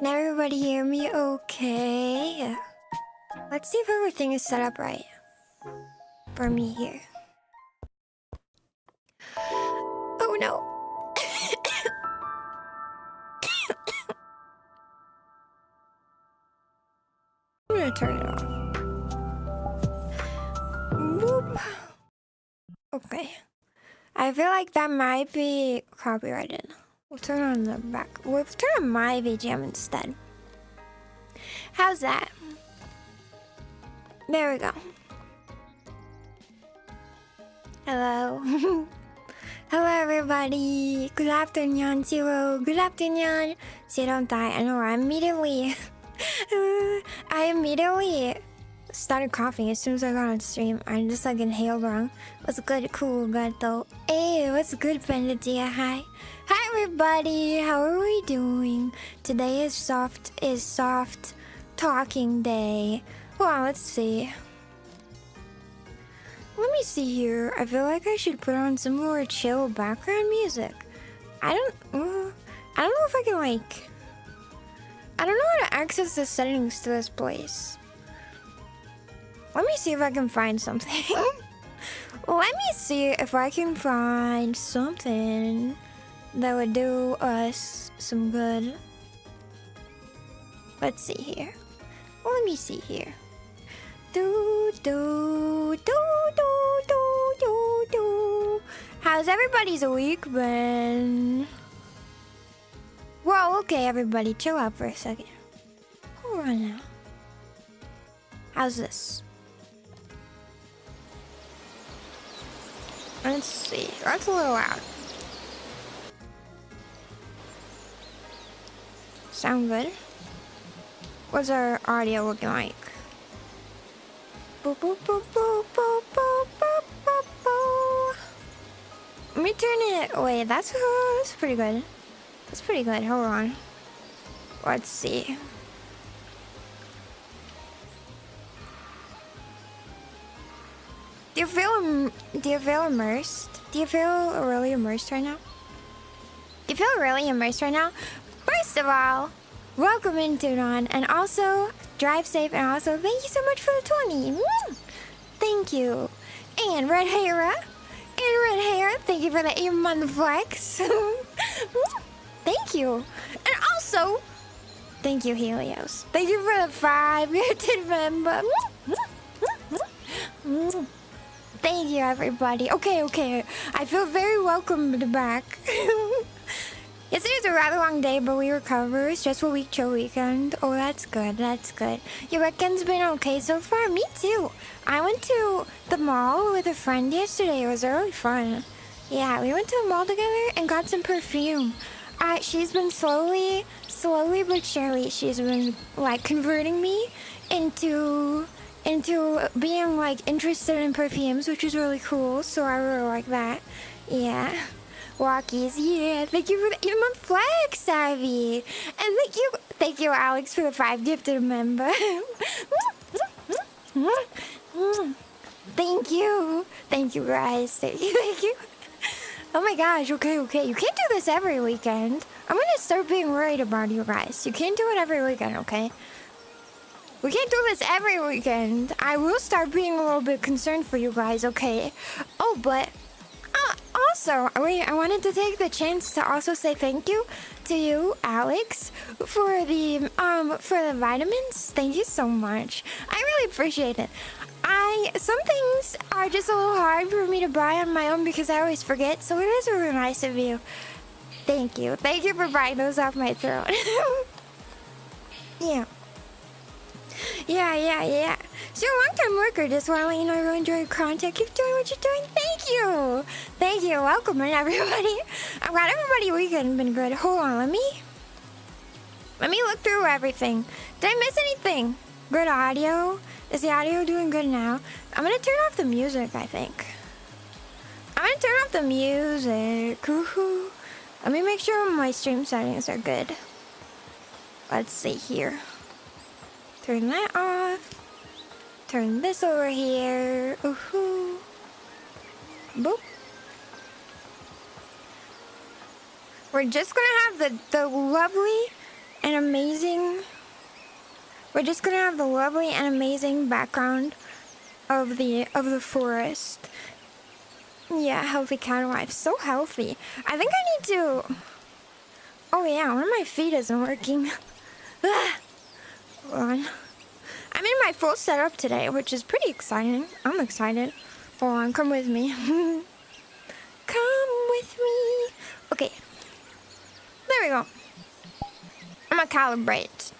Can everybody hear me okay? Let's see if everything is set up right for me here. Oh no. I'm gonna turn it off. Boop. Okay. I feel like that might be copyrighted. We'll turn on the back. We'll turn on my VGM instead. How's that? There we go. Hello. Hello everybody. Good afternoon, Shiro. Good afternoon. So don't die. I know I immediately started coughing as soon as I got on stream. I just like inhaled wrong. What's good? Cool, good though. Hey, what's good, Benedicia? Hi. Hi everybody. How are we doing? Today is soft talking day. Well, let's see. Let me see here. I feel like I should put on some more chill background music. I don't know if I can like... I don't know how to access the settings to this place. Let me see if I can find something. Let me see if I can find something that would do us some good. Let's see here. Let me see here. Do do do do do do do. How's everybody's week been? Well, okay, everybody, chill out for a second. Hold on now. How's this? Let's see. That's a little loud. Sound good? What's our audio looking like? Boop, boop, boop, boop, boop, boop, boop, boop, boop. Let me turn it. Wait, that's pretty good. That's pretty good. Hold on. Let's see. Do you feel immersed? Do you feel really immersed right now? Do you feel really immersed right now? First of all, welcome in, Tunon, and also drive safe, and also thank you so much for the 20. Thank you. And Red Hair, thank you for the 8-month flex. Thank you. And also, thank you, Helios. Thank you for the 5 gifted member. Thank you, everybody. Okay. I feel very welcomed back. Yesterday was a rather long day, but we recovered. Stressful week, chill weekend. Oh, that's good. That's good. Your weekend's been okay so far? Me too. I went to the mall with a friend yesterday. It was really fun. Yeah, we went to the mall together and got some perfume. She's been slowly but surely, she's been like converting me into being like interested in perfumes, which is really cool. So I really like that. Yeah. Walkies, yeah. Thank you for the 8-month flex, Savvy. And thank you, Alex, for the 5 gifted member. Thank you, guys. Thank you. Oh my gosh, okay. You can't do this every weekend. I'm gonna start being worried about you guys. You can't do it every weekend, okay? We can't do this every weekend. I will start being a little bit concerned for you guys, okay? Oh, but also, I wanted to take the chance to also say thank you to you, Alex, for the vitamins. Thank you so much. I really appreciate it. Some things are just a little hard for me to buy on my own because I always forget, so it is really nice of you. Thank you. Thank you for buying those off my throat. Yeah. So long-term worker, just want to let you know you enjoy your content. Keep doing what you're doing. Thank you. Welcome in, everybody. I'm glad everybody weekend been good. Hold on, let me look through everything. Did I miss anything? Good audio? Is the audio doing good now? I'm gonna turn off the music, I think. I'm gonna turn off the music. Woohoo. Let me make sure my stream settings are good. Let's see here. Turn that off. Turn this over here. Ooh-hoo. Boop. We're just gonna have the lovely and amazing. We're just gonna have the lovely and amazing background of the forest. Yeah, healthy catwife. So healthy. I think I need to... Oh yeah, one of my feet isn't working. Hold on. I'm in my full setup today, which is pretty exciting. I'm excited. Hold on, come with me. Come with me. Okay. There we go. I'm gonna calibrate.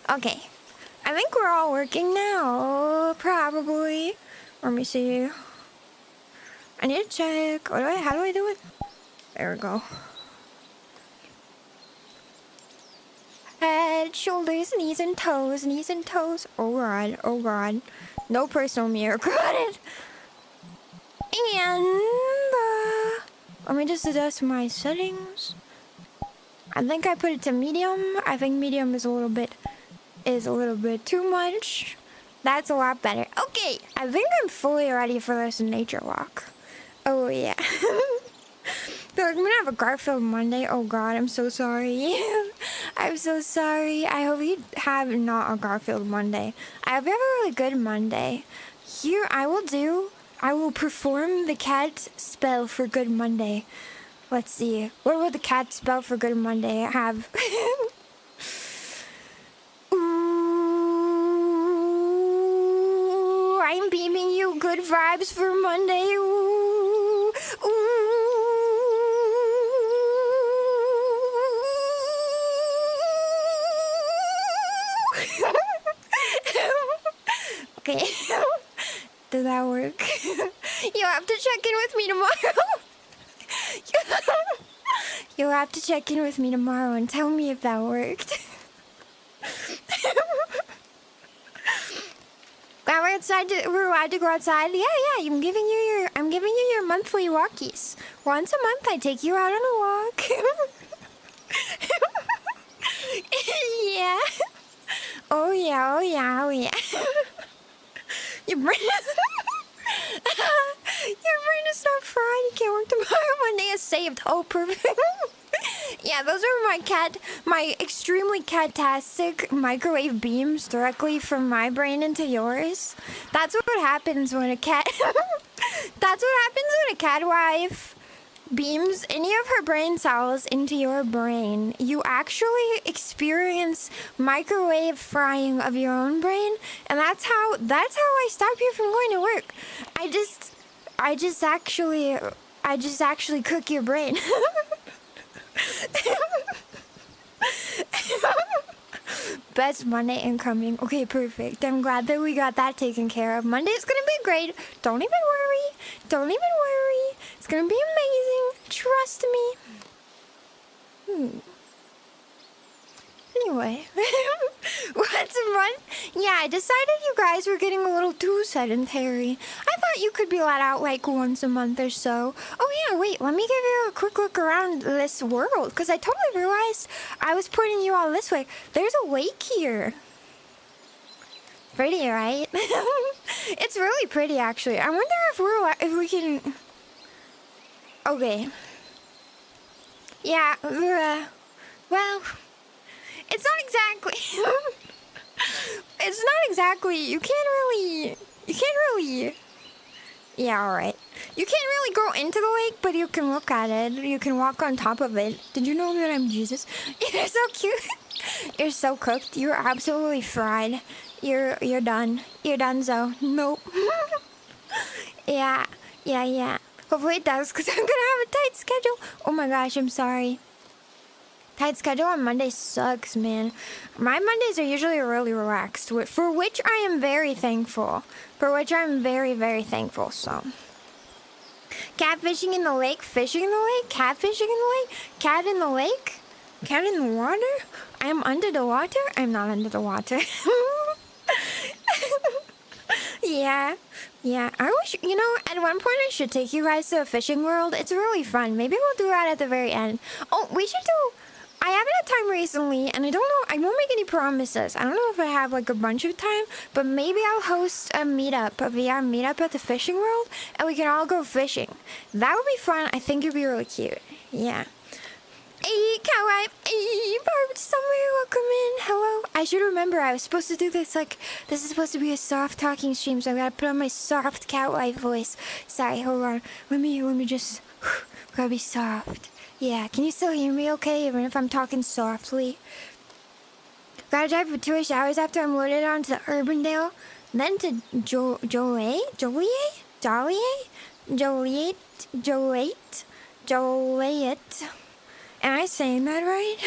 Okay. I think we're all working now. Probably. Let me see. I need to check. How do I do it? There we go. Head, shoulders, knees and toes, knees and toes. Oh god, oh god. No personal mirror. Got it. And let me just adjust my settings. I think I put it to medium. I think medium is a little bit too much. That's a lot better. Okay, I think I'm fully ready for this nature walk. Oh yeah. I'm gonna have a Garfield Monday. Oh god, I'm so sorry. I'm so sorry. I hope you have not a Garfield Monday. I hope you have a really good Monday. Here, I will perform the cat spell for Good Monday. Let's see. What would the cat spell for Good Monday have? Ooh, I'm beaming you good vibes for Monday. Ooh, ooh. Okay. Did that work? You'll have to check in with me tomorrow. You'll have to check in with me tomorrow and tell me if that worked. We're allowed to go outside. Yeah. I'm giving you your monthly walkies. Once a month, I take you out on a walk. Yeah. Oh yeah. Your brain is not fried. You can't work tomorrow. Monday is saved. Oh, perfect. Yeah, those are my extremely catastic microwave beams directly from my brain into yours. That's what happens when a cat... That's what happens when a catwife beams any of her brain cells into your brain. You actually experience microwave frying of your own brain, and that's how I stop you from going to work. I just actually cook your brain. Best Monday incoming. Okay, perfect. I'm glad that we got that taken care of. Monday's gonna be great. Don't even worry. It's gonna be amazing. Trust me. Anyway, what's a month? Yeah, I decided you guys were getting a little too sedentary. I thought you could be let out like once a month or so. Oh yeah, wait, let me give you a quick look around this world, because I totally realized I was pointing you all this way. There's a lake here. Pretty, right? It's really pretty, actually. I wonder if we can... Okay. Yeah, well... It's not exactly... You can't really... Yeah, alright. You can't really go into the lake, but you can look at it. You can walk on top of it. Did you know that I'm Jesus? You're so cute. You're so cooked. You're absolutely fried. You're done. You're done, so. Nope. Yeah. Hopefully it does, because I'm gonna have a tight schedule. Oh my gosh, I'm sorry. Tight schedule on Monday sucks, man. My Mondays are usually really relaxed, for which I am very thankful. Very, very thankful, so. Catfishing in the lake, fishing in the lake, catfishing in the lake, cat in the lake, cat in the water. I am under the water? I'm not under the water. Yeah. I wish, at one point I should take you guys to a fishing world. It's really fun. Maybe we'll do that at the very end. Oh, we should do... I haven't had time recently, and I don't know, I won't make any promises. I don't know if I have like a bunch of time, but maybe I'll host a meetup, a VR meetup at the fishing world, and we can all go fishing. That would be fun. I think it'd be really cute. Yeah. Hey, catwife. Hey, Barb Summer, welcome in. Hello. I should remember I was supposed to do this like this is supposed to be a soft talking stream, so I gotta put on my soft catwife voice. Sorry, hold on. Let me just gotta be soft. Yeah, can you still hear me okay, even if I'm talking softly? Gotta drive for 2-ish hours after I'm loaded onto the Urbandale, then to Joliet? Am I saying that right?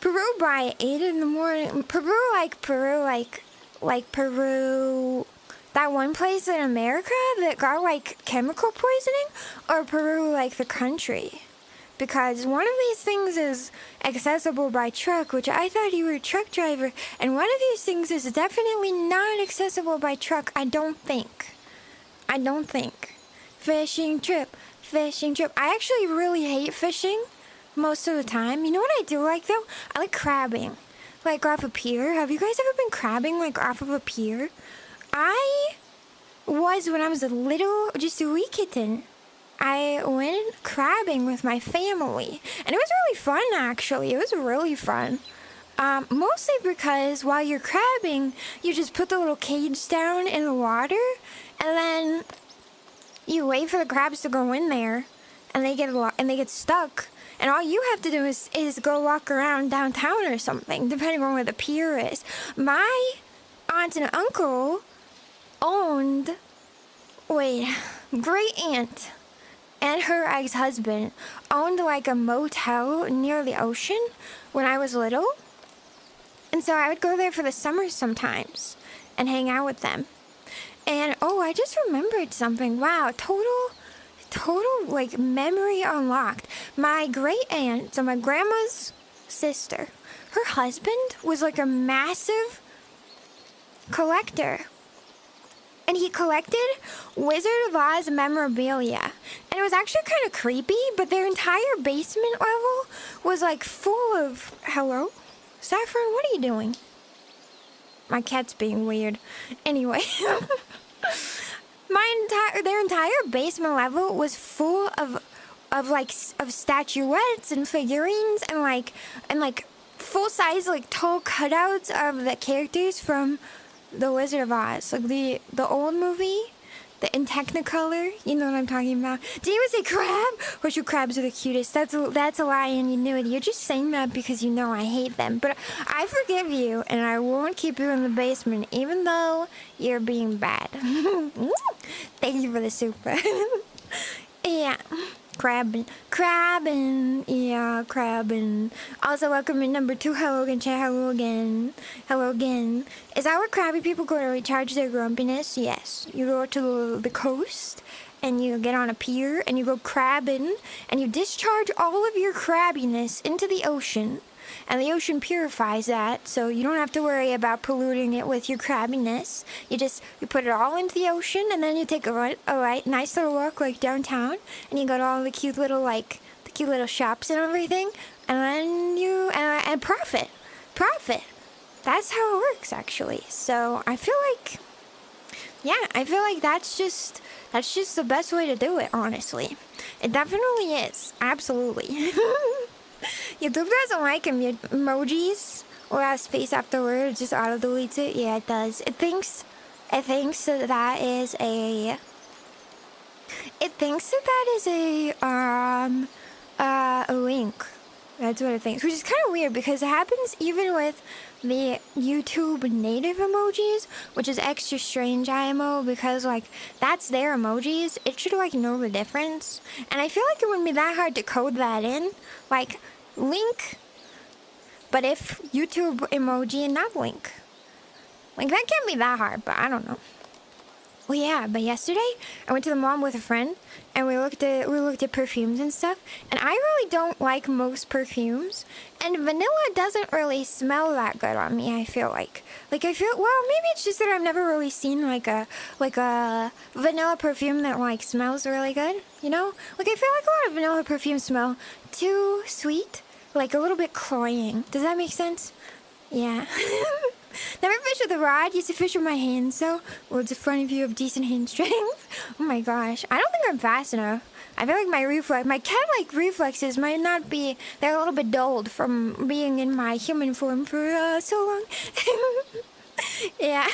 Peru by 8 in the morning. Peru like Peru. That one place in America that got like chemical poisoning, or Peru like the country? Because one of these things is accessible by truck, which I thought you were a truck driver, and one of these things is definitely not accessible by truck. I don't think. Fishing trip. I actually really hate fishing most of the time. You know what I do like though? I like crabbing. Like off a pier. Have you guys ever been crabbing like off of a pier? I was when I was just a wee kitten. I went crabbing with my family. And it was really fun actually. It was really fun. Mostly because while you're crabbing, you just put the little cage down in the water and then you wait for the crabs to go in there, and they get stuck, and all you have to do is go walk around downtown or something, depending on where the pier is. My aunt and uncle great aunt and her ex-husband owned like a motel near the ocean when I was little, and so I would go there for the summer sometimes and hang out with them. And I just remembered something. Wow, total like memory unlocked. My great aunt, so my grandma's sister, her husband was like a massive collector. And he collected Wizard of Oz memorabilia. And it was actually kind of creepy, but their entire basement level was like full of... Hello? Saffron, what are you doing? My cat's being weird. Anyway, their entire basement level was full of statuettes and figurines and like full size like tall cutouts of the characters from the Wizard of Oz, like the old movie, in Technicolor. You know what I'm talking about. Did you say crab? Horseshoe crabs are the cutest. That's a lie, and you knew it. You're just saying that because you know I hate them. But I forgive you, and I won't keep you in the basement, even though you're being bad. Thank you for the super. Yeah. Crabbing. Yeah, crabbing. Also, welcome in number 2. Hello again, chat. Hello again. Is that where crabby people go to recharge their grumpiness? Yes. You go to the coast, and you get on a pier, and you go crabbing, and you discharge all of your crabbiness into the ocean, and the ocean purifies that, so you don't have to worry about polluting it with your crabbiness. You put it all into the ocean, and then you take a nice little walk like downtown, and you go to all the cute little shops and everything, and then you and profit. That's how it works actually. So I feel like that's just the best way to do it. Honestly, it definitely is. Absolutely. YouTube doesn't like emojis without space after word. It just auto deletes it. Yeah, it does. It thinks that is a link. That's what it thinks, which is kind of weird because it happens even with the YouTube native emojis, which is extra strange, IMO, because like that's their emojis. It should like know the difference, and I feel like it wouldn't be that hard to code that in, like link, but if YouTube emoji and not link, like that can't be that hard. But I don't know. Well, yeah, but yesterday I went to the mall with a friend, and we looked at perfumes and stuff, and I really don't like most perfumes, and vanilla doesn't really smell that good on me. I feel well, maybe it's just that I've never really seen like a vanilla perfume that like smells really good, you know? Like I feel like a lot of vanilla perfumes smell too sweet, like a little bit cloying. Does that make sense? Yeah. Never fish with a rod, used to fish with my hands, so... Well, it's a funny view of decent hand strength. Oh my gosh. I don't think I'm fast enough. I feel like my cat-like reflexes might not be, they're a little bit dulled from being in my human form for so long. Yeah.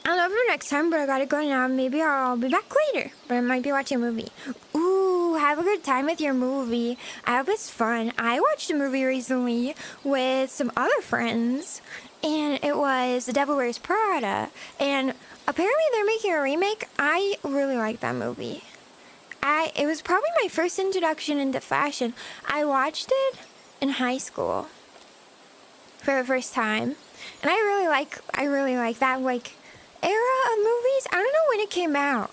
I love you next time, but I gotta go now. Maybe I'll be back later, but I might be watching a movie. Ooh, have a good time with your movie. I hope it's fun. I watched a movie recently with some other friends, and it was The Devil Wears Prada, and apparently they're making a remake. I really like that movie. It was probably my first introduction into fashion. I watched it in high school for the first time, and I really like that era of movies. I don't know when it came out,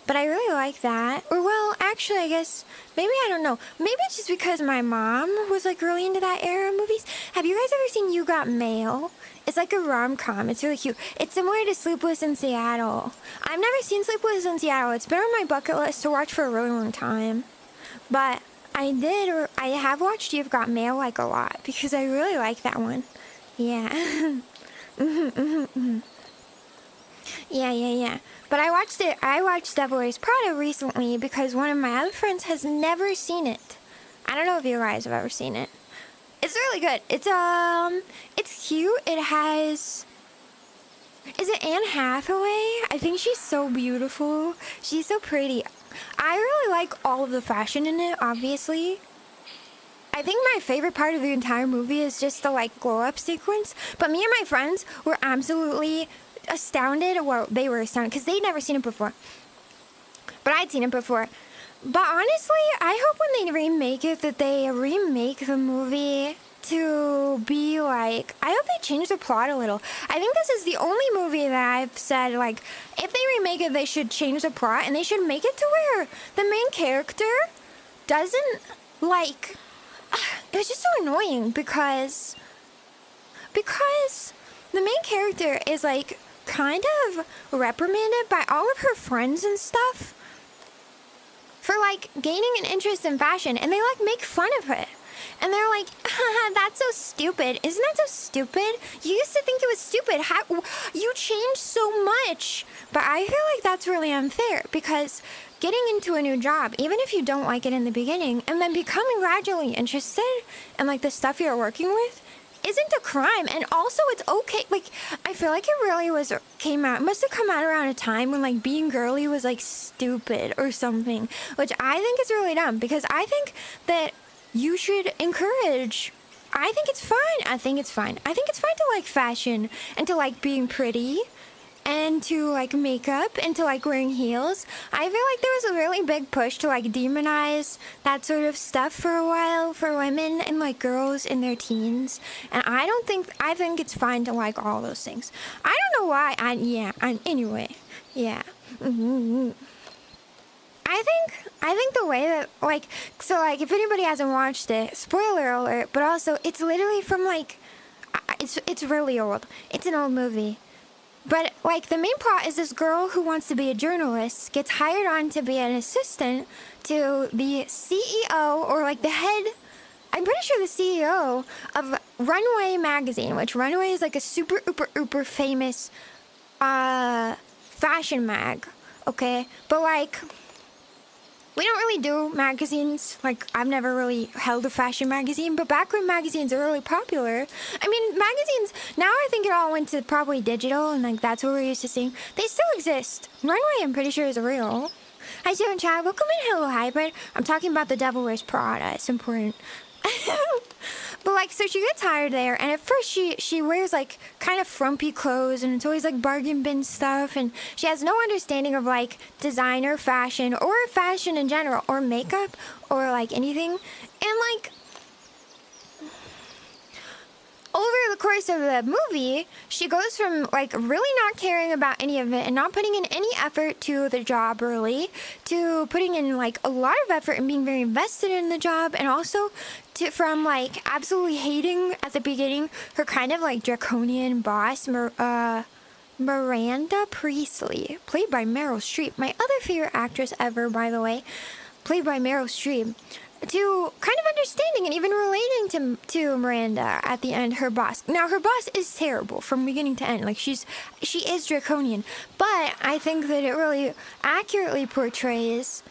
but I really like that. Or well, actually, I guess maybe I don't know. Maybe it's just because my mom was really into that era of movies. Have you guys ever seen You Got Mail? It's like a rom-com. It's really cute. It's similar to Sleepless in Seattle. I've never seen Sleepless in Seattle. It's been on my bucket list to watch for a really long time. But I have watched You've Got Mail a lot because I really like that one. Yeah. Yeah. But I watched Devil Wears Prada recently because one of my other friends has never seen it. I don't know if you guys have ever seen it. It's really good. It's cute. It has... Is it Anne Hathaway? I think she's so beautiful. She's so pretty. I really like all of the fashion in it, obviously. I think my favorite part of the entire movie is just the glow-up sequence. But me and my friends were absolutely astounded. Well, they were astounded because they'd never seen it before. But I'd seen it before. But honestly, I hope when they remake it that they remake the movie to be I hope they change the plot a little. I think this is the only movie that I've said, if they remake it, they should change the plot and they should make it to where the main character doesn't, it was just so annoying because the main character is, kind of reprimanded by all of her friends and stuff for gaining an interest in fashion, and they make fun of it, and they're like, haha, that's so stupid. Isn't that so stupid? You used to think it was stupid. How you changed so much. But I feel like that's really unfair because getting into a new job, even if you don't like it in the beginning, and then becoming gradually interested in the stuff you're working with isn't a crime. And also it's okay. I feel like it really must have come out around a time when being girly was stupid or something, which I think is really dumb because I think that you should encourage. I think it's fine. I think it's fine to like fashion and to like being pretty and to like makeup and to like wearing heels. I feel like there was a really big push to like demonize that sort of stuff for a while for women and like girls in their teens. And I think it's fine to like all those things. I don't know why. Anyway, yeah. Mm-hmm. I think the way that if anybody hasn't watched it, spoiler alert, but also it's literally from it's really old. It's an old movie. But the main plot is this girl who wants to be a journalist gets hired on to be an assistant to the CEO or the head, I'm pretty sure the CEO of Runway magazine, which Runway is a super uber famous fashion mag, okay? But we don't really do magazines. I've never really held a fashion magazine, but back when magazines were really popular, I mean, magazines, now I think it all went to probably digital, and that's what we're used to seeing. They still exist. Runway, I'm pretty sure, is real. Hi, Shiro and Chad. Welcome in. Hello, Hybrid. I'm talking about The Devil Wears Prada. It's important. But so she gets hired there, and at first she wears kind of frumpy clothes, and it's always bargain bin stuff, and she has no understanding of designer fashion or fashion in general or makeup or anything. And over the course of the movie, she goes from really not caring about any of it and not putting in any effort to the job really, to putting in a lot of effort and being very invested in the job, and also from absolutely hating at the beginning her kind of draconian boss, Miranda Priestley, played by Meryl Streep, my other favorite actress ever, by the way, played by Meryl Streep. kind of understanding and even relating to Miranda at the end, her boss. Now, her boss is terrible from beginning to end. Like, she is draconian. But I think that it really accurately portrays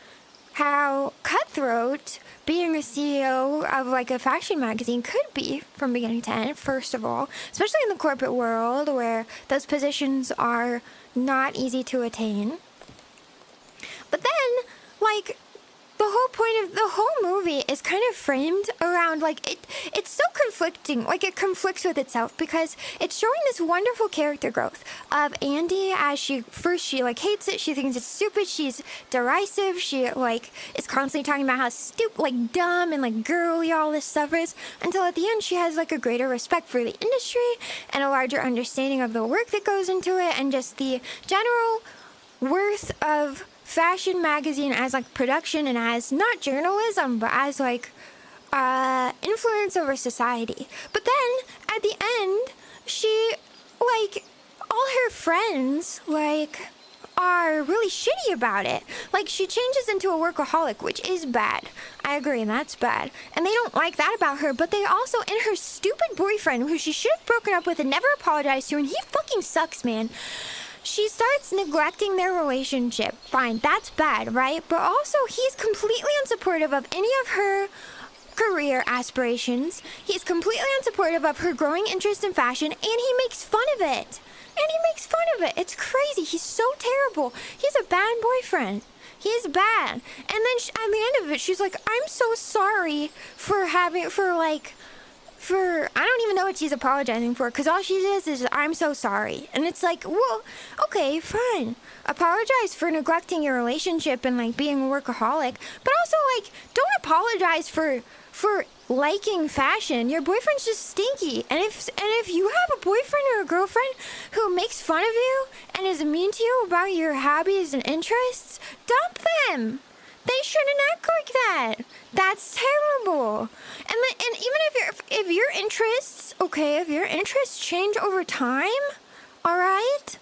how cutthroat being a CEO of like a fashion magazine could be from beginning to end, first of all, especially in the corporate world where those positions are not easy to attain. But then, like, the whole point of the whole movie is kind of framed around, like, it's so conflicting. Like, it conflicts with itself because it's showing this wonderful character growth of Andy as she like hates it. She thinks it's stupid. She's derisive. She like is constantly talking about how stupid, like dumb and like girly all this stuff is, until at the end she has like a greater respect for the industry and a larger understanding of the work that goes into it and just the general worth of fashion magazine as like production and as not journalism but as like influence over society. But then at the end she, like, all her friends like are really shitty about it. Like, she changes into a workaholic, which is bad. I agree, that's bad. And they don't like that about her, but they also, and her stupid boyfriend, who she should have broken up with and never apologized to, and he fucking sucks, man. She starts neglecting their relationship. Fine, that's bad, right? But also, he's completely unsupportive of any of her career aspirations. He's completely unsupportive of her growing interest in fashion, and he makes fun of it. It's crazy. He's so terrible. He's a bad boyfriend. He's bad. And then at the end of it, she's like, I'm so sorry for I don't even know what she's apologizing for, because all she says is, I'm so sorry. And it's like, well, okay, fine. Apologize for neglecting your relationship and, like, being a workaholic. But also, like, don't apologize for liking fashion. Your boyfriend's just stinky. And if you have a boyfriend or a girlfriend who makes fun of you and is mean to you about your hobbies and interests, dump them. They shouldn't act like that. That's terrible. And even if your interests change over time, all right,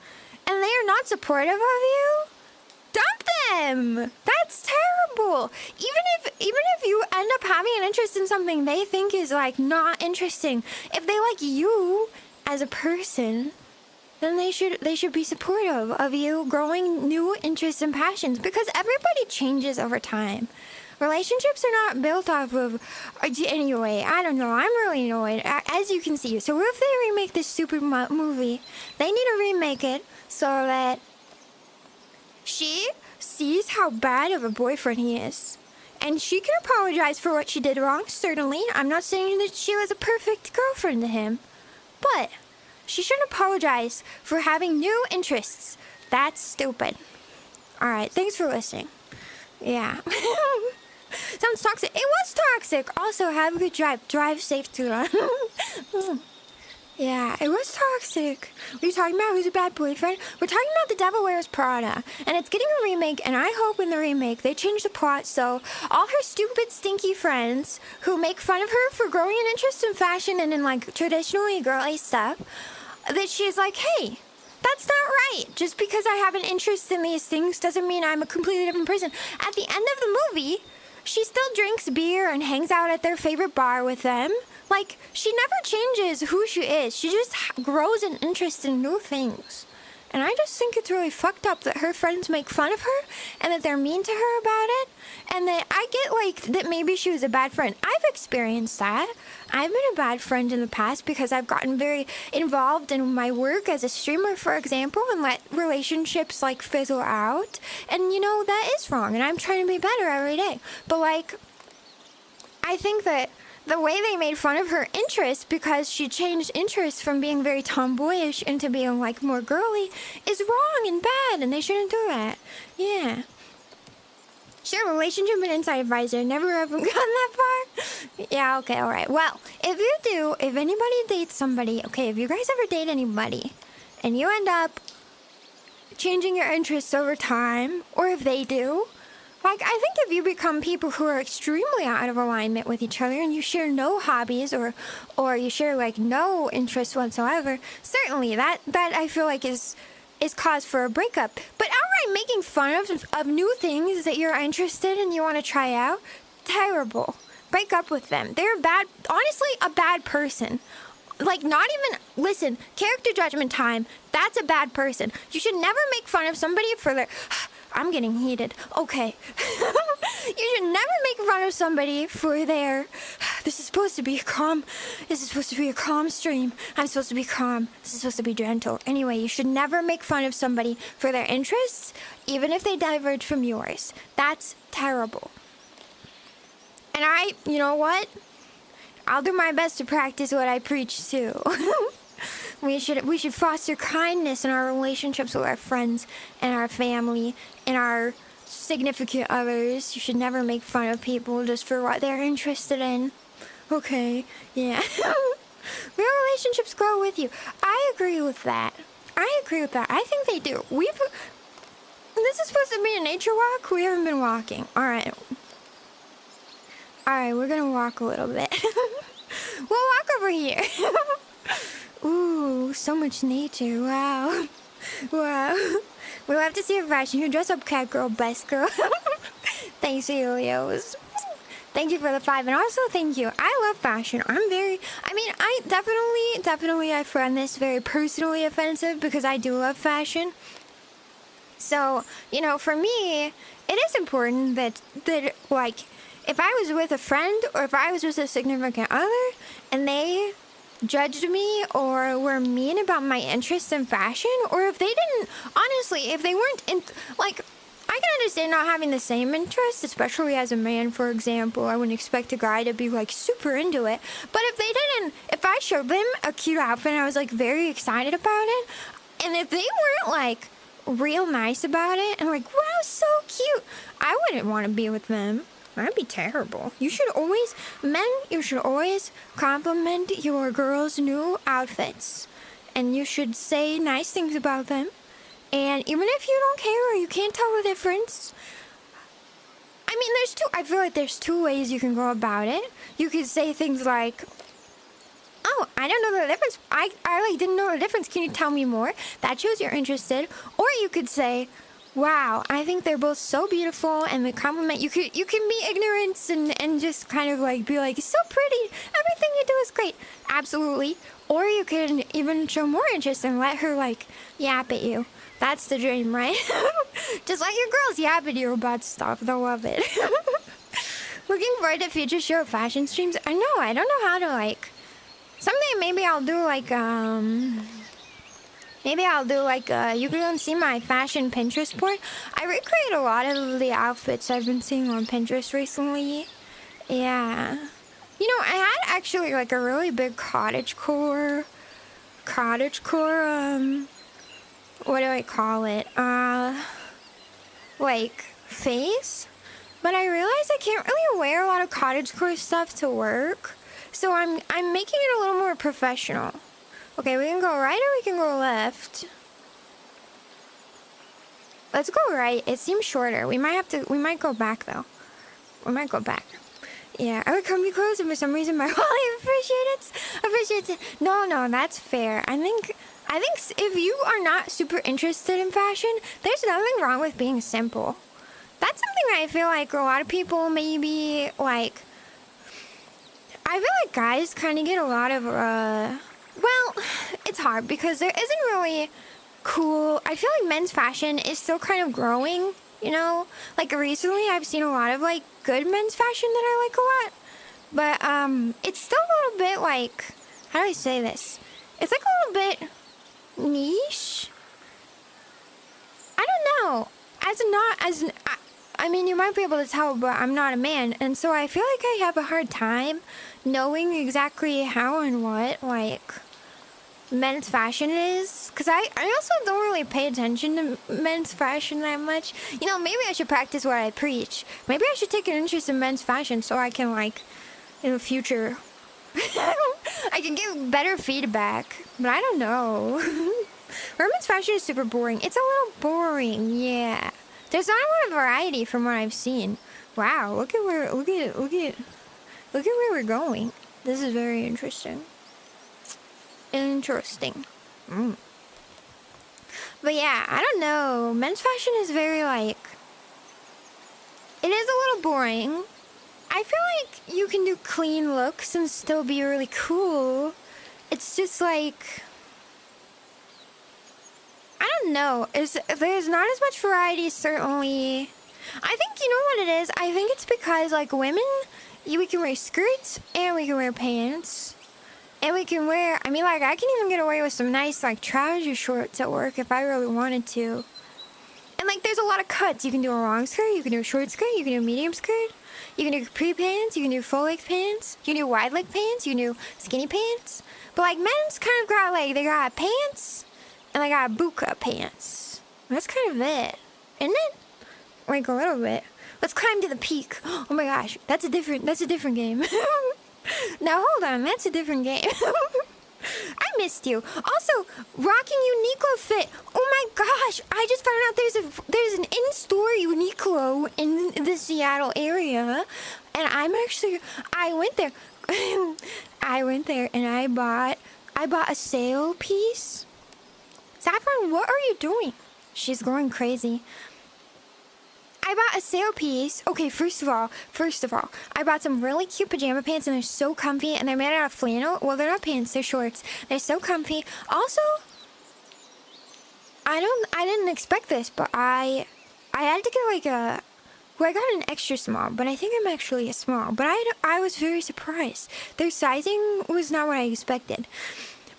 and they are not supportive of you, dump them. That's terrible. Even if you end up having an interest in something they think is like not interesting, if they like you as a person, then they should be supportive of you growing new interests and passions, because everybody changes over time. Relationships are not built off of... Anyway, I don't know. I'm really annoyed, as you can see. So if they remake this stupid movie, they need to remake it so that she sees how bad of a boyfriend he is. And she can apologize for what she did wrong, certainly. I'm not saying that she was a perfect girlfriend to him. But she shouldn't apologize for having new interests. That's stupid. Alright, thanks for listening. Yeah. Sounds toxic. It was toxic. Also, have a good drive. Drive safe to run. Yeah, it was toxic. What are you talking about? Who's a bad boyfriend? We're talking about The Devil Wears Prada. And it's getting a remake, and I hope in the remake they change the plot so all her stupid, stinky friends who make fun of her for growing an interest in fashion and in, like, traditionally girly stuff, that she's like, hey, that's not right. Just because I have an interest in these things doesn't mean I'm a completely different person. At the end of the movie, she still drinks beer and hangs out at their favorite bar with them. Like, she never changes who she is. She just grows an interest in new things. And I just think it's really fucked up that her friends make fun of her and that they're mean to her about it. And that I get, like, that maybe she was a bad friend. I've experienced that. I've been a bad friend in the past because I've gotten very involved in my work as a streamer, for example, and let relationships, like, fizzle out. And, you know, that is wrong. And I'm trying to be better every day. But, like, I think that the way they made fun of her interests because she changed interests from being very tomboyish into being, like, more girly is wrong and bad, and they shouldn't do that. Yeah. Sure, relationship and inside advisor. Never haven't gotten that far. Yeah, okay, alright. Well, if you do, if anybody dates somebody, okay, if you guys ever date anybody, and you end up changing your interests over time, or if they do, like, I think if you become people who are extremely out of alignment with each other and you share no hobbies or you share, like, no interests whatsoever, certainly that I feel like is cause for a breakup. But outright making fun of new things that you're interested in and you want to try out, terrible. Break up with them. They're honestly, a bad person. Like, not even, listen, character judgment time, that's a bad person. You should never make fun of somebody for their, I'm getting heated. Okay. You should never make fun of somebody for their, this is supposed to be a calm stream. I'm supposed to be calm. This is supposed to be gentle. Anyway, you should never make fun of somebody for their interests, even if they diverge from yours. That's terrible. And you know what? I'll do my best to practice what I preach too. We should foster kindness in our relationships with our friends and our family and our significant others. You should never make fun of people just for what they're interested in. Okay, yeah. Real relationships grow with you. I agree with that. I think they do. This is supposed to be a nature walk. We haven't been walking. All right, we're gonna walk a little bit. We'll walk over here. Ooh, so much nature. Wow. We'll have to see a fashion. You dress up, cat girl, best girl. Thanks, Helios. Thank you for the 5, and also thank you. I love fashion. I definitely I find this very personally offensive because I do love fashion. So, for me, it is important that like, if I was with a friend or if I was with a significant other and they judged me or were mean about my interest in fashion, or if they didn't, honestly, if they weren't I can understand not having the same interest, especially as a man, for example. I wouldn't expect a guy to be like super into it. But if I showed them a cute outfit and I was like very excited about it, and if they weren't like real nice about it and like, wow, so cute, I wouldn't want to be with them. That'd be terrible. You should always compliment your girls' new outfits. And you should say nice things about them. And even if you don't care or you can't tell the difference, I feel like there's 2 ways you can go about it. You could say things like, oh, I don't know the difference. I didn't know the difference. Can you tell me more? That shows you're interested. Or you could say, wow, I think they're both so beautiful, and the compliment, you can be ignorant and just kind of like be like, so pretty, everything you do is great. Absolutely. Or you can even show more interest and let her like yap at you. That's the dream, right? Just let your girls yap at you about stuff. They'll love it. Looking forward to future Shiro fashion streams. I don't know how to like, someday maybe I'll do like, you can see my fashion Pinterest board. I recreate a lot of the outfits I've been seeing on Pinterest recently. Yeah. I had actually like a really big cottagecore, what do I call it? Like phase. But I realized I can't really wear a lot of cottagecore stuff to work. So I'm making it a little more professional. Okay, we can go right or we can go left. Let's go right. It seems shorter. We might go back though. We might go back. Yeah, I would comfy clothes and for some reason my wallet appreciates it. No, that's fair. I think if you are not super interested in fashion, there's nothing wrong with being simple. That's something I feel like a lot of people maybe like. I feel like guys kind of get a lot of well, it's hard because there isn't really cool. I feel like men's fashion is still kind of growing, Like recently I've seen a lot of like good men's fashion that I like a lot. But it's still a little bit like, how do I say this? It's like a little bit niche. I don't know. You might be able to tell, but I'm not a man, and so I feel like I have a hard time knowing exactly how and what like men's fashion is, because I also don't really pay attention to men's fashion that much. Maybe I should practice what I preach. Maybe I should take an interest in men's fashion so I can like in the future I can give better feedback. But I don't know. Women's fashion is super boring. It's a little boring, yeah. There's not a lot of variety from what I've seen. Wow, look at where we're going. This is very interesting. But yeah, I don't know. Men's fashion is very like, it is a little boring. I feel like you can do clean looks and still be really cool. It's just like, I don't know. There's not as much variety, certainly. I think, you know what it is? I think it's because, like, women, we can wear skirts and we can wear pants. And we can wear, I mean, like, I can even get away with some nice, like, trouser shorts at work if I really wanted to. And, like, there's a lot of cuts. You can do a long skirt, you can do a short skirt, you can do a medium skirt, you can do capri pants, you can do full-length pants, you can do wide-leg pants, you can do skinny pants. But, like, men's kind of got, like, they got pants and they got bootcut pants. That's kind of it, isn't it? Like, a little bit. Let's climb to the peak. Oh my gosh, that's a different game. Now, hold on, that's a different game. I missed you. Also, rocking Uniqlo fit. Oh my gosh, I just found out there's an in-store Uniqlo in the Seattle area. And I went there. I went there and I bought a sale piece. Saffron, what are you doing? She's going crazy. I bought a sale piece. Okay, first of all, I bought some really cute pajama pants and they're so comfy and they're made out of flannel. Well, they're not pants, they're shorts. They're so comfy. Also, I didn't expect this, but I had to get like I got an extra small, but I think I'm actually a small. But I was very surprised. Their sizing was not what I expected.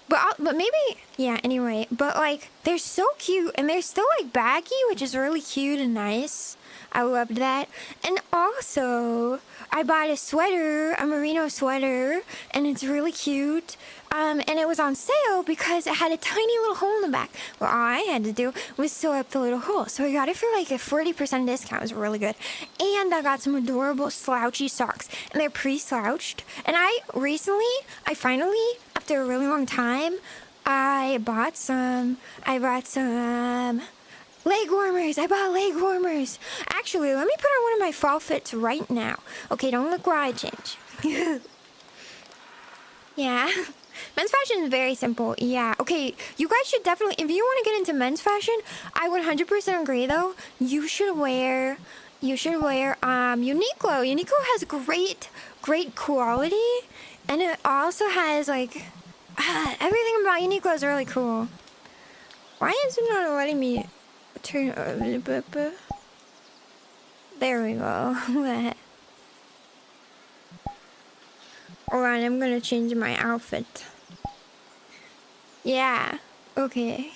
But maybe, yeah, anyway. But, like, they're so cute, and they're still, like, baggy, which is really cute and nice. I loved that. And also, I bought a sweater, a merino sweater, and it's really cute. And it was on sale because it had a tiny little hole in the back. Well, all I had to do was sew up the little hole. So I got it for, like, a 40% discount. It was really good. And I got some adorable slouchy socks, and they're pre-slouched. And I finally, after a really long time, I bought some leg warmers. I bought leg warmers. Actually, let me put on one of my fall fits right now. Okay, don't look where I change. Yeah. Men's fashion is very simple. Yeah. Okay, you guys should definitely, if you want to get into men's fashion, I would 100% agree though. You should wear Uniqlo. Uniqlo has great quality, and it also has like everything about Uniqlo is really cool. Why is it not letting me turn? There we go. Alright, I'm gonna change my outfit. Yeah, okay.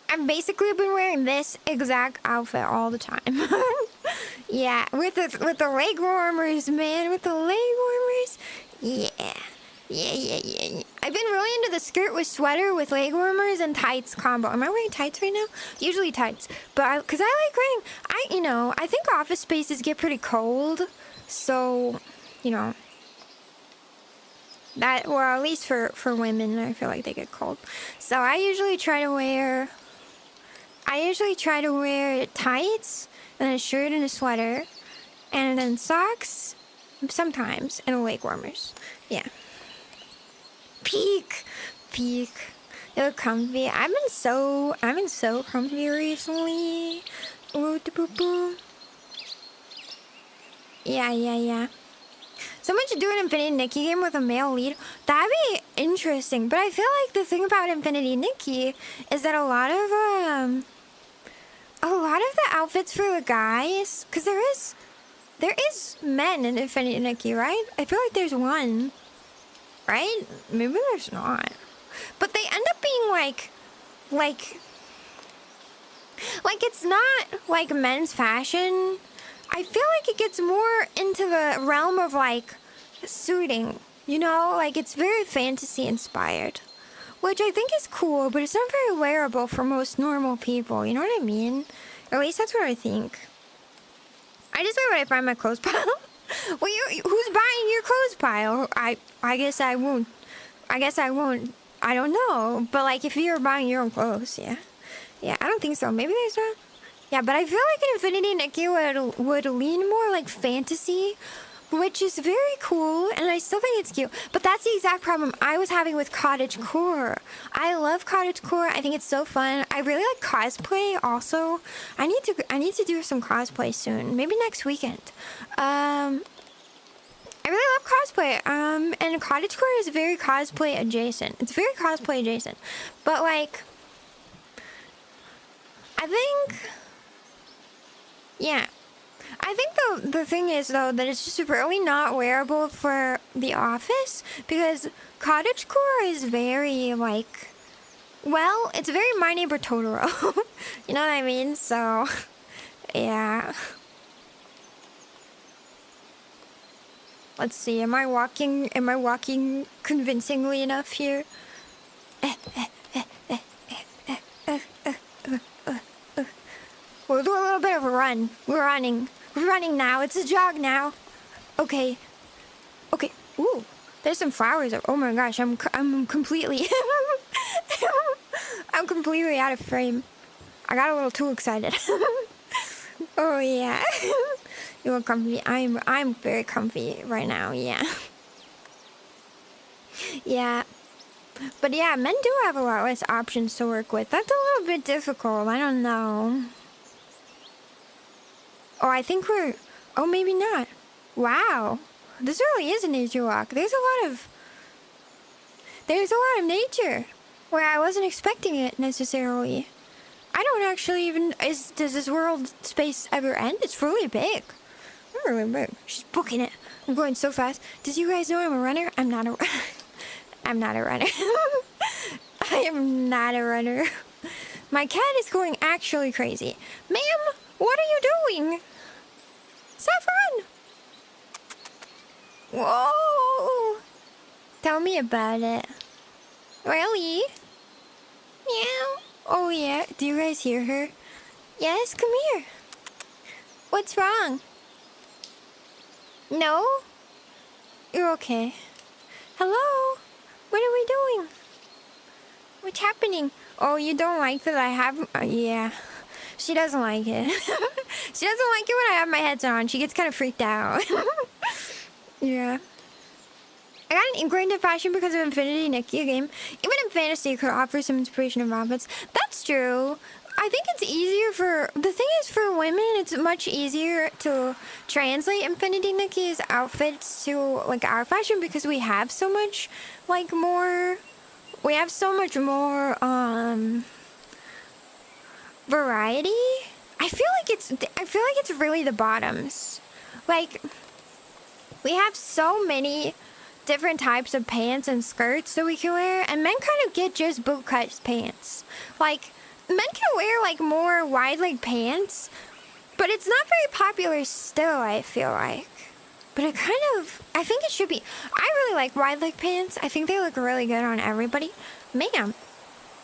I've basically been wearing this exact outfit all the time. Yeah, with the leg warmers, man. With the leg warmers. Yeah. I've been really into the skirt with sweater with leg warmers and tights combo. Am I wearing tights right now? Usually tights. But because I like wearing, I think office spaces get pretty cold. So, that, well, at least for women, I feel like they get cold. So I usually try to wear tights and a shirt and a sweater, and then socks sometimes, and leg warmers. Yeah. Peak. They look comfy. I've been so comfy recently. Ooh, boo. Yeah. Someone should do an Infinity Nikki game with a male lead. That'd be interesting. But I feel like the thing about Infinity Nikki is that a lot of the outfits for the guys, because there is men in Infinity Nikki, right? I feel like there's one, right? Maybe there's not. But they end up being like it's not like men's fashion. I feel like it gets more into the realm of like suiting, like it's very fantasy inspired, which I think is cool, but it's not very wearable for most normal people, you know what I mean? Or at least that's what I think. I just wear what I find in my clothes pile. Well, who's buying your clothes pile? I guess I won't. I don't know, but like if you're buying your own clothes, yeah, I don't think so. Maybe there's not. Yeah, but I feel like an Infinity Nikki would lean more like fantasy. which is very cool, and I still think it's cute. But that's the exact problem I was having with cottagecore. I love cottagecore. I think it's so fun. I really like cosplay also. I need to do some cosplay soon. Maybe next weekend. I really love cosplay. And cottagecore is very cosplay adjacent. It's very cosplay adjacent. But like, I think, yeah. I think the thing is though that it's just really not wearable for the office because cottagecore is very like, well, it's very My Neighbor Totoro. You know what I mean? So, yeah. Let's see. Am I walking convincingly enough here? We'll do a little bit of a run. We're running now. It's a jog now. Okay. Ooh, there's some flowers. Oh my gosh, I'm completely I'm completely out of frame. I got a little too excited. Oh yeah. You look comfy. I'm very comfy right now. Yeah. Yeah. But yeah, men do have a lot less options to work with. That's a little bit difficult. I don't know. Oh, I think we're... Oh, maybe not. Wow. This really is a nature walk. There's a lot of nature where I wasn't expecting it necessarily. I don't actually even... Does this world space ever end? It's really big. Really big. She's booking it. I'm going so fast. Did you guys know I'm a runner? I'm not a runner. I'm not a runner. I am not a runner. My cat is going actually crazy. Ma'am, what are you doing? Saffron! Whoa! Tell me about it. Really? Meow. Oh yeah, do you guys hear her? Yes, come here. What's wrong? No? You're okay. Hello? What are we doing? What's happening? Oh, you don't like that I have... yeah. She doesn't like it. She doesn't like it when I have my headset on. She gets kind of freaked out. Yeah. I got an ingrained in fashion because of Infinity Nikki, a game. Even in fantasy, it could offer some inspiration of outfits. That's true. I think it's easier for... The thing is, for women, it's much easier to translate Infinity Nikki's outfits to, like, our fashion because we have so much, like, more... We have so much more, variety. I feel like it's really the bottoms. Like, we have so many different types of pants and skirts that we can wear, and men kind of get just bootcut pants. Like, men can wear like more wide leg pants, but it's not very popular still, I feel like. But it kind of, I think it should be. I really like wide leg pants. I think they look really good on everybody. Ma'am,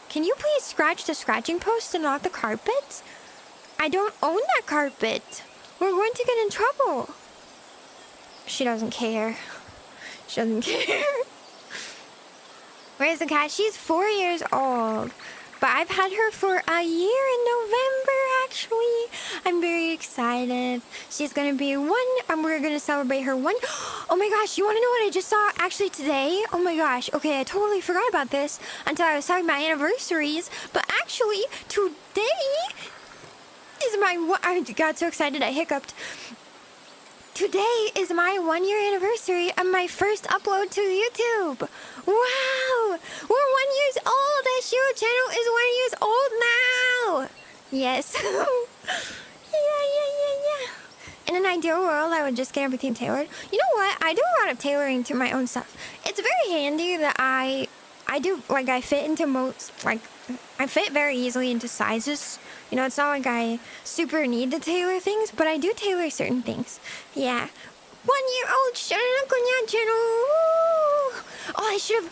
can you please scratch the scratching post and not the carpet? I don't own that carpet. We're going to get in trouble. She doesn't care. She doesn't care. Where's the cat? She's 4 years old. But I've had her for a year in November, actually. I'm very excited. She's gonna be one, and we're gonna celebrate her one. Oh my gosh, you wanna know what I just saw actually today? Oh my gosh, okay, I totally forgot about this until I was talking about anniversaries. But actually, today is my I got so excited I hiccuped. Today is my 1 year anniversary of my first upload to YouTube. Wow! We're 1 year old. That Shiro channel is 1 year old now. Yes. Yeah. In an ideal world, I would just get everything tailored. You know what? I do a lot of tailoring to my own stuff. It's very handy that I do, like, I fit into most, like, I fit very easily into sizes. You know, it's not like I super need to tailor things, but I do tailor certain things. Yeah. 1 year old ShiroNekoNya channel. Woo! Oh, I should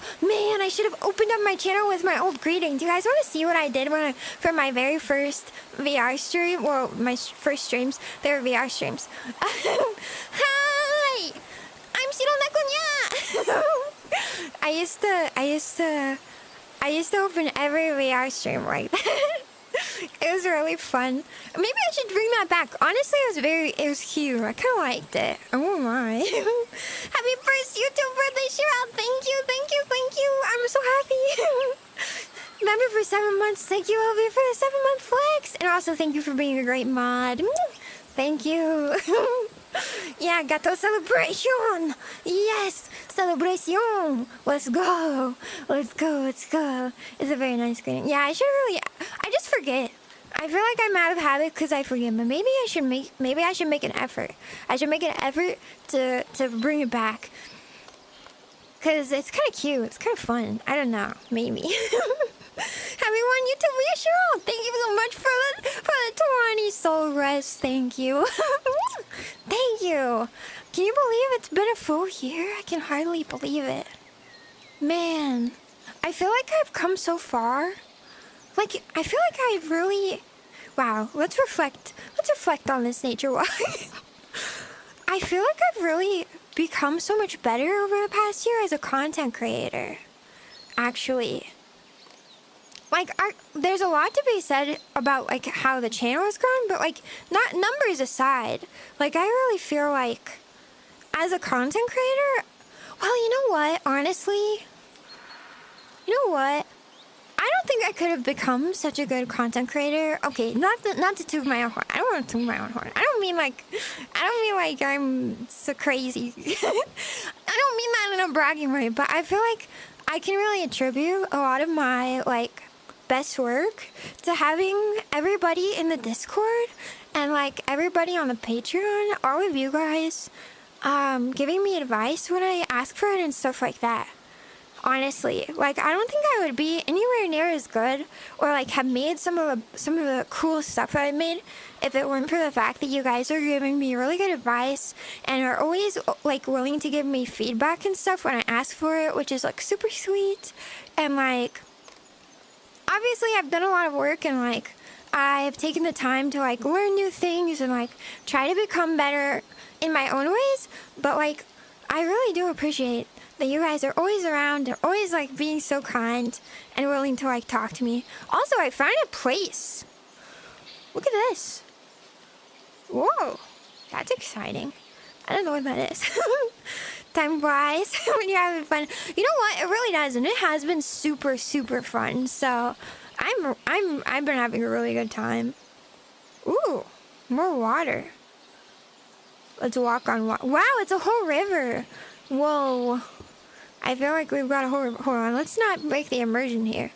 have opened up my channel with my old greeting. Do you guys want to see what I did for my very first VR stream? Well, my first streams, they were VR streams. Hi! I'm ShiroNekoNya! I used to open every VR stream like that. It was really fun. Maybe I should bring that back. Honestly, it was cute. I kind of liked it. Oh my. Happy first YouTube birthday, Shiro. Thank you, thank you, thank you. I'm so happy. Member for 7 months. Thank you, Elvia, for the 7-month flex. And also thank you for being a great mod. Thank you. Yeah, gato celebration. Yes, celebration. Let's go. Let's go. Let's go. It's a very nice greeting. Yeah, I just forget. I feel like I'm out of habit because I forget, but maybe I should make an effort. I should make an effort to bring it back. Cause it's kind of cute. It's kind of fun. I don't know. Maybe. Everyone, YouTube Shiro. Thank you so much for the 20 soul rest. Thank you. Thank you. Can you believe it's been a full year? I can hardly believe it. Man, I feel like I've come so far. Like, I feel like I've really... Wow, let's reflect on this nature walk. I feel like I've really become so much better over the past year as a content creator. Actually. Like, there's a lot to be said about, like, how the channel has grown, but, like, not numbers aside. Like, I really feel like, as a content creator, well, you know what, honestly? You know what? I don't think I could have become such a good content creator. Okay, not to toot my own horn. I don't want to toot my own horn. I don't mean like I'm so crazy. I don't mean that in a bragging way, but I feel like I can really attribute a lot of my, like, best work to having everybody in the Discord and, like, everybody on the Patreon, all of you guys, giving me advice when I ask for it and stuff like that. Honestly, like, I don't think I would be anywhere near as good or, like, have made some of the cool stuff that I made if it weren't for the fact that you guys are giving me really good advice and are always, like, willing to give me feedback and stuff when I ask for it, which is, like, super sweet. And, like, obviously I've done a lot of work and, like, I've taken the time to, like, learn new things and, like, try to become better in my own ways, but, like, I really do appreciate that you guys are always around and always, like, being so kind and willing to, like, talk to me. Also, I found a place. Look at this. Whoa, that's exciting. I don't know what that is. Time flies when you're having fun. You know what? It really does, and it has been super, super fun. So I've been having a really good time. Ooh, more water. Let's walk on water. Wow, it's a whole river. Whoa. I feel like we've got a hold on. Let's not break the immersion here.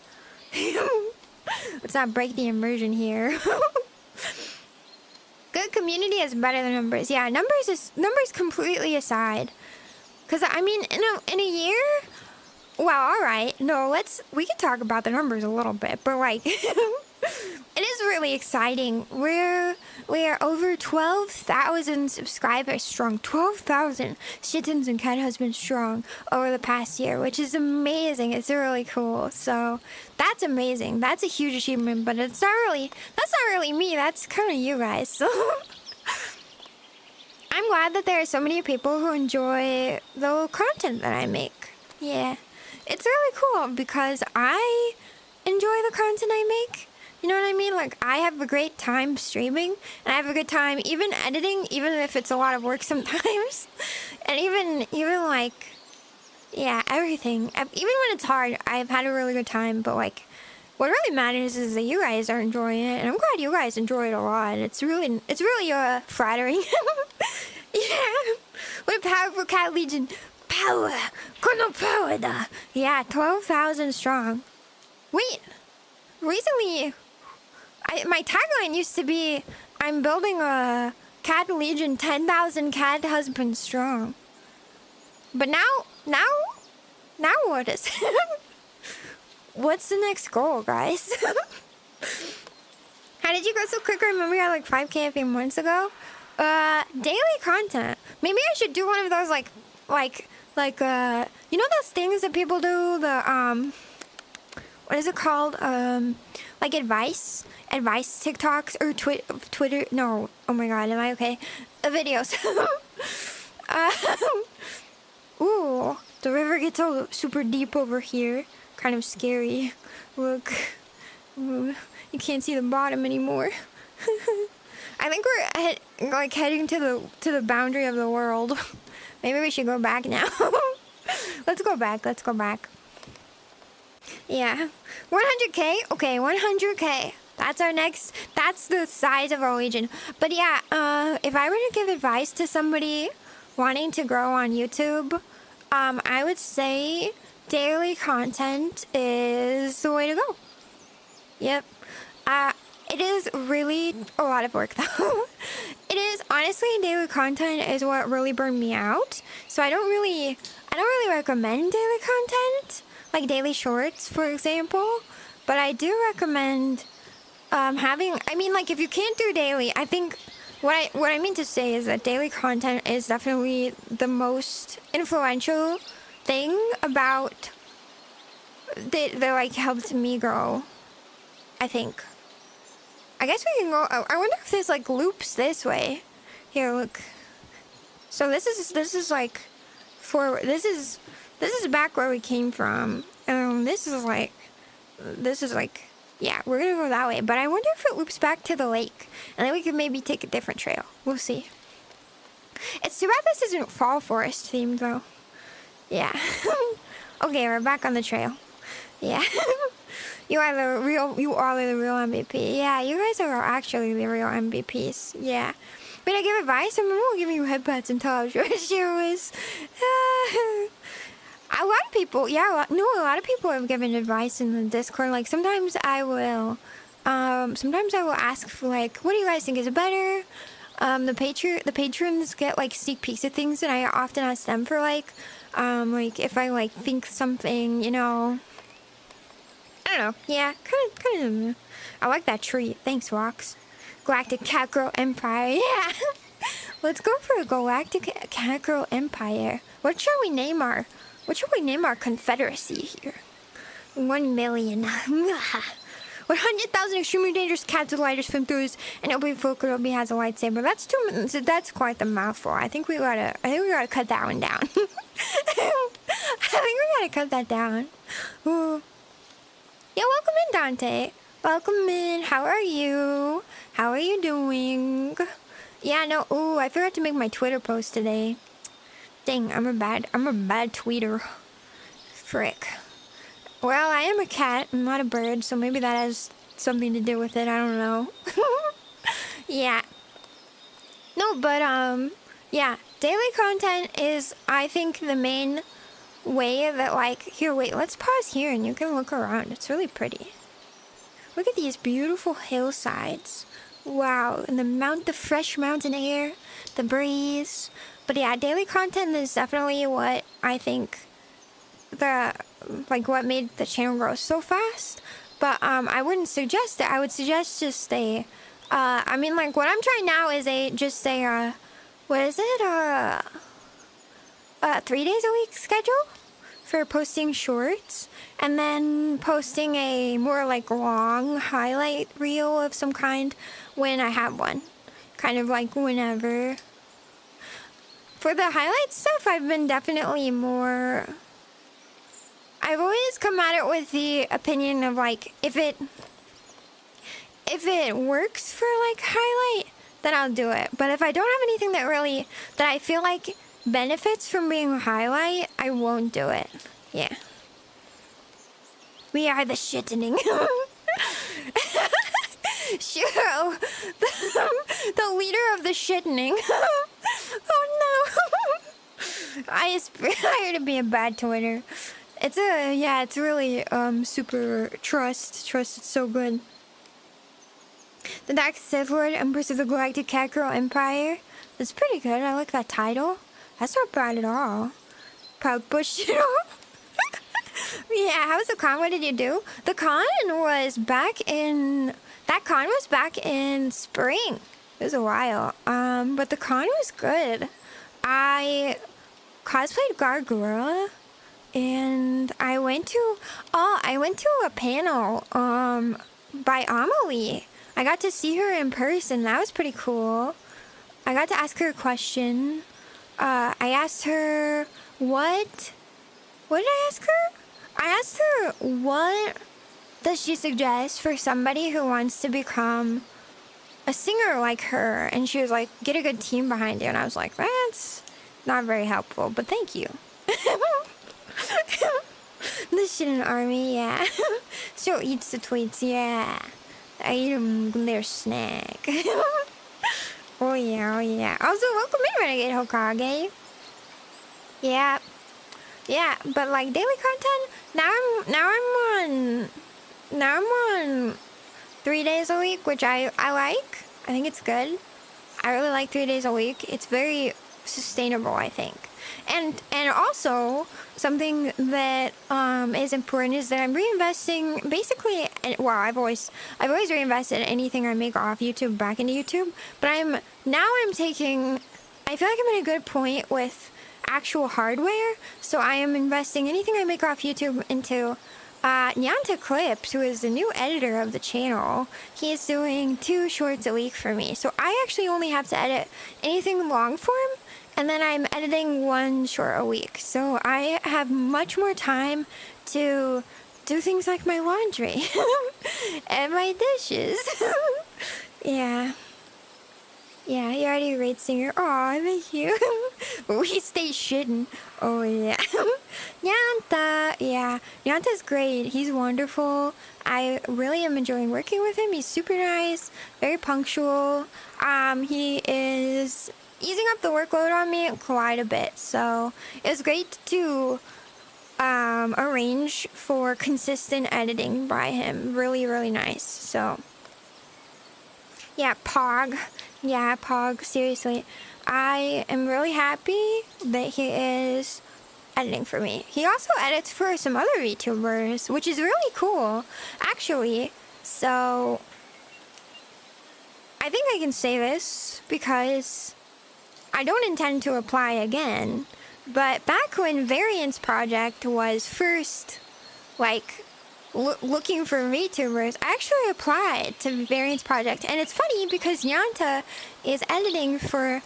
Let's not break the immersion here. Good community is better than numbers. Yeah, numbers completely aside. Cause I mean, in a year, well, all right. No, we can talk about the numbers a little bit, but, like, it is really exciting. We are over 12,000 subscribers strong. 12,000 shittens and cat husbands strong over the past year, which is amazing. It's really cool. So that's amazing. That's a huge achievement, but that's not really me. That's kind of you guys. So I'm glad that there are so many people who enjoy the content that I make. Yeah. It's really cool because I enjoy the content I make. You know what I mean? Like, I have a great time streaming, and I have a good time even editing, even if it's a lot of work sometimes. And even like, yeah, everything. Even when it's hard, I've had a really good time. But, like, what really matters is that you guys are enjoying it, and I'm glad you guys enjoy it a lot. It's really flattering. Yeah. With power for Cat Legion. Power. Kono power da. Yeah, 12,000 strong. Wait. Recently, my tagline used to be, I'm building a Cat Legion 10,000 cat husbands strong. But now what is it? What's the next goal, guys? How did you go so quick? I remember you had like 5K a few months ago. Daily content. Maybe I should do one of those like you know those things that people do, the what is it called? Like advice TikToks or Twitter. No, oh my god, am I okay? Videos. Ooh, the river gets all super deep over here. Kind of scary. Look, Ooh, you can't see the bottom anymore. I think we're heading to the boundary of the world. Maybe we should go back now. Let's go back. Let's go back. Yeah. 100K? Okay, 100K. That's our next... That's the size of our legion. But yeah, if I were to give advice to somebody wanting to grow on YouTube, I would say daily content is the way to go. Yep. It is really a lot of work, though. It is, honestly, daily content is what really burned me out. So I don't really recommend daily content, like daily shorts, for example. But I do recommend if you can't do daily, I think what I mean to say is that daily content is definitely the most influential thing about that helped me grow, I think. I guess we can go. I wonder if there's loops this way. Here, look. So this is like forward. This is back where we came from. This is like yeah. We're gonna go that way. But I wonder if it loops back to the lake, and then we could maybe take a different trail. We'll see. It's too bad this isn't fall forest themed though. Yeah. Okay, we're back on the trail. Yeah. You are the real MVP. Yeah, you guys are actually the real MVPs. Yeah. When I give advice, I remember giving you headpats and tell you what Shiro was. A lot of people, a lot of people have given advice in the Discord. Like, sometimes I will ask for, what do you guys think is better? The patrons get, sneak peeks at things, and I often ask them for, if I, think something, I don't know. Yeah, kind of. I like that tree. Thanks, Rox. Galactic Cat Girl Empire. Yeah. Let's go for a Galactic Cat Girl Empire. What shall we name our confederacy here? 1 million. 100,000 extremely dangerous cats with lighters, flamethrowers, and Obi Fukurobi has a lightsaber. That's quite the mouthful. I think we gotta cut that one down. I think we gotta cut that down. Ooh. Yeah, welcome in, Dante. Welcome in. How are you? How are you doing? Yeah, no. Ooh, I forgot to make my Twitter post today. Dang, I'm a bad tweeter. Frick. Well, I am a cat. I'm not a bird, so maybe that has something to do with it. I don't know. Yeah. No, but yeah. Daily content is, I think, the main way that here, wait, let's pause here and you can look around. It's really pretty. Look at these beautiful hillsides. Wow, and the fresh mountain air, the breeze. But yeah, daily content is definitely what I think what made the channel grow so fast. But I wouldn't suggest it. I would suggest just what I'm trying now is what is it? 3 days a week schedule for posting shorts, and then posting a more long highlight reel of some kind when I have one. Kind of whenever. For the highlight stuff, I've been definitely more... I've always come at it with the opinion of if it works for highlight, then I'll do it. But if I don't have anything that I feel benefits from being a highlight, I won't do it. Yeah. We are the shittening. Shiro, the leader of the shittening. Oh no. I aspire to be a bad Twitter. It's really super trust. Trust, it's so good. The Dark Sith Lord, Empress of the Galactic Cat Girl Empire. That's pretty good. I like that title. That's not bad at all. Proud Bush, you know? Yeah, how was the con? What did you do? The con was back in... That con was back in spring. It was a while. But the con was good. I cosplayed Gargura. And I went to a panel by Amelie. I got to see her in person. That was pretty cool. I got to ask her a question. I asked her what did I ask her? I asked her what does she suggest for somebody who wants to become a singer like her? And she was like, get a good team behind you. And I was like, that's not very helpful, but thank you. The shit in the army, yeah. Shiro eats the tweets, yeah. I eat them when they're snack. Oh yeah, oh yeah. Also, welcome in, Renegade Hokage. Yeah. Yeah, but like daily content, now I'm on 3 days a week, which I like. I think it's good. I really like 3 days a week. It's very sustainable, I think. And also something that is important is that I'm reinvesting basically. Well, I've always reinvested anything I make off YouTube back into YouTube. But I'm taking. I feel like I'm at a good point with actual hardware, so I am investing anything I make off YouTube into NyantaClips, who is the new editor of the channel. He is doing 2 shorts a week for me, so I actually only have to edit anything long form, and then I'm editing 1 short a week, so I have much more time to do things like my laundry and my dishes. Yeah. Yeah, you already a great singer. Aw, thank you. But we stay shitting. Oh, yeah. Nyanta. Yeah, Nyanta's great. He's wonderful. I really am enjoying working with him. He's super nice, very punctual. He is easing up the workload on me quite a bit. So it was great to arrange for consistent editing by him. Really, really nice. So, yeah, Pog. Yeah, Pog, seriously. I am really happy that he is editing for me. He also edits for some other VTubers, which is really cool, actually. So, I think I can say this because I don't intend to apply again. But back when Variance Project was first, like, looking for VTubers, I actually applied to Variance Project, and it's funny because Nyanta is editing for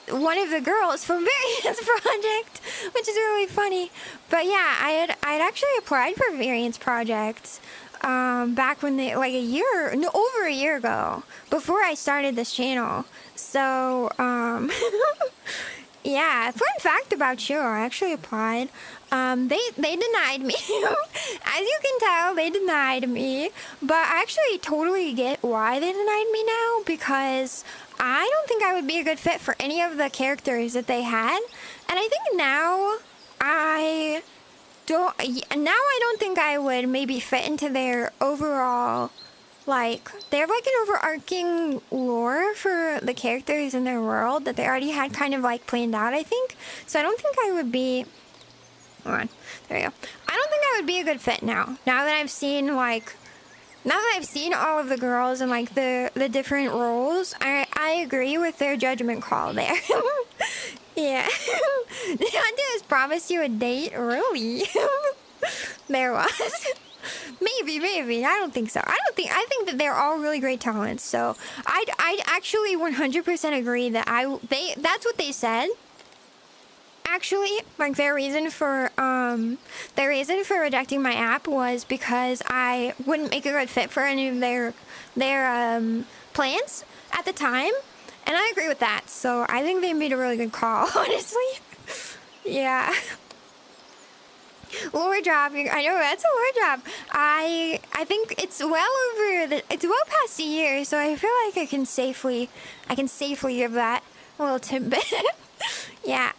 one of the girls from Variance Project, which is really funny. But yeah, I'd actually applied for Variance Project back when they over a year ago, before I started this channel. So yeah, fun fact about Shiro, I actually applied. They denied me. As you can tell, they denied me. But I actually totally get why they denied me now, because I don't think I would be a good fit for any of the characters that they had. And I think now I don't think I would maybe fit into their overall, like, they have like an overarching lore for the characters in their world that they already had kind of like planned out, I think. So I don't think I would be, hold on, there we go. I don't think I would be a good fit now. Now that I've seen all of the girls and like the different roles, I agree with their judgment call there. Yeah. Nyanta has promised you a date, really? There was. Maybe. I don't think so. I think that they're all really great talents. So I'd actually 100% agree that that's what they said. Actually, like their reason for rejecting my app was because I wouldn't make a good fit for any of their plans at the time, and I agree with that. So I think they made a really good call, honestly. Yeah. Lore drop. I know that's a lore drop. I think it's it's well past a year, so I feel like I can safely give that little tidbit. Yeah.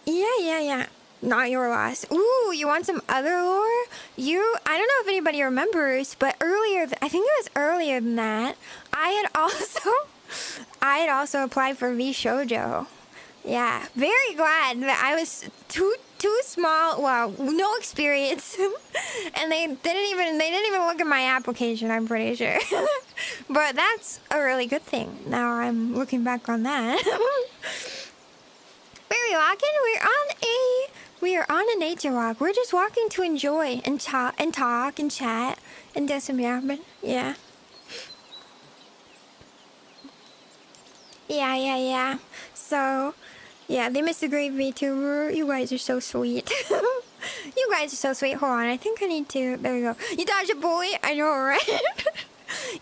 Yeah. Not your loss. Ooh, you want some other lore? I don't know if anybody remembers, but I think it was earlier than that, I had also applied for VShojo. Yeah, very glad that I was too small, well, no experience, and they didn't even look at my application, I'm pretty sure. But that's a really good thing. Now I'm looking back on that. Where are we walking? We are on a nature walk. We're just walking to enjoy and talk and chat and do some yapping. Yeah. Yeah. So, yeah, they missed a great VTuber. You guys are so sweet. You guys are so sweet. Hold on, I think I need to. There we go. You dodged a bully. I know, right?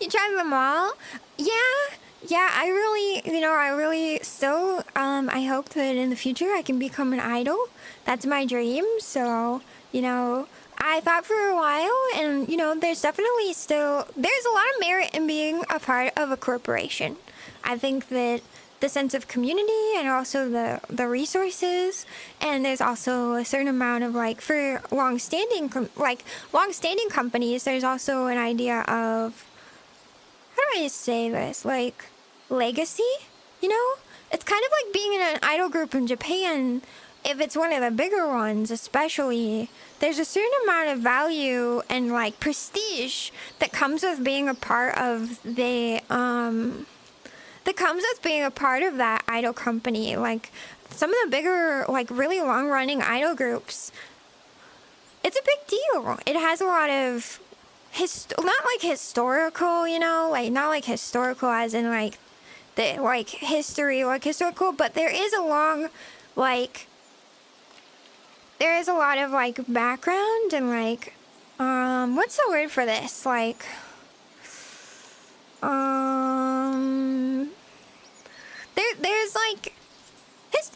You tried them all. Yeah. I really still. I hope that in the future I can become an idol. That's my dream. So I thought for a while, and there's definitely there's a lot of merit in being a part of a corporation. I think that the sense of community and also the resources, and there's also a certain amount of for long-standing companies, there's also an idea of, how do I say this, legacy. It's kind of like being in an idol group in Japan. If it's one of the bigger ones, especially, there's a certain amount of value and prestige that comes with being a part of that idol company. Some of the bigger, really long-running idol groups, it's a big deal. It has a lot of not historical, not historical as in the history, historical, but there is a long there is a lot of background and what's the word for this? There's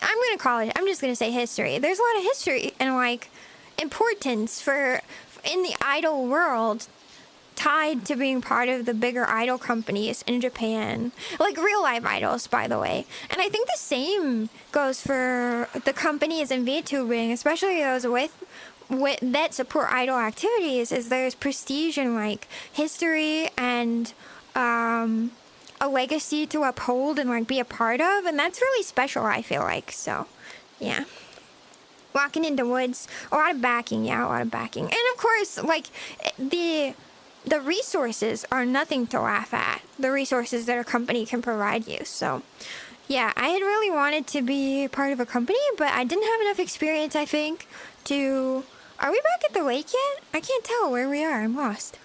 I'm gonna call it, I'm just gonna say history. There's a lot of history and importance in the idol world tied to being part of the bigger idol companies in Japan. Real life idols, by the way. And I think the same goes for the companies in VTubing, especially those with that support idol activities, is there's prestige and history and a legacy to uphold and be a part of, and that's really special, I feel so yeah. Walking into woods, a lot of backing. And of course the resources are nothing to laugh at, the resources that a company can provide you. So yeah, I had really wanted to be part of a company, but I didn't have enough experience, I think, to... Are we back at the lake yet? I can't tell where we are. I'm lost.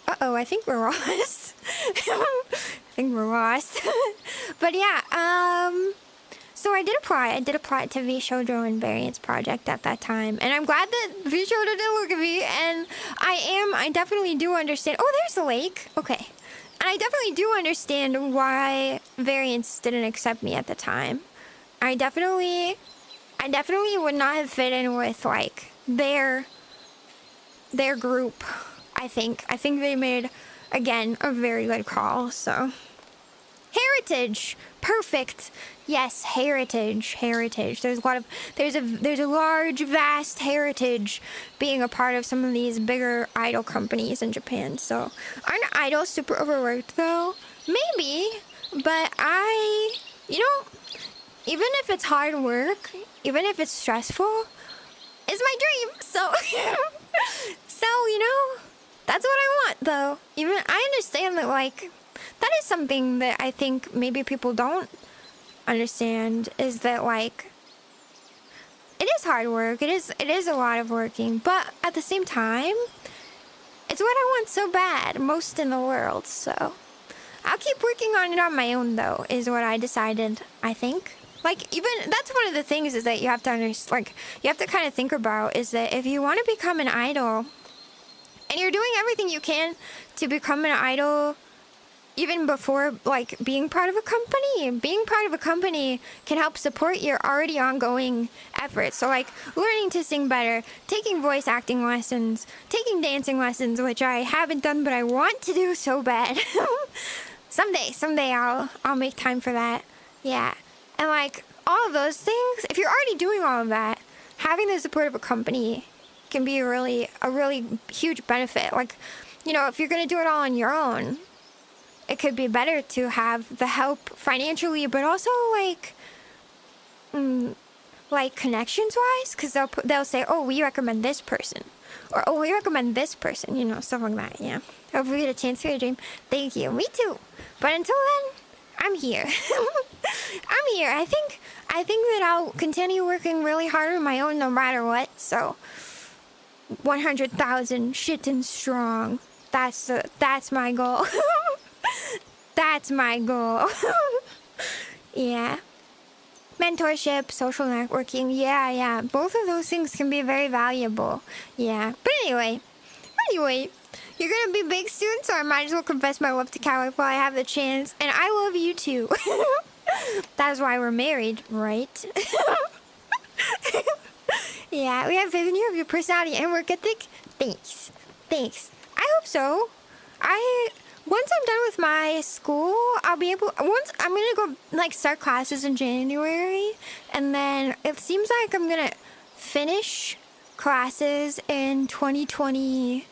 Uh-oh, I think we're lost. But yeah, so I did apply to VShojo and Variance Project at that time, and I'm glad that VShojo did look at me, and I definitely do understand. Oh, there's the lake. Okay. And I definitely do understand why Variance didn't accept me at the time. I definitely would not have fit in with their group. I think they made, again, a very good call. So heritage, perfect. Yes, heritage. There's a large, vast heritage being a part of some of these bigger idol companies in Japan. So aren't idols super overworked though? Maybe, but even if it's hard work, even if it's stressful, it's my dream. So that's what I want though. Even I understand that that is something that I think maybe people don't understand, is that it is hard work. It is a lot of working, but at the same time, it's what I want so bad, most in the world. So I'll keep working on it on my own though, is what I decided, I think. Even that's one of the things is that you have to understand, you have to kind of think about, is that if you want to become an idol and you're doing everything you can to become an idol, even before being part of a company can help support your already ongoing efforts. So learning to sing better, taking voice acting lessons, taking dancing lessons, which I haven't done but I want to do so bad. someday I'll make time for that. Yeah. And all of those things, if you're already doing all of that, having the support of a company can be a really huge benefit. If you're going to do it all on your own, it could be better to have the help financially, but also connections wise, because they'll say, oh, we recommend this person, or oh, we recommend this person, stuff like that. Yeah. Hope we get a chance to dream. Thank you. Me too. But until then, I'm here. I'm here. I think that I'll continue working really hard on my own no matter what. So 100,000 shittin' strong. That's my goal. That's my goal. Yeah. Mentorship, social networking. Yeah. Both of those things can be very valuable. Yeah. But anyway, you're gonna be big soon, so I might as well confess my love to catwife while I have the chance. And I love you too. That's why we're married, right? Yeah, we have faith in you of your personality and work ethic. Thanks. I hope so. Once I'm done with my school, I'm gonna go like start classes in January, and then it seems like I'm gonna finish classes in 2020.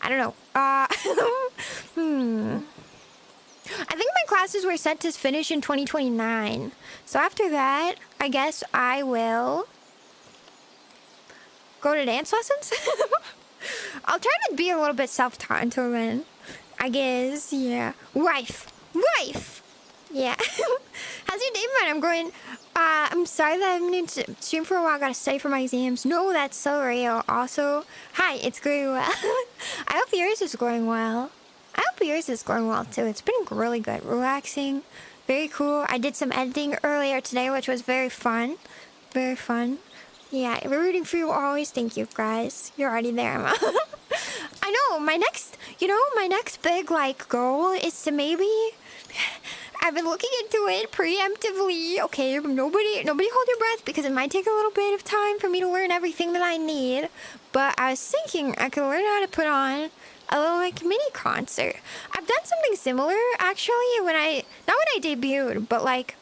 I don't know. I think my classes were set to finish in 2029. So after that, I guess I will go to dance lessons. I'll try to be a little bit self-taught until then. I guess, yeah. Wife. Yeah. How's your day been? I'm going, I'm sorry that I haven't been to stream for a while. I gotta study for my exams. No, that's so real. Also, hi, it's going well. I hope yours is going well. I hope yours is going well too. It's been really good. Relaxing. Very cool. I did some editing earlier today, which was very fun. Very fun. Yeah, we're rooting for you always. Thank you, guys. You're already there. I know. My next big, like, goal is to maybe... I've been looking into it preemptively. Okay, nobody hold your breath because it might take a little bit of time for me to learn everything that I need. But I was thinking I could learn how to put on a little, like, mini concert. I've done something similar, actually, not when I debuted, but, like,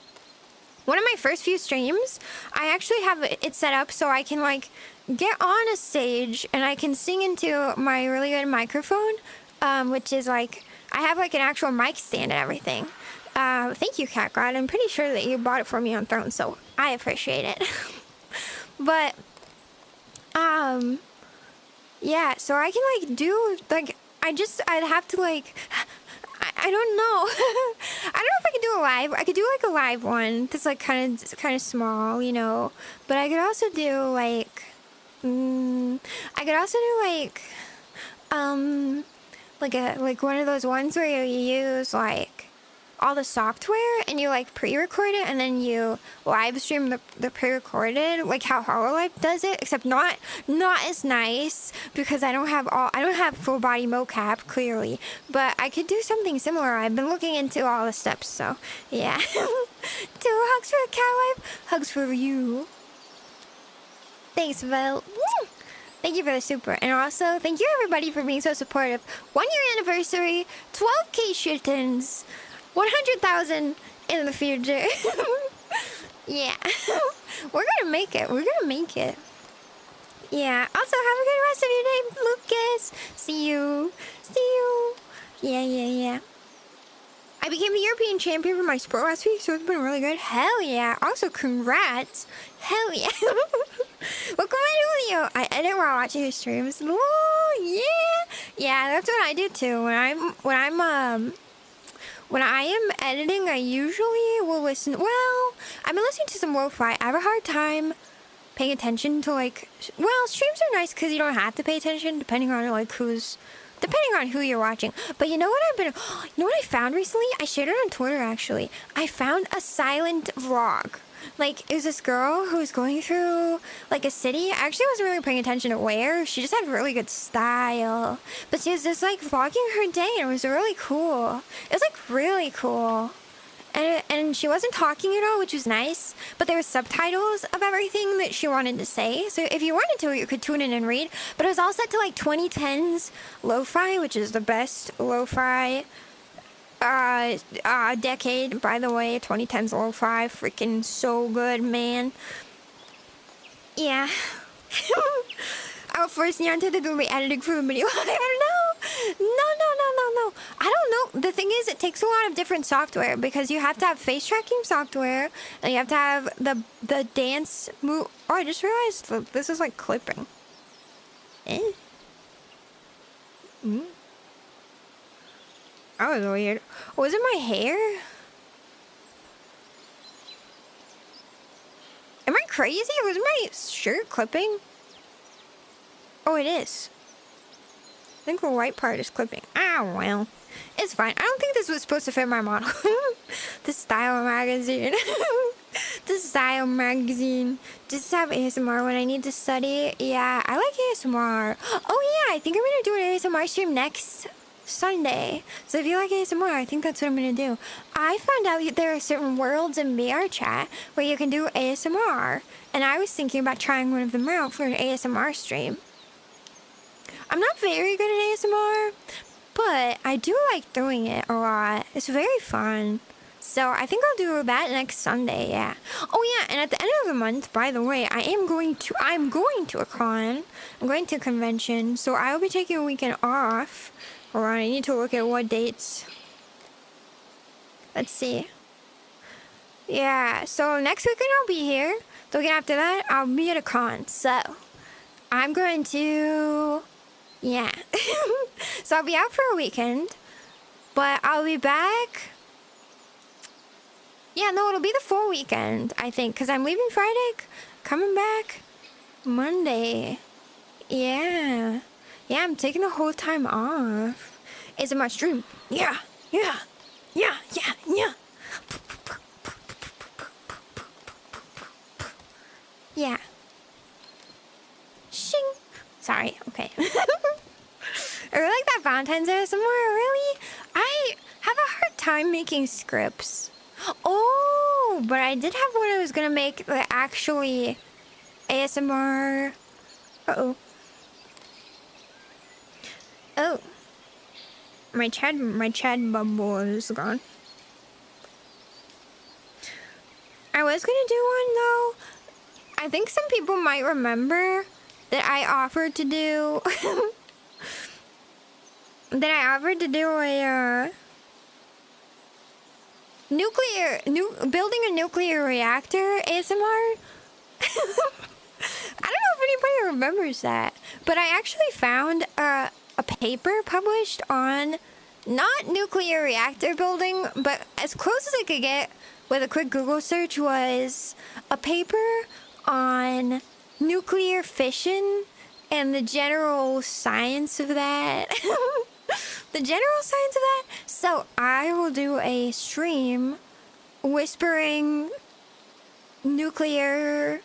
one of my first few streams, I actually have it set up so I can, like, get on a stage and I can sing into my really good microphone, which is, like, I have, like, an actual mic stand and everything. Thank you, Cat God. I'm pretty sure that you bought it for me on Throne, so I appreciate it. But, yeah, so I can, like, do, like, I'd have to, like, I don't know. I don't know if I could do a live. I could do, like, a live one that's, like, kind of small, you know. But I could also do, like, like one of those ones where you use, like, all the software and you, like, pre-record it and then you live stream the pre-recorded, like how HoloLive does it, except not as nice because I don't have full body mocap, clearly, but I could do something similar. I've been looking into all the steps, so yeah. 2 hugs for a catwife, hugs for you. Thanks, Vel. Thank you for the super. And also, thank you everybody for being so supportive. 1 year anniversary, 12K shittins, 100,000 in the future. Yeah. We're gonna make it. Yeah. Also, have a good rest of your day, Lucas. See you. Yeah. I became the European champion for my sport last week, so it's been really good. Hell yeah. Also, congrats. Hell yeah. Welcome to Julio. I edit while watching his streams. Oh, yeah. Yeah, that's what I do too. When I am editing, I usually will listen. Well, I've been listening to some lo-fi. I have a hard time paying attention to, like, well, streams are nice because you don't have to pay attention depending on, like, depending on who you're watching. But you know what I found recently? I shared it on Twitter, actually. I found a silent vlog. Like, it was this girl who was going through, like, a city. I actually wasn't really paying attention to where. She just had really good style. But she was just, like, vlogging her day, and it was really cool. It was, like, really cool. And she wasn't talking at all, which was nice. But there were subtitles of everything that she wanted to say. So if you wanted to, you could tune in and read. But it was all set to, like, 2010s lo-fi, which is the best lo-fi decade, by the way. 2010s lo-fi, freaking so good, man. Yeah. I'll force Nyanta to do the editing for the video. I don't know. No. I don't know. The thing is, it takes a lot of different software because you have to have face tracking software and you have to have the dance move. Oh, I just realized that this is like clipping. That was weird. Was it my hair? Am I crazy? Was my shirt clipping? Oh, it is. I think the white part is clipping. Ah, well. It's fine. I don't think this was supposed to fit my model. The style magazine. The style magazine. Just have ASMR when I need to study. Yeah, I like ASMR. Oh yeah, I think I'm gonna do an ASMR stream next Sunday. So if you like ASMR, I think that's what I'm gonna do. I found out that there are certain worlds in VRchat where you can do ASMR. And I was thinking about trying one of them out for an ASMR stream. I'm not very good at ASMR, but I do like doing it a lot. It's very fun. So I think I'll do that next Sunday, yeah. Oh yeah, and at the end of the month, by the way, I'm going to a con. I'm going to a convention, so I will be taking a weekend off. Hold on, I need to look at what dates. Let's see. Yeah, so next weekend I'll be here. The weekend after that, I'll be at a con. So I'm going to... Yeah. So I'll be out for a weekend, but I'll be back. Yeah, no, it'll be the full weekend, I think, because I'm leaving Friday, coming back Monday. Yeah. Yeah, I'm taking the whole time off. It's a my stream. Yeah. Yeah. Yeah. Yeah. Yeah. Yeah. Shing. Sorry. Okay. I really like that Valentine's Day some more. Really? I have a hard time making scripts. Oh, but I did have one I was gonna make that actually ASMR. Uh-oh. Oh. My chat bubble is gone. I was gonna do one though. I think some people might remember that I offered to do a building a nuclear reactor ASMR. I don't know if anybody remembers that, but I actually found a paper published on not nuclear reactor building, but as close as I could get with a quick Google search was a paper on nuclear fission and the general science of that. The general science of that. So I will do a stream whispering nuclear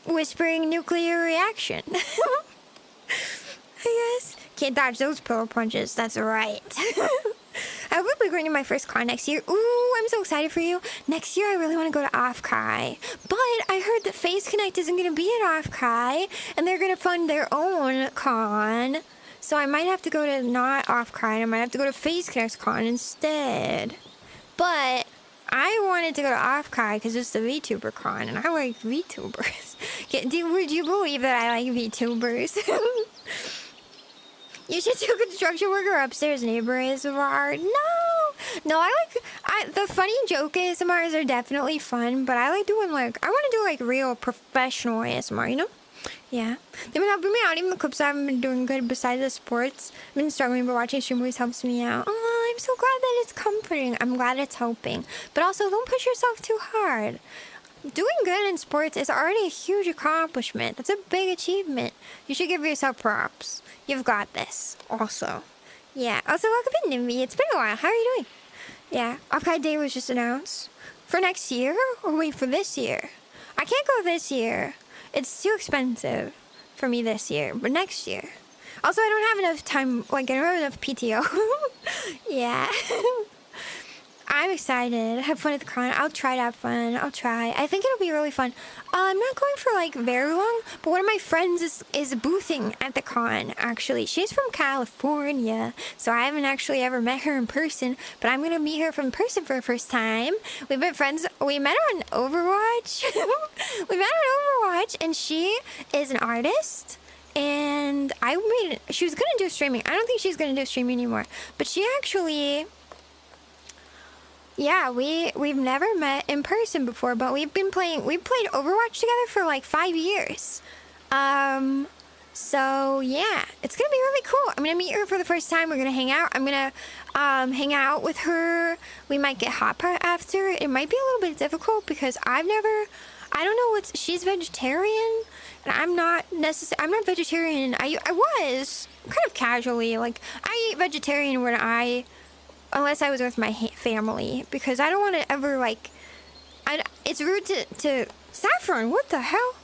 reaction. I guess. Can't dodge those pillow punches. That's right. I will be going to my first con next year. Ooh, I'm so excited for you. Next year, I really want to go to Offkai. But I heard that Phase Connect isn't going to be at Offkai, and they're going to fund their own con. So I might have to go to not Offkai, I might have to go to Phase Connect con instead. But I wanted to go to Offkai because it's the VTuber con, and I like VTubers. Would you believe that I like VTubers? You should do construction worker upstairs neighbor ASMR. No, the funny joke ASMRs are definitely fun, but I like doing I want to do like real professional ASMR, you know? Yeah. They've been helping me out. Even the clips I haven't been doing good besides the sports. I've been struggling, but watching stream always helps me out. Oh, I'm so glad that it's comforting. I'm glad it's helping. But also, don't push yourself too hard. Doing good in sports is already a huge accomplishment. That's a big achievement. You should give yourself props. You've got this. Also. Yeah. Also, welcome in, Nimby. It's been a while. How are you doing? Yeah. Offkai Day was just announced. For next year? Or wait, for this year? I can't go this year. It's too expensive for me this year. But next year. Also, I don't have enough time. I don't have enough PTO. Yeah. I'm excited. Have fun at the con. I'll try to have fun. I'll try. I think it'll be really fun. I'm not going for very long, but one of my friends is boothing at the con, actually. She's from California, so I haven't actually ever met her in person, but I'm going to meet her in person for the first time. We've been friends. We met on Overwatch. And she is an artist. And she was going to do streaming. I don't think she's going to do streaming anymore, but she actually... Yeah, we've never met in person before, but we played Overwatch together for 5 years. So yeah, it's gonna be really cool. I'm gonna meet her for the first time. We're gonna hang out. I'm gonna hang out with her. We might get hot pot after. It might be a little bit difficult because I don't know she's vegetarian, And I'm not vegetarian. I was kind of casually, like, I eat vegetarian unless I was with my family, because I don't want to ever, like, it's rude to Saffron, what the hell?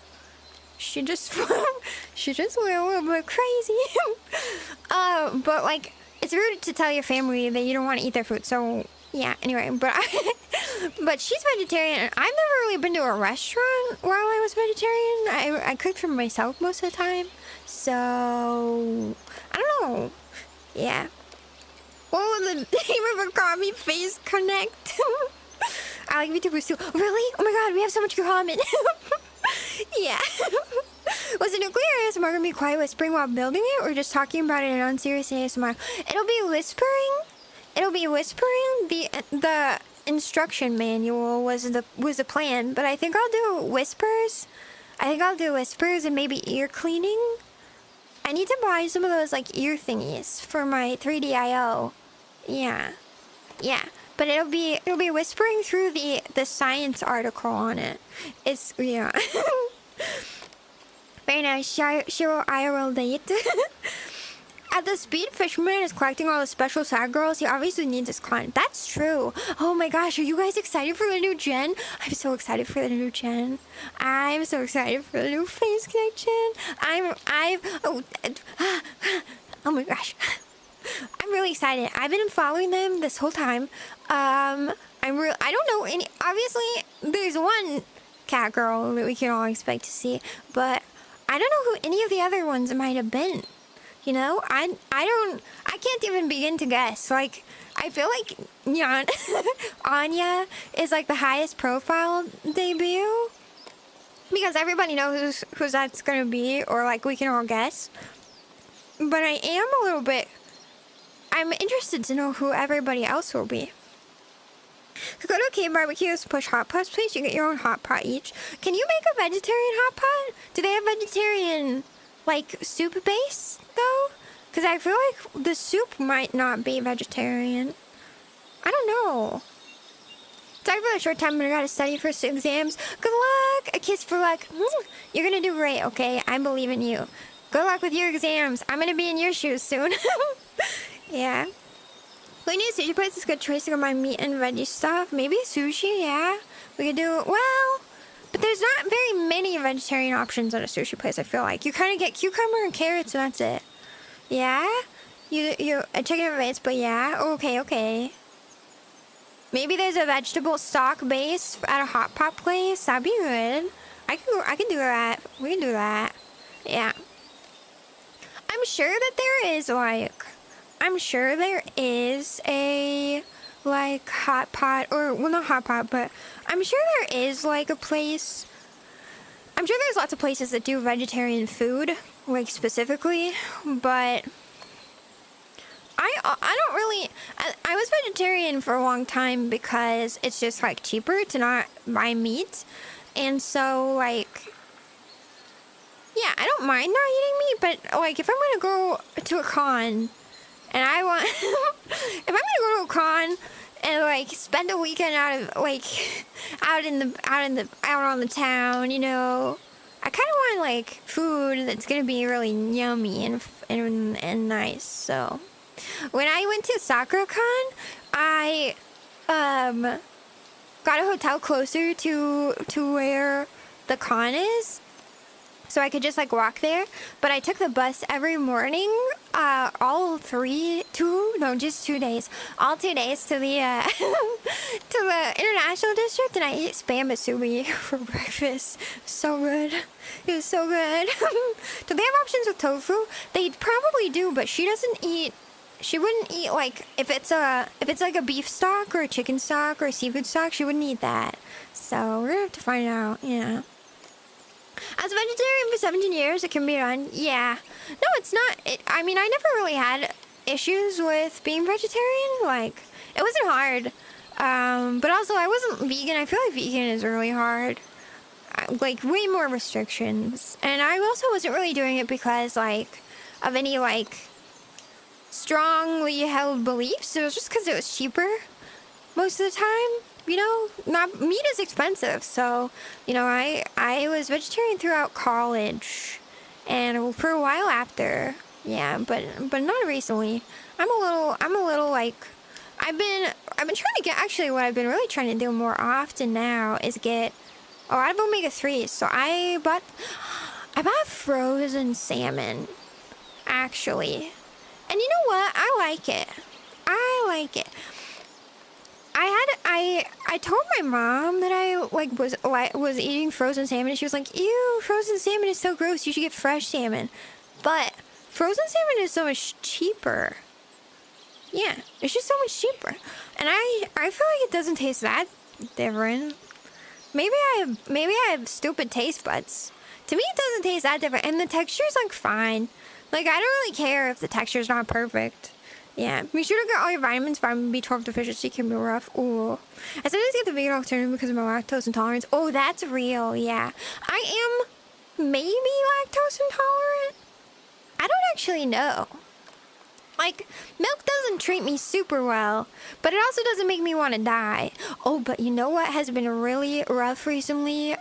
She just went a little bit crazy. But, like, it's rude to tell your family that you don't want to eat their food, so, yeah, anyway, but she's vegetarian, and I've never really been to a restaurant while I was vegetarian. I cooked for myself most of the time, so, I don't know, yeah. What was the name of a commie face connect? I like VTubers too. Really? Oh my god, we have so much in common. Yeah. Was it nuclear ASMR gonna be quiet whispering while building it, or just talking about it in unserious ASMR? It'll be whispering. The instruction manual was the plan, but I think I'll do whispers. And maybe ear cleaning. I need to buy some of those, like, ear thingies for my 3DIO. Yeah. But it'll be whispering through the science article on it. It's, yeah. Very nice. Shiro IRL date. At the speed Fishman is collecting all the special sad girls, he obviously needs his con. That's true. Oh my gosh, are you guys excited for the new gen? I'm so excited for the new gen. I'm so excited for the new face connection. Oh my gosh. I'm really excited. I've been following them this whole time. I don't know any. Obviously, there's one cat girl that we can all expect to see, but I don't know who any of the other ones might have been. You know, I can't even begin to guess. Like, I feel like NyantaClips is like the highest profile debut, because everybody knows who that's gonna be, or like we can all guess. But I'm interested to know who everybody else will be. Go to K barbecues, push hot pots, please. You get your own hot pot each. Can you make a vegetarian hot pot? Do they have vegetarian, like, soup base, though? Because I feel like the soup might not be vegetarian. I don't know. Sorry for the short time, but I gotta study for exams. Good luck! A kiss for luck. You're gonna do great, okay? I believe in you. Good luck with your exams. I'm gonna be in your shoes soon. Yeah. We need sushi place is a good choice to combine meat and veggie stuff. Maybe sushi, yeah. We could do, well, but there's not very many vegetarian options at a sushi place, I feel like. You kind of get cucumber and carrots and that's it. Yeah? You chicken and rice, but yeah. Okay. Maybe there's a vegetable stock base at a hot pot place. That'd be good. I can do that. We can do that. Yeah. I'm sure that there is a, like, hot pot, or, well, not hot pot, but I'm sure there is, like, a place. I'm sure there's lots of places that do vegetarian food, like, specifically, but I don't really, I was vegetarian for a long time because it's just, like, cheaper to not buy meat, and so, like, yeah, I don't mind not eating meat, but, like, if I'm gonna go to a con, and I want, if I'm gonna go to a con and, like, spend a weekend out on the town, you know, I kind of want, like, food that's gonna be really yummy and nice. So when I went to SakuraCon, I got a hotel closer to where the con is, so I could just, like, walk there. But I took the bus every morning, just 2 days. All 2 days to the, to the International District, and I ate Spam Musubi for breakfast. So good. It was so good. Do they have options with tofu? They probably do, but she wouldn't eat, like, if it's like a beef stock or a chicken stock or a seafood stock, she wouldn't eat that. So we're gonna have to find out, yeah. As a vegetarian for 17 years, it can be done. Yeah. No, it's not. I mean, I never really had issues with being vegetarian. Like, it wasn't hard. But also, I wasn't vegan. I feel like vegan is really hard. Like, way more restrictions. And I also wasn't really doing it because, like, of any, like, strongly held beliefs. It was just because it was cheaper most of the time. you know, not meat is expensive. So, you know, I was vegetarian throughout college and for a while after. Yeah, but not recently. I'm a little like I've been trying to get, actually what I've been really trying to do more often now is get a lot of omega-3s. So I bought frozen salmon, actually. And you know what? I like it. I told my mom that I was eating frozen salmon, and she was like, "Ew, frozen salmon is so gross. You should get fresh salmon." But frozen salmon is so much cheaper. Yeah, it's just so much cheaper, and I feel like it doesn't taste that different. Maybe I have stupid taste buds. To me, it doesn't taste that different, and the texture's like fine. Like, I don't really care if the texture's not perfect. Yeah, be sure to get all your vitamins. Vitamin B12 deficiency can be rough. Ooh. I sometimes get the vegan alternative because of my lactose intolerance. Oh, that's real, yeah. I am maybe lactose intolerant? I don't actually know. Like, milk doesn't treat me super well, but it also doesn't make me want to die. Oh, but you know what has been really rough recently?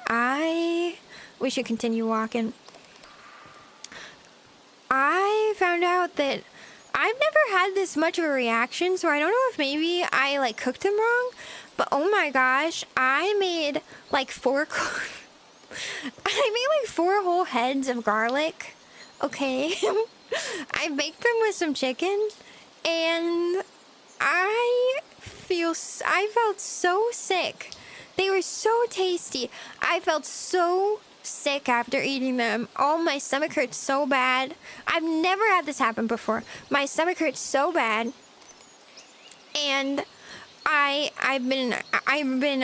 We should continue walking. I found out that I've never had this much of a reaction, so I don't know if maybe I like cooked them wrong, but oh my gosh, I made like 4 whole heads of garlic. Okay. I baked them with some chicken, and I felt so sick. They were so tasty. I felt so sick after eating them. Oh, my stomach hurts so bad. I've never had this happen before. My stomach hurts so bad, and I've been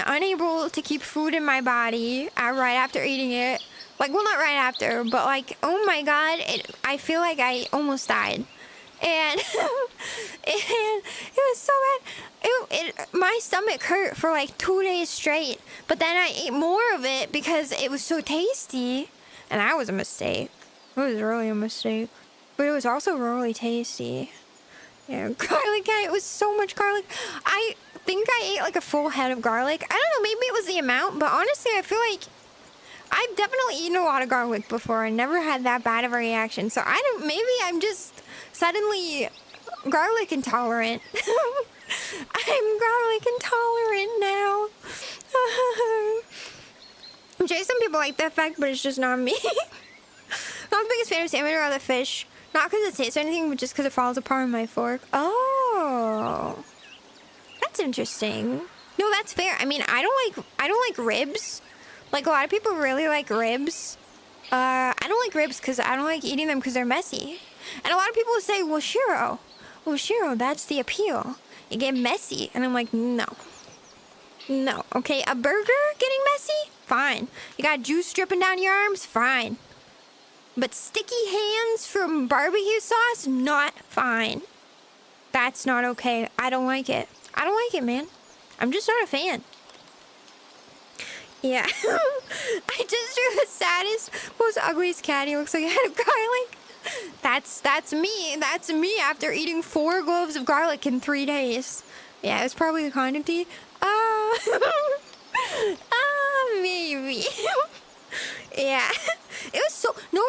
unable to keep food in my body right after eating it. Like, well, not right after, but like, oh my god, I feel like I almost died. And, and it was so bad. My stomach hurt for like 2 days straight, but then I ate more of it because it was so tasty, and that was a mistake. It was really a mistake, but it was also really tasty. Yeah, garlic, yeah, it was so much garlic. I think I ate like a full head of garlic. I don't know, maybe it was the amount, but honestly, I feel like I've definitely eaten a lot of garlic before and never had that bad of a reaction. So maybe I'm just suddenly garlic intolerant. I'm garlic intolerant now. I'm sure some people like that fact, but it's just not me. Not the biggest fan of salmon or other fish. Not because it tastes or anything, but just because it falls apart on my fork. Oh, that's interesting. No, that's fair. I mean, I don't like ribs. Like, a lot of people really like ribs. I don't like ribs because I don't like eating them because they're messy. And a lot of people say, well, Shiro, that's the appeal. You get messy. And I'm like, no. No. Okay, a burger getting messy? Fine. You got juice dripping down your arms? Fine. But sticky hands from barbecue sauce? Not fine. That's not okay. I don't like it. I don't like it, man. I'm just not a fan. Yeah. I just drew the saddest, most ugliest cat. He looks like a head of garlic. That's me. That's me after eating 4 cloves of garlic in 3 days. Yeah, it's probably the condom tea. Maybe. Yeah. It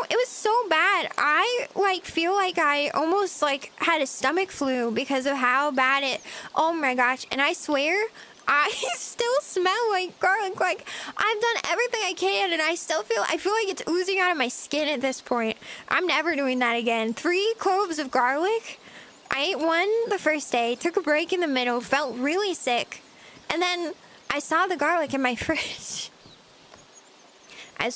was so bad. I feel like I almost had a stomach flu because of how bad it. Oh my gosh. And I swear, I still smell like garlic. Like, I've done everything I can, and I feel like it's oozing out of my skin at this point. I'm never doing that again. 3 cloves of garlic. I ate 1 the first day, took a break in the middle, felt really sick, and then I saw the garlic in my fridge. And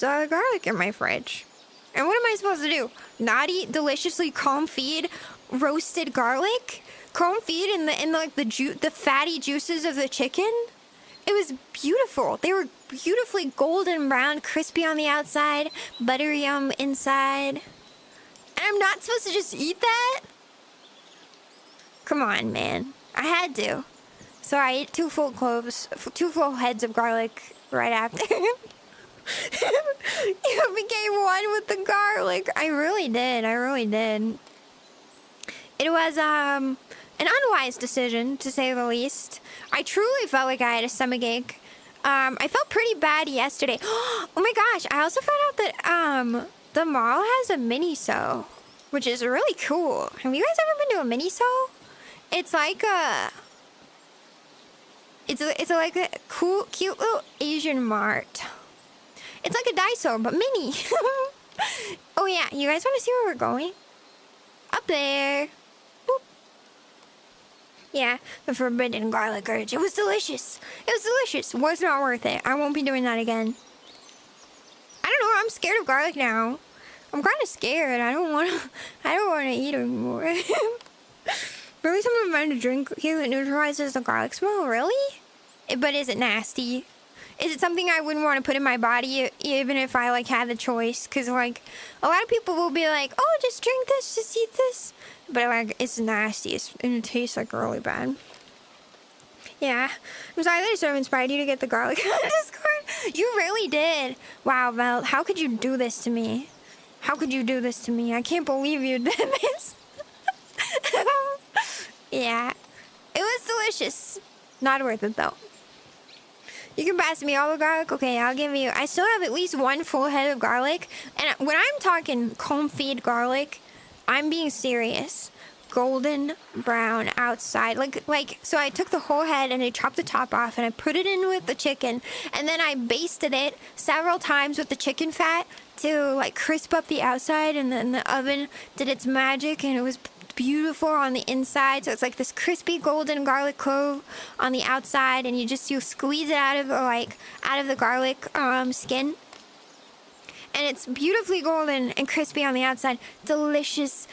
what am I supposed to do? Not eat deliciously comfeed roasted garlic? Comfeed in the fatty juices of the chicken? It was beautiful. They were beautifully golden brown, crispy on the outside, buttery on the inside. And I'm not supposed to just eat that? Come on, man. I had to. So I ate 2 full heads of garlic right after. You became one with the garlic. I really did. It was an unwise decision, to say the least. I truly felt like I had a stomachache. I felt pretty bad yesterday. Oh my gosh, I also found out that the mall has a Miniso, which is really cool. Have you guys ever been to a Miniso? It's like a... It's like a cool, cute little Asian mart. It's like a Daiso, but mini. Oh yeah, you guys want to see where we're going? Up there. Boop. Yeah, the forbidden garlic urge. It was delicious. It was delicious. Was not worth it. I won't be doing that again. I don't know. I'm scared of garlic now. I'm kind of scared. I don't want to eat anymore. Really, someone found a drink here that neutralizes the garlic smell? Really? But is it nasty? Is it something I wouldn't want to put in my body even if I, like, had the choice? Because, like, a lot of people will be like, oh, just drink this, just eat this. But, like, it's nasty. And it tastes, like, really bad. Yeah. I'm sorry that I sort of inspired you to get the garlic on Discord. You really did. Wow, Val, how could you do this to me? How could you do this to me? I can't believe you did this. Yeah. It was delicious. Not worth it, though. You can pass me all the garlic? Okay, I'll give you... I still have at least one full head of garlic. And when I'm talking comb-feed garlic, I'm being serious. Golden brown outside. Like, so I took the whole head and I chopped the top off and I put it in with the chicken. And then I basted it several times with the chicken fat to, like, crisp up the outside. And then the oven did its magic and it was beautiful on the inside. So it's like this crispy golden garlic clove on the outside, and you squeeze it out of the garlic skin, and it's beautifully golden and crispy on the outside. Delicious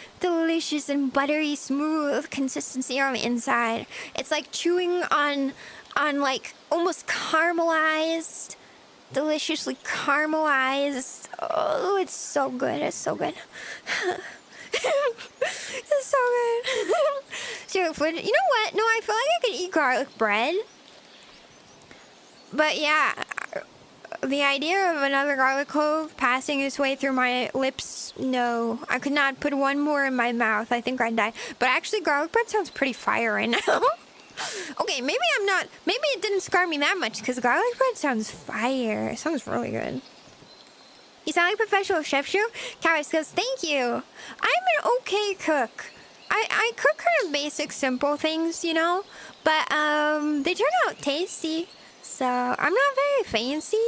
and buttery smooth consistency on the inside. It's like chewing on like almost caramelized, deliciously caramelized. Oh, it's so good. It's so good. It's so good. Shiro, you know what? No, I feel like I could eat garlic bread. But yeah, the idea of another garlic clove passing its way through my lips, no. I could not put one more in my mouth. I think I'd die. But actually, garlic bread sounds pretty fire right now. Okay, maybe it didn't scar me that much, because garlic bread sounds fire. It sounds really good. You sound like professional chef, Shiro. Catwife goes, thank you. I'm an okay cook. I cook kind of basic, simple things, you know? But, they turn out tasty. So, I'm not very fancy.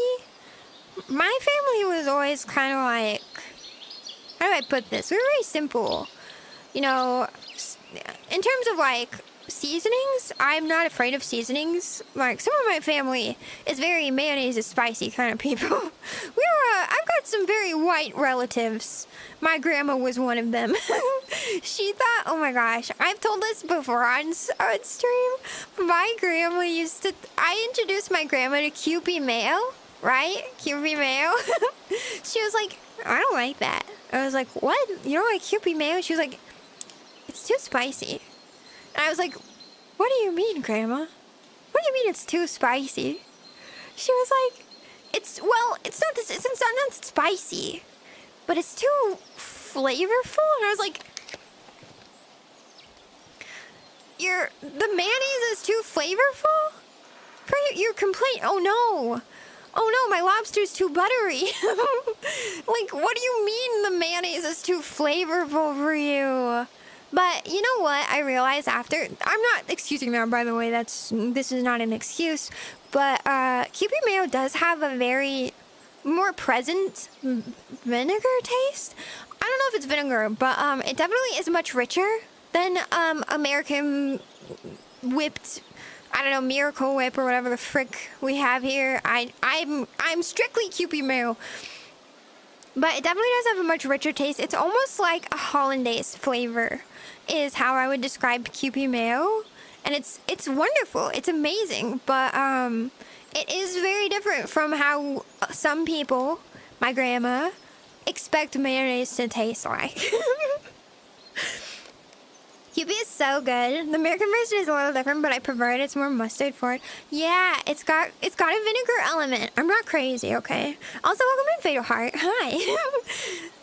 My family was always kind of like... How do I put this? We were very simple. You know, in terms of, like, seasonings, I'm not afraid of seasonings. Like, some of my family is very mayonnaise is spicy kind of people. I've got some very white relatives. My grandma was one of them. She thought, oh my gosh, I've told this before on stream. My grandma I introduced my grandma to Kewpie mayo, right? Kewpie mayo. She was like, I don't like that. I was like, what? You don't like Kewpie mayo? She was like, it's too spicy. And I was like, what do you mean, Grandma? What do you mean it's too spicy? She was like, it's not spicy, but it's too flavorful. And I was like, the mayonnaise is too flavorful? For your complaint, oh no, my lobster's too buttery. Like, what do you mean the mayonnaise is too flavorful for you? But you know what I realized after? I'm not excusing that, by the way. This is not an excuse. But Kewpie mayo does have a very more present vinegar taste. I don't know if it's vinegar, but it definitely is much richer than American whipped, I don't know, Miracle Whip or whatever the frick we have here. I'm strictly Kewpie mayo. But it definitely does have a much richer taste. It's almost like a hollandaise flavor is how I would describe Kewpie mayo. And it's wonderful. It's amazing. But it is very different from how some people, my grandma, expect mayonnaise to taste like. Kewpie is so good. The American version is a little different, but I prefer it. It's more mustard forward. Yeah, it's got a vinegar element. I'm not crazy, okay? Also, welcome in, Fatal Heart. Hi.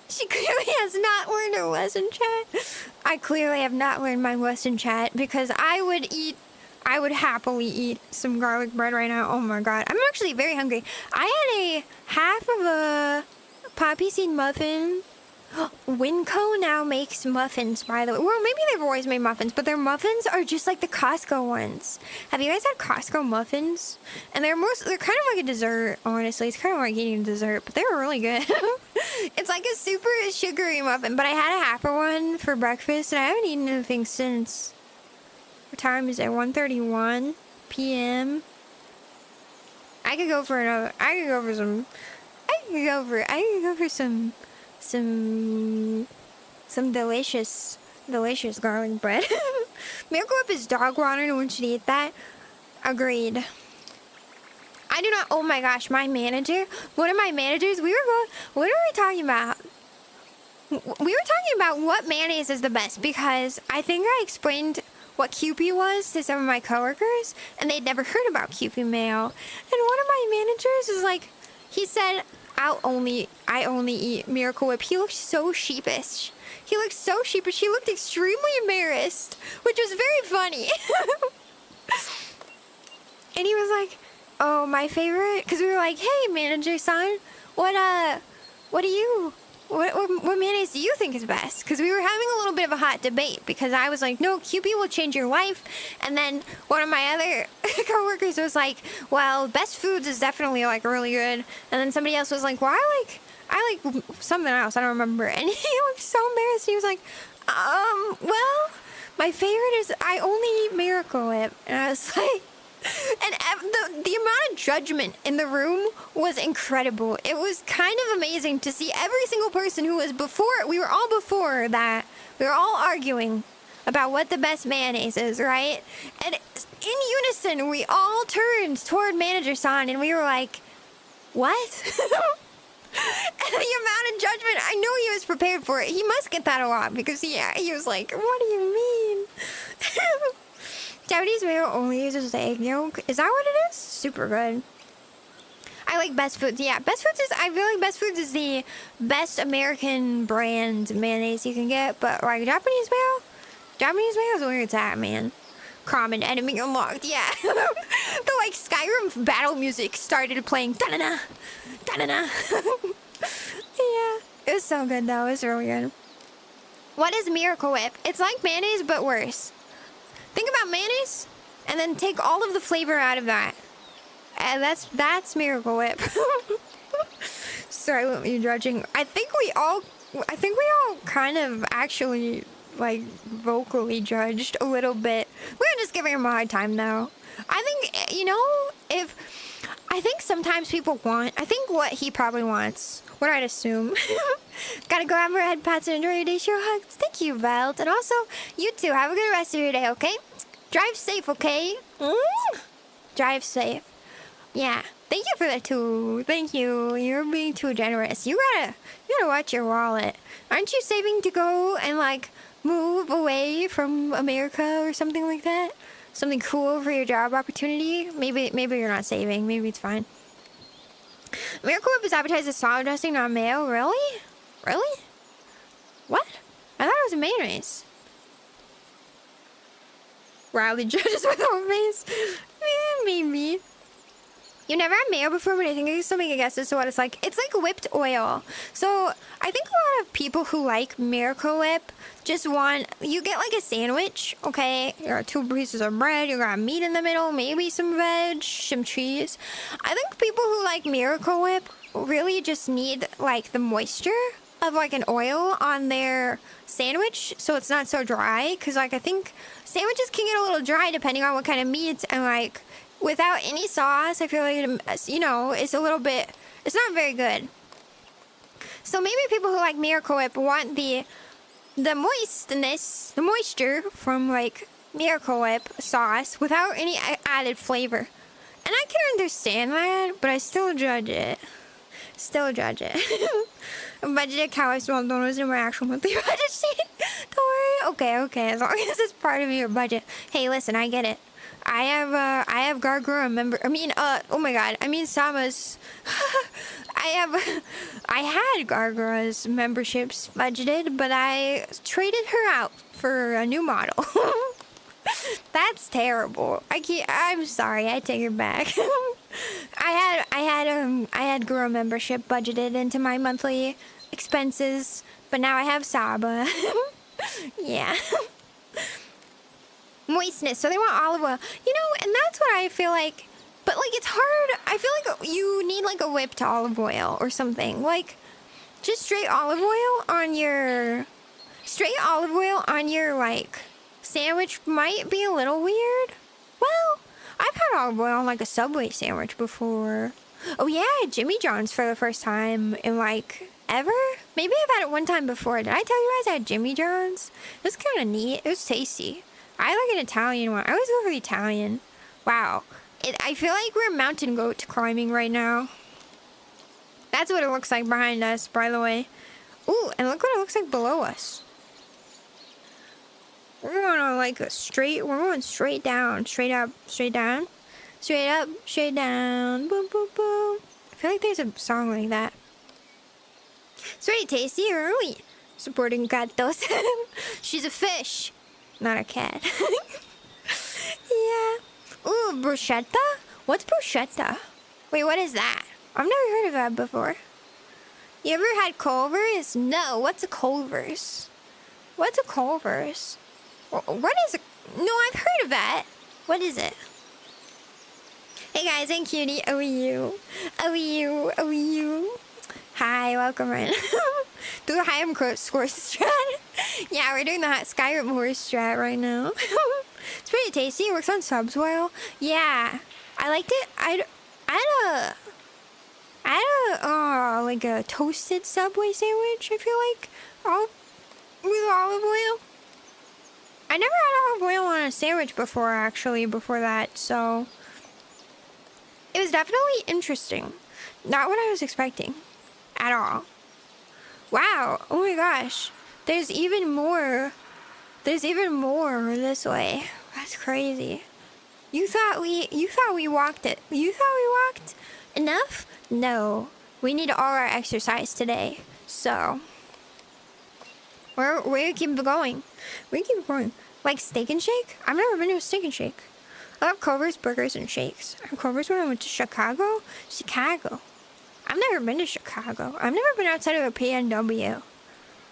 She clearly has not learned her lesson, chat. I clearly have not learned my lesson, chat, because I would happily eat some garlic bread right now. Oh my god. I'm actually very hungry. I had a half of a poppy seed muffin. Winco now makes muffins, by the way. Well, maybe they've always made muffins, but their muffins are just like the Costco ones. Have you guys had Costco muffins? And they're kind of like a dessert, honestly. It's kind of like eating a dessert, but they're really good. It's like a super sugary muffin, but I had a half of one for breakfast, and I haven't eaten anything since. What time is it? 1:31 p.m. I could go for some delicious garlic bread. Miracle Whip is dog water. No one should eat that. Agreed. I do not. Oh my gosh, my manager. One of my managers. What are we talking about? We were talking about what mayonnaise is the best, because I think I explained what Kewpie was to some of my coworkers, and they'd never heard about Kewpie mayo. And one of my managers was like, he said, I only eat Miracle Whip. He looked so sheepish. He looked extremely embarrassed, which was very funny. And he was like, oh, my favorite, because we were like, hey, manager son, what mayonnaise do you think is best? Because we were having a little bit of a hot debate, because I was like, no, Kewpie will change your life. And then one of my other coworkers was like, well, Best Foods is definitely like really good. And then somebody else was like, well, I like something else, I don't remember. And he looked so embarrassed. He was like, well, my favorite is I only eat Miracle Whip. And I was like, and the amount of judgment in the room was incredible. It was kind of amazing to see every single person who was before. We were all arguing about what the best mayonnaise is, right? And in unison, we all turned toward Manager San, and we were like, what? And the amount of judgment, I know he was prepared for it. He must get that a lot, because he was like, what do you mean? Japanese mayo only uses the egg yolk. Is that what it is? Super good. I like Best Foods. Yeah, I feel like Best Foods is the best American brand mayonnaise you can get. But like Japanese mayo is where it's at, man. Common enemy unlocked. Yeah. The like Skyrim battle music started playing. Da-na-na. Da-na-na. Yeah. It was so good though. It was really good. What is Miracle Whip? It's like mayonnaise, but worse. Think about mayonnaise, and then take all of the flavor out of that. And that's Miracle Whip. Sorry, what were you judging? I think we all kind of actually, like, vocally judged a little bit. We're just giving him a hard time, though. I think, I think sometimes people I think what he probably wants, what I'd assume. Gotta go have our head pats and enjoy your day. Shiro hugs. Thank you, Velt. And also, you too. Have a good rest of your day, okay? Drive safe, okay? Drive safe. Yeah. Thank you for that too. Thank you. You're being too generous. You gotta watch your wallet. Aren't you saving to go and like move away from America or something like that? Something cool for your job opportunity? Maybe you're not saving. Maybe it's fine. Miracle Whip is advertised as salad dressing, not mayo. Really? Really? What? I thought it was a mayonnaise. Riley judges with her face. Maybe. You never had mayo before, but I think I can still make a guess as to what it's like. It's like whipped oil. So I think a lot of people who like Miracle Whip just you get like a sandwich, okay? You got 2 pieces of bread, you got meat in the middle, maybe some veg, some cheese. I think people who like Miracle Whip really just need like the moisture of like an oil on their sandwich so it's not so dry. Because like I think sandwiches can get a little dry depending on what kind of meat, and like without any sauce, I feel like, it's a little bit, it's not very good. So maybe people who like Miracle Whip want the moisture from like Miracle Whip sauce without any added flavor. And I can understand that, but I still judge it. Budgeted cow small donuts in my actual monthly budget sheet. Don't worry. Okay. As long as it's part of your budget. Hey, listen, I get it. I have Gargura member. Oh my god. Sama's. I had Gargara's memberships budgeted, but I traded her out for a new model. That's terrible. I'm sorry. I take it back. I had Guru membership budgeted into my monthly expenses, but now I have Saba. Yeah. Moistness. So they want olive oil. You know, and that's what I feel like. But like it's hard. I feel like you need like a whipped olive oil or something. Like just straight olive oil on your like sandwich might be a little weird. Well, I've had olive oil on like a Subway sandwich before. Oh yeah, I had Jimmy John's for the first time in like ever. Maybe I've had it one time before. Did I tell you guys I had Jimmy John's? It was kind of neat. It was tasty. I like an Italian one. I always go for the Italian. Wow. I feel like we're mountain goat climbing right now. That's what it looks like behind us, by the way. Ooh, and look what it looks like below us. We're going on like we're going straight down, straight up, straight down, straight up, straight down, boom, boom, boom. I feel like there's a song like that. It's very tasty, early. Supporting gatos. She's a fish, not a cat. Yeah. Ooh, bruschetta? What's bruschetta? Wait, what is that? I've never heard of that before. You ever had Culver's? No, what's a Culver's? What's a Culver's? What is it? No, I've heard of that. What is it? Hey guys, I'm Cutie. How are you? How are you? How are you? Hi, welcome in. Do the high score strat. Yeah, we're doing the Skyrim horse strat right now. It's pretty tasty. It works on subs well. Yeah, I liked it. I had like a toasted Subway sandwich. I feel like with olive oil. I never had olive oil on a sandwich before, actually. Before that, so it was definitely interesting. Not what I was expecting at all. Wow. Oh my gosh. There's even more this way. That's crazy. You thought we walked it. You thought we walked enough? No. We need all our exercise today. So we're gonna keep going. We keep going. Like Steak and Shake? I've never been to a Steak and Shake. I love Culver's burgers and shakes. I had Culver's when I went to Chicago. I've never been to Chicago. I've never been outside of the PNW.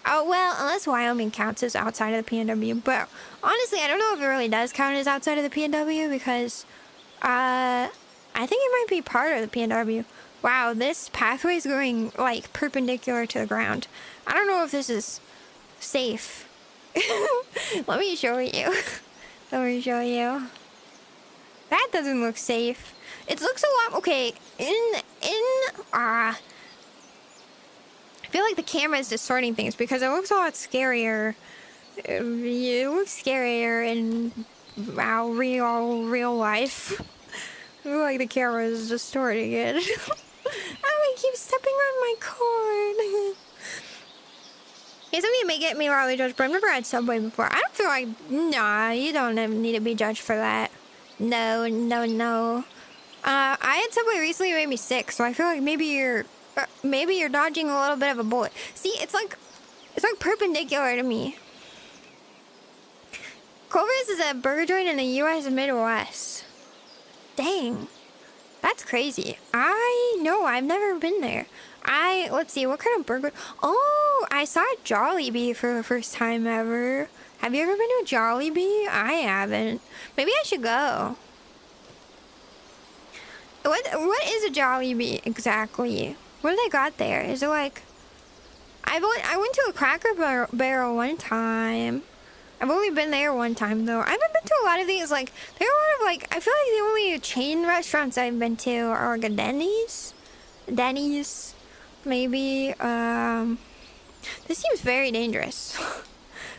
Oh, well, unless Wyoming counts as outside of the PNW. But honestly, I don't know if it really does count as outside of the PNW because I think it might be part of the PNW. Wow, this pathway is going like perpendicular to the ground. I don't know if this is safe. Let me show you. Let me show you. That doesn't look safe. It looks a lot... Okay, I feel like the camera is distorting things because it looks a lot scarier. It looks scarier in real life. I feel like the camera is distorting it. I keep stepping on my cord. Yeah, somebody may get me wildly judged, but I've never had Subway before. I don't feel like... Nah, you don't need to be judged for that. No. I had Subway recently, it made me sick, so I feel like maybe you're dodging a little bit of a bullet. See, it's like perpendicular to me. Culver's is a burger joint in the U.S. Midwest. Dang, that's crazy. I've never been there. Let's see, what kind of burger? Oh, I saw a Jollibee for the first time ever. Have you ever been to a Jollibee? I haven't. Maybe I should go. What is a Jollibee exactly? What do they got there? Is it like... I went to a Cracker Barrel one time. I've only been there one time though. I haven't been to a lot of these, like, there are a lot of like, I feel like the only chain restaurants I've been to are like a Denny's, maybe. This seems very dangerous. I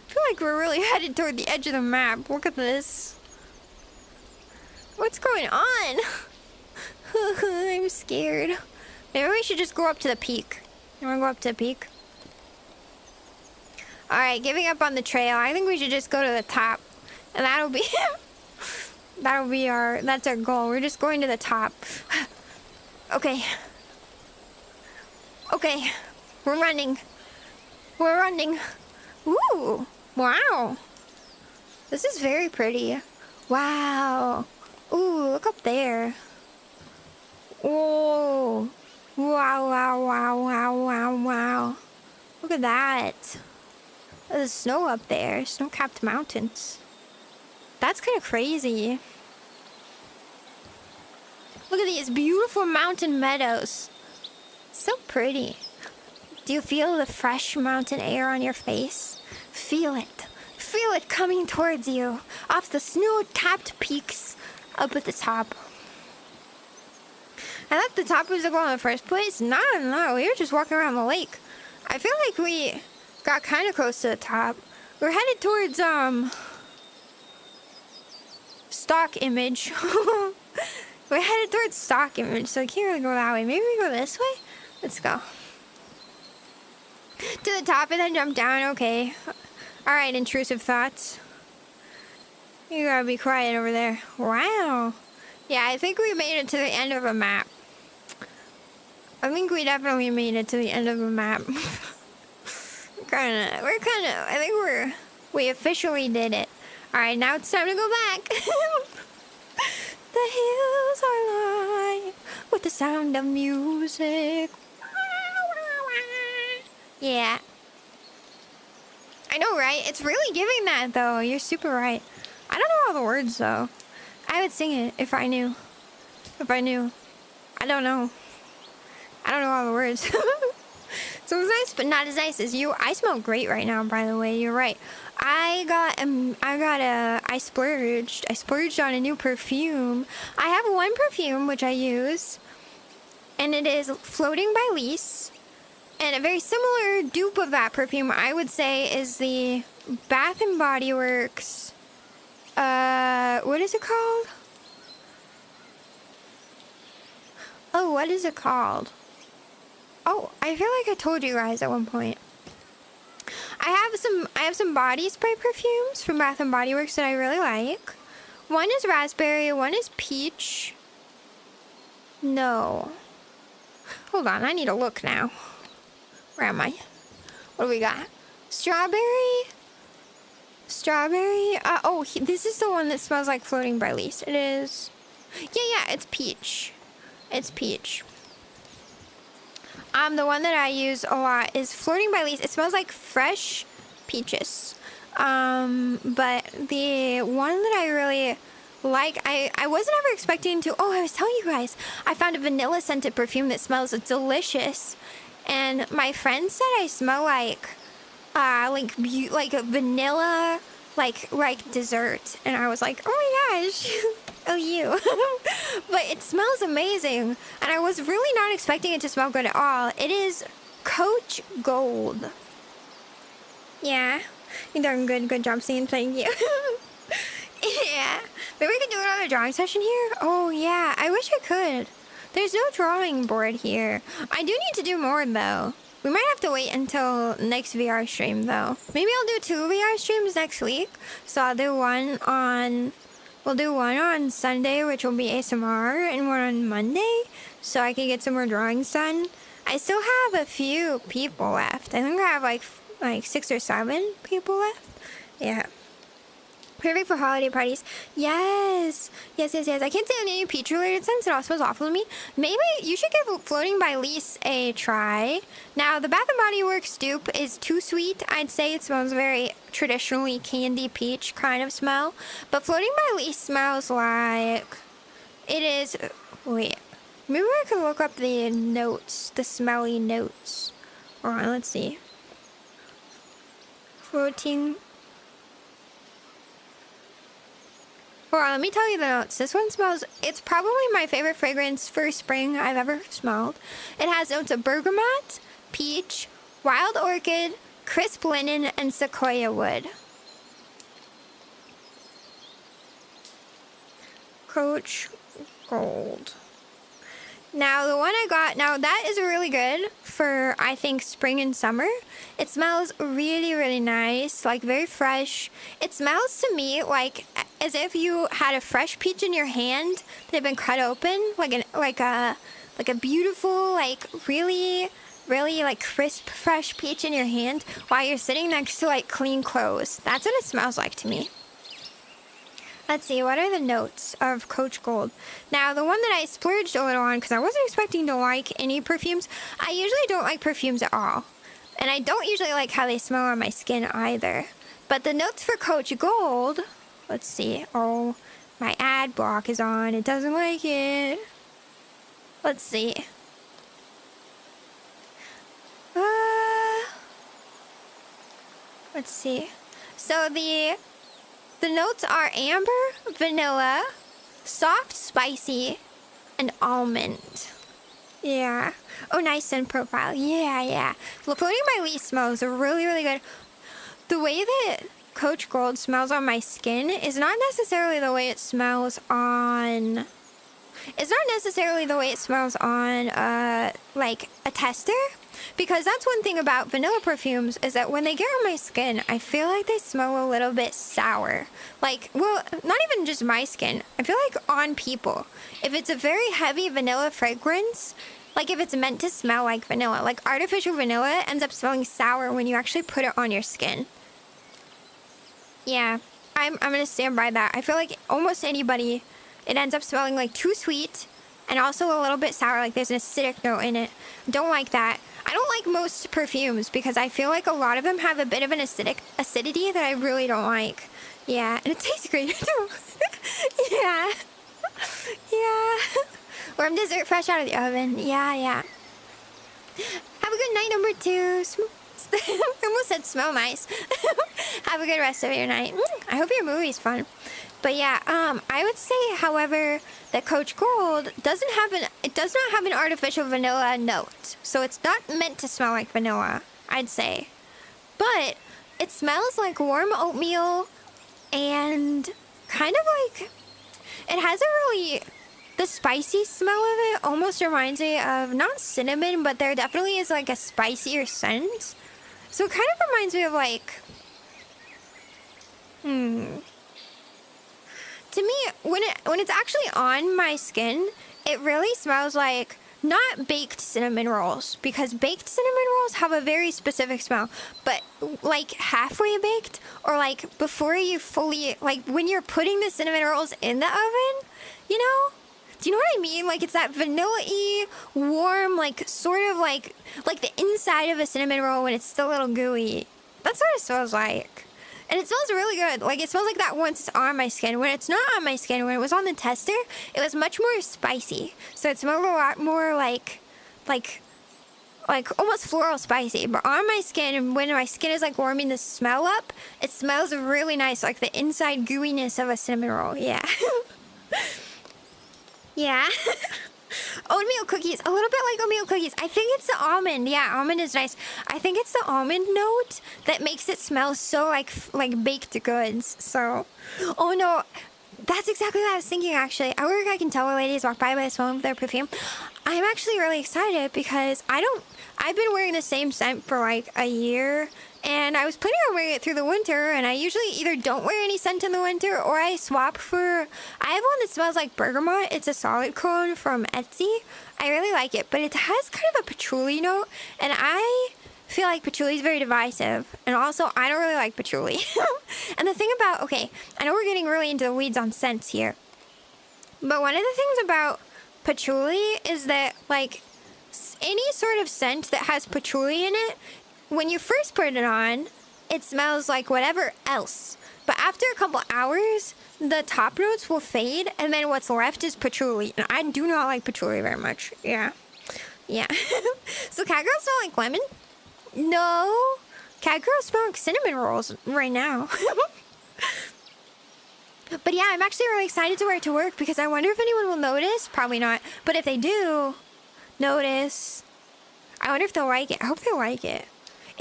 feel like we're really headed toward the edge of the map. Look at this. What's going on? I'm scared. Maybe we should just go up to the peak. You wanna go up to the peak? Alright, giving up on the trail. I think we should just go to the top. And that'll be... that's our goal. We're just going to the top. Okay. Okay, we're running. We're running. Ooh, wow. This is very pretty. Wow. Ooh, look up there. Whoa. Wow, wow, wow, wow, wow, wow. Look at that. There's snow up there. Snow-capped mountains. That's kind of crazy. Look at these beautiful mountain meadows. So pretty. Do you feel the fresh mountain air on your face? Feel it. Feel it coming towards you. Off the snow-capped peaks up at the top. I thought the top was the goal in the first place. No, we were just walking around the lake. I feel like we got kind of close to the top. We're headed towards, stock image. We're headed towards stock image, so I can't really go that way. Maybe we go this way? Let's go. To the top and then jump down, okay. Alright, intrusive thoughts. You gotta be quiet over there. Wow. Yeah, I think we made it to the end of a map. I think we definitely made it to the end of the map. I think we officially did it. Alright, now it's time to go back. The hills are alive with the sound of music. Yeah. I know, right? It's really giving that, though. You're super right. I don't know all the words, though. I would sing it if I knew. If I knew. I don't know. I don't know all the words. So it's nice, but not as nice as you. I smell great right now, by the way. You're right. I splurged on a new perfume. I have one perfume, which I use. And it is Floating by Lise. And a very similar dupe of that perfume, I would say, is the Bath and Body Works. What is it called? Oh, what is it called? Oh, I feel like I told you guys at one point. I have some body spray perfumes from Bath and Body Works that I really like. One is raspberry, one is peach. No. Hold on, I need to look now. Where am I? What do we got? Strawberry? This is the one that smells like Floating by Lise. It is. Yeah, it's peach. It's peach. The one that I use a lot is Floating by Lise. It smells like fresh peaches. But the one that I really like, I wasn't ever expecting to. Oh, I was telling you guys, I found a vanilla scented perfume that smells delicious. And my friend said I smell like a vanilla, like dessert. And I was like, oh my gosh, oh you. But it smells amazing. And I was really not expecting it to smell good at all. It is Coach Gold. Yeah, you're doing good job singing, thank you. Yeah, maybe we could do another drawing session here. Oh yeah, I wish I could. There's no drawing board here. I do need to do more, though. We might have to wait until next VR stream, though. Maybe I'll do 2 VR streams next week. So I'll do we'll do one on Sunday, which will be ASMR, and one on Monday, so I can get some more drawings done. I still have a few people left. I think I have like 6 or 7 people left. Yeah. Perfect for holiday parties. Yes. I can't say any peach-related scents. It all smells awful to me. Maybe you should give Floating by Lise a try. Now, the Bath & Body Works dupe is too sweet. I'd say it smells very traditionally candy peach kind of smell. But Floating by Lise smells like... It is... Wait. Maybe I could look up the notes. The smelly notes. Hold on, let's see. Floating... Hold on, let me tell you the notes. This one smells... It's probably my favorite fragrance for spring I've ever smelled. It has notes of bergamot, peach, wild orchid, crisp linen, and sequoia wood. Coach Gold. Now, the one I got... Now, that is really good for, I think, spring and summer. It smells really, really nice. Like, very fresh. It smells to me like as if you had a fresh peach in your hand that had been cut open. Like a beautiful, like, really really like crisp, fresh peach in your hand while you're sitting next to like clean clothes. That's what it smells like to me. Let's see, what are the notes of Coach Gold? Now, the one that I splurged a little on because I wasn't expecting to like any perfumes. I usually don't like perfumes at all. And I don't usually like how they smell on my skin either. But the notes for Coach Gold, let's see. Oh, my ad block is on. It doesn't like it. Let's see. Let's see. So the notes are amber, vanilla, soft, spicy, and almond. Yeah. Oh, nice scent profile. Yeah. Floating by Lee smells really, really good. The way that Coach Gold smells on my skin is not necessarily the way it smells on... It's not necessarily the way it smells on, like, a tester. Because that's one thing about vanilla perfumes is that when they get on my skin, I feel like they smell a little bit sour. Like, well, not even just my skin. I feel like on people. If it's a very heavy vanilla fragrance, like if it's meant to smell like vanilla, like artificial vanilla ends up smelling sour when you actually put it on your skin. Yeah, I'm gonna stand by that. I feel like almost anybody, it ends up smelling like too sweet and also a little bit sour, like there's an acidic note in it. Don't like that. I don't like most perfumes because I feel like a lot of them have a bit of an acidity that I really don't like. Yeah, and it tastes great too. Yeah. Warm dessert fresh out of the oven. Yeah. Have a good night, number 2. I almost said smell nice. Have a good rest of your night. I hope your movie's fun. But yeah, I would say, however, that Coach Gold does not have an artificial vanilla note. So it's not meant to smell like vanilla, I'd say. But it smells like warm oatmeal and kind of like, it has a really, the spicy smell of it almost reminds me of, not cinnamon, but there definitely is like a spicier scent. So it kind of reminds me of like, to me, when it's actually on my skin, it really smells like not baked cinnamon rolls, because baked cinnamon rolls have a very specific smell, but like halfway baked or like before you fully, like when you're putting the cinnamon rolls in the oven, you know? Do you know what I mean? Like it's that vanilla-y, warm, like sort of like the inside of a cinnamon roll when it's still a little gooey. That's what it smells like. And it smells really good. Like, it smells like that once it's on my skin. When it's not on my skin, when it was on the tester, it was much more spicy. So it smelled a lot more like almost floral spicy. But on my skin, when my skin is like warming the smell up, it smells really nice. Like the inside gooiness of a cinnamon roll. Yeah. Yeah. Oatmeal cookies, a little bit like oatmeal cookies. I think it's the almond. Yeah, almond is nice. I think it's the almond note that makes it smell so like baked goods. So, oh no, that's exactly what I was thinking actually. At work I can tell when ladies walk by the smell of their perfume. I'm actually really excited because I've been wearing the same scent for like a year. And I was planning on wearing it through the winter, and I usually either don't wear any scent in the winter or I swap for... I have one that smells like bergamot. It's a solid cone from Etsy. I really like it, but it has kind of a patchouli note, and I feel like patchouli is very divisive. And also, I don't really like patchouli. And the thing about... Okay, I know we're getting really into the weeds on scents here, but one of the things about patchouli is that, like, any sort of scent that has patchouli in it, when you first put it on, it smells like whatever else. But after a couple hours, the top notes will fade, and then what's left is patchouli. And I do not like patchouli very much. Yeah. So cat girls smell like lemon? No. Cat girls smell like cinnamon rolls right now. But yeah, I'm actually really excited to wear it to work because I wonder if anyone will notice. Probably not. But if they do notice, I wonder if they'll like it. I hope they'll like it.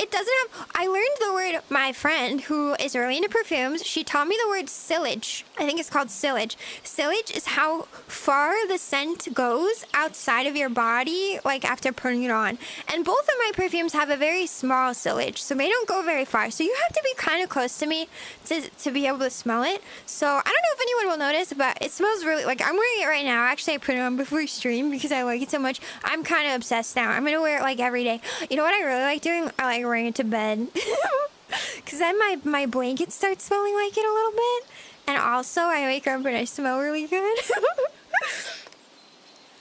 it doesn't have, I learned the word, my friend who is really into perfumes, she taught me the word sillage. I think it's called sillage. Sillage is how far the scent goes outside of your body, like after putting it on. And both of my perfumes have a very small sillage, so they don't go very far. So you have to be kind of close to me to be able to smell it. So I don't know if anyone will notice, but it smells really, like I'm wearing it right now. Actually, I put it on before stream because I like it so much. I'm kind of obsessed now. I'm going to wear it like every day. You know what I really like doing? I like wearing it to bed. Because then my blanket starts smelling like it a little bit. And also, I wake up and I smell really good.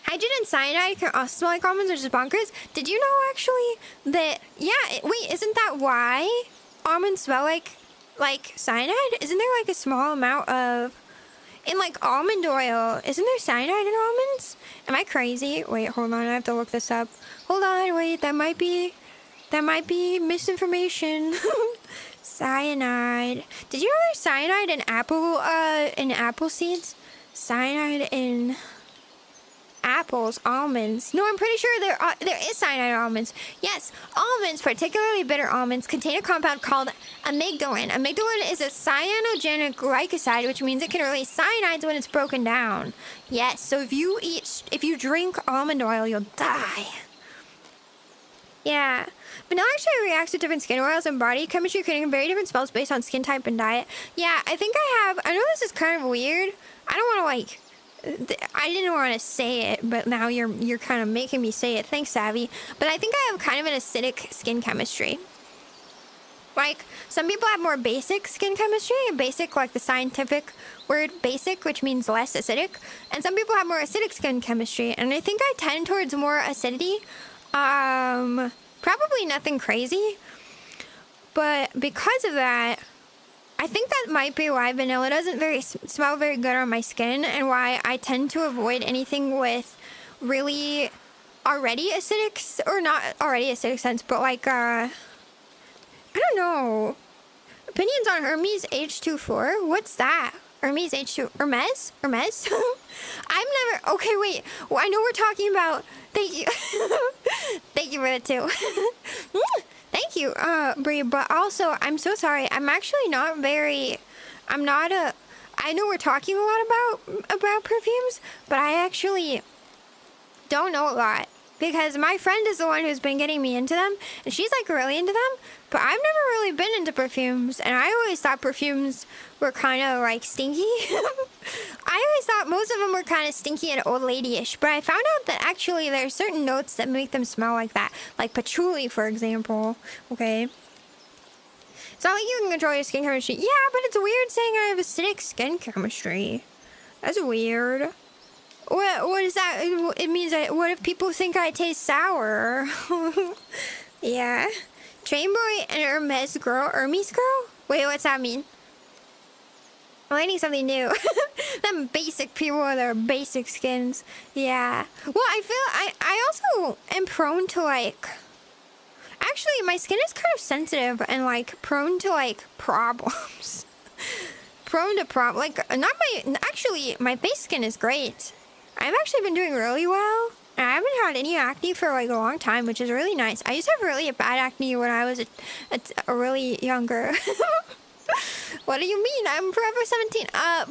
Hydrogen and cyanide can also smell like almonds, which is bonkers. Did you know, actually, that... Yeah, wait, isn't that why almonds smell like cyanide? Isn't there, like, a small amount of... In, like, almond oil, isn't there cyanide in almonds? Am I crazy? Wait, hold on, I have to look this up. Hold on, wait, that might be misinformation. Cyanide. Did you know there's cyanide in apple seeds? Cyanide in apples, almonds. No, I'm pretty sure there is cyanide in almonds. Yes, almonds, particularly bitter almonds, contain a compound called amygdalin. Amygdalin is a cyanogenic glycoside, which means it can release cyanides when it's broken down. Yes, so if you drink almond oil, you'll die. Yeah. Vanilla actually reacts with different skin oils and body chemistry, creating very different smells based on skin type and diet. Yeah, I think I know this is kind of weird. I don't want to I didn't want to say it, but now you're kind of making me say it. Thanks, Savvy. But I think I have kind of an acidic skin chemistry. Like, some people have more basic skin chemistry, basic like the scientific word basic, which means less acidic. And some people have more acidic skin chemistry, and I think I tend towards more acidity. Probably nothing crazy. But because of that, I think that might be why vanilla doesn't smell very good on my skin, and why I tend to avoid anything with really already acidic, or not already acidic scents, but like, I don't know. Opinions on Hermes H24? What's that? Hermes H2, Hermes? I've never, okay, wait. Well, I know we're talking about, thank you. Thank you for that too. Thank you, Brie, but also, I'm so sorry. I'm actually not very, I know we're talking a lot about perfumes, but I actually don't know a lot. Because my friend is the one who's been getting me into them, and she's like really into them, but I've never really been into perfumes, and I always thought perfumes were kind of like stinky. I always thought most of them were kind of stinky and old lady-ish, but I found out that actually there are certain notes that make them smell like that, like patchouli, for example. Okay. It's not like you can control your skin chemistry. Yeah, but it's weird saying I have acidic skin chemistry. That's weird. What is that? It means what if people think I taste sour? Yeah. Trainboy and Hermes girl? Wait, what's that mean? I'm learning something new. Them basic people with their basic skins. Yeah. Well, I feel I also am prone to like... Actually, my skin is kind of sensitive and like prone to like problems. Actually, my face skin is great. I've actually been doing really well. I haven't had any acne for like a long time, which is really nice. I used to have really bad acne when I was a really younger. What do you mean? I'm forever 17.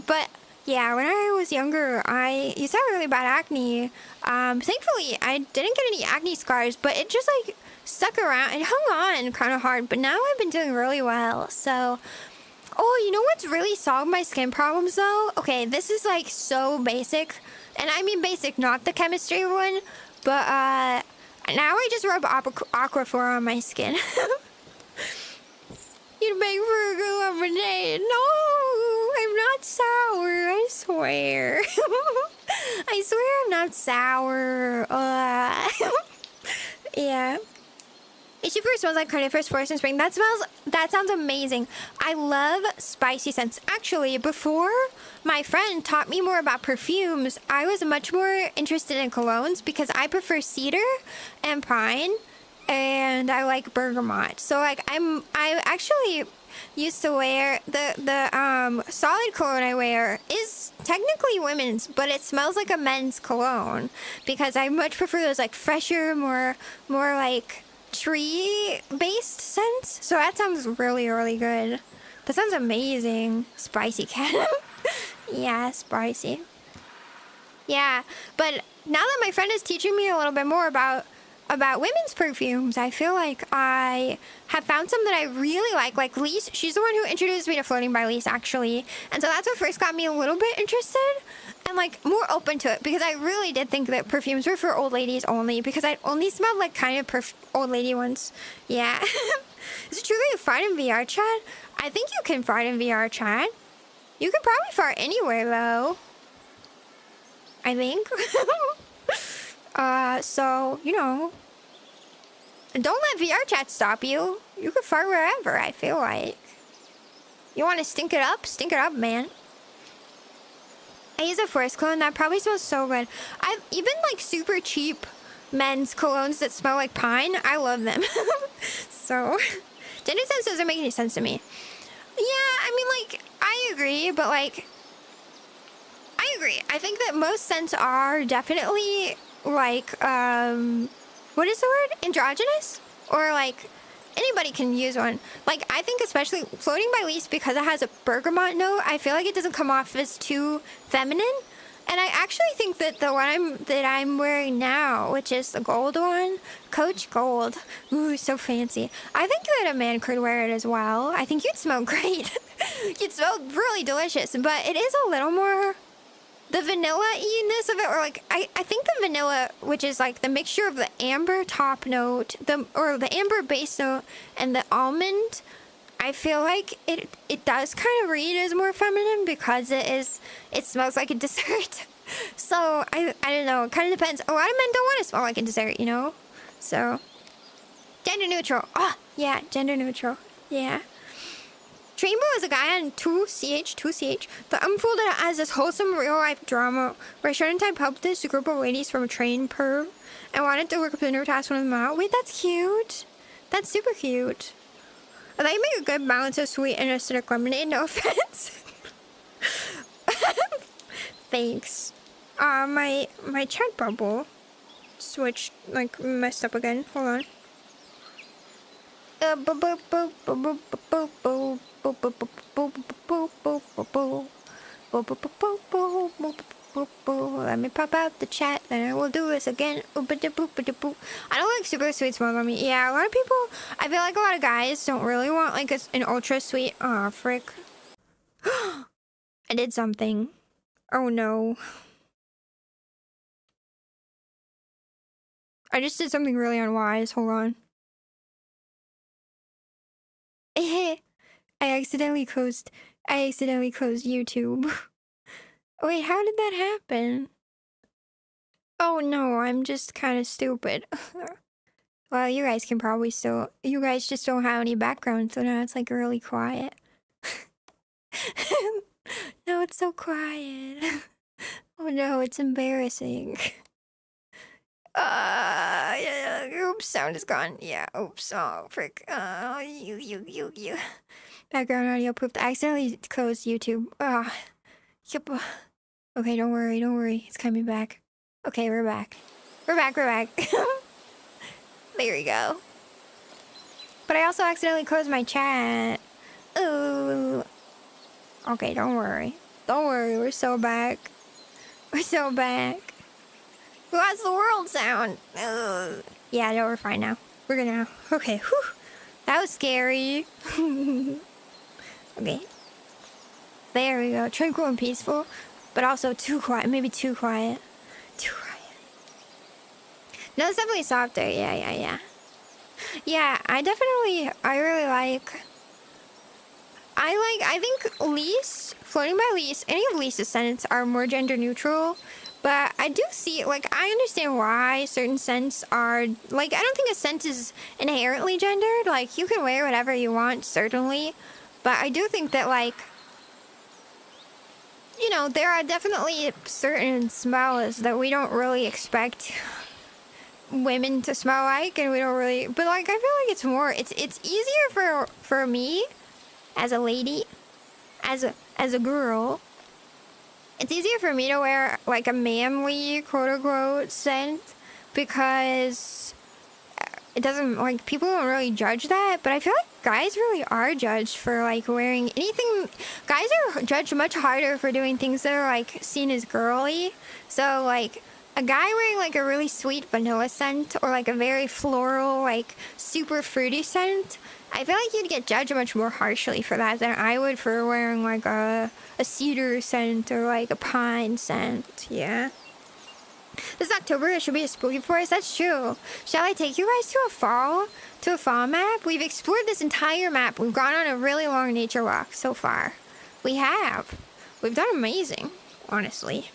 But yeah, when I was younger, I used to have really bad acne. Thankfully, I didn't get any acne scars, but it just like stuck around and hung on kind of hard. But now I've been doing really well. So, oh, you know what's really solved my skin problems though? Okay, this is like so basic. And I mean basic, not the chemistry one, but now I just rub Aquaphor on my skin. You'd make for a good lemonade. No, I'm not sour, I swear. I swear I'm not sour. Yeah. H2 smells like carnivorous forest in spring. That sounds amazing. I love spicy scents. Actually, before my friend taught me more about perfumes, I was much more interested in colognes because I prefer cedar and pine, and I like bergamot. So like I actually used to wear the solid cologne I wear is technically women's, but it smells like a men's cologne because I much prefer those like fresher, more like tree-based scents. So that sounds really, really good. That sounds amazing. Spicy cat. Yeah, spicy. Yeah, but now that my friend is teaching me a little bit more about women's perfumes, I feel like I have found some that I really like. Like Lise, she's the one who introduced me to Floating by Lise, actually. And so that's what first got me a little bit interested and like more open to it, because I really did think that perfumes were for old ladies only, because I'd only smelled like kind of old lady ones. Yeah. Is it true that you fart in VR chat? I think you can fart in VR chat. You can probably fart anywhere though, I think. So, you know, don't let VR chat stop you. You can fart wherever, I feel like. You want to stink it up? Stink it up, man. I use a forest cologne that probably smells so good. I've even like super cheap men's colognes that smell like pine. I love them. So, gender sense doesn't make any sense to me. Yeah, I mean, like, I agree, but like, I agree. I think that most scents are definitely like, what is the word? Androgynous? Or like, anybody can use one. Like, I think especially Floating by Lise, because it has a bergamot note, I feel like it doesn't come off as too feminine. And I actually think that the one that I'm wearing now, which is the gold one, Coach Gold, ooh, so fancy. I think that a man could wear it as well. I think you'd smell great. You'd smell really delicious, but it is a little more the vanilla-iness of it, or like I think the vanilla, which is like the mixture of the amber top note, the amber base note, and the almond, I feel like it does kind of read as more feminine because it smells like a dessert. So I don't know, it kind of depends. A lot of men don't want to smell like a dessert, you know? So gender neutral. Oh yeah, gender neutral. Yeah. Rainbow is a guy on 2CH, that unfolded as this wholesome real-life drama where Sharon type helped this group of ladies from a train perv and wanted to work up the nerve to ask one of them out. Wait, that's cute. That's super cute. I thought you make a good balance of sweet and acidic lemonade, no offense. Thanks. My chat bubble switched, like, messed up again. Hold on. Let me pop out the chat, then I will do this again. I don't like super sweet smell on me. Yeah, a lot of people, I feel like a lot of guys don't really want like an ultra sweet. Aw, frick. I did something. Oh no. I just did something really unwise. Hold on. I accidentally closed YouTube. Wait, how did that happen? Oh no, I'm just kind of stupid. Well, you guys can probably still... You guys just don't have any background, so now it's like really quiet. No, it's so quiet. Oh no, it's embarrassing. Yeah, oops, sound is gone. Yeah, oops, oh, frick. You. Background audio proof. I accidentally closed YouTube. Yep. Okay, don't worry. It's coming back. Okay, we're back. We're back. There we go. But I also accidentally closed my chat. Ooh. Okay, don't worry. We're so back. Who has the world sound? Ugh. Yeah, no, we're fine now. We're gonna... Okay, whew. That was scary. Okay. There we go. Tranquil and peaceful, but also too quiet. Maybe too quiet. No, it's definitely softer. Yeah. Yeah, I really like... I think Lise, Floating by Lise, any of Lise's scents are more gender neutral. But I do see, like, I understand why certain scents are, like, I don't think a scent is inherently gendered. Like, you can wear whatever you want, certainly. But I do think that, like, you know, there are definitely certain smells that we don't really expect women to smell like, and we don't really, but, like, I feel like it's more, it's easier for me, as a lady, as a girl, it's easier for me to wear, like, a manly, quote-unquote, scent, because it doesn't, like, people don't really judge that, but I feel like guys really are judged for, like, wearing anything. Guys are judged much harder for doing things that are, like, seen as girly. So, like, a guy wearing, like, a really sweet vanilla scent or, like, a very floral, like, super fruity scent, I feel like you'd get judged much more harshly for that than I would for wearing, like, a cedar scent or, like, a pine scent. Yeah. This October, it should be a spooky forest. That's true. Shall I take you guys to a fall map? We've explored this entire map. We've gone on a really long nature walk so far. We have. We've done amazing, honestly.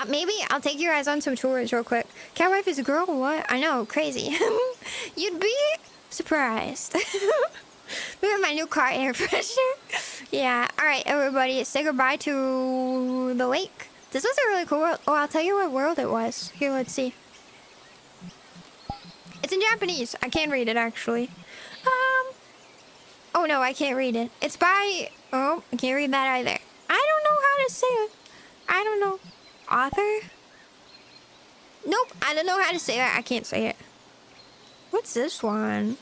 Maybe I'll take you guys on some tours real quick. Catwife is a girl? What? I know, crazy. You'd be surprised. Look at my new car air freshener. Yeah. All right, everybody, say goodbye to the lake. This was a really cool world. Oh, I'll tell you what world it was. Here, let's see. It's in Japanese. I can't read it, actually. Oh, no, I can't read it. It's by... Oh, I can't read that either. I don't know how to say it. I don't know. Author? Nope, I don't know how to say that. I can't say it. What's this one?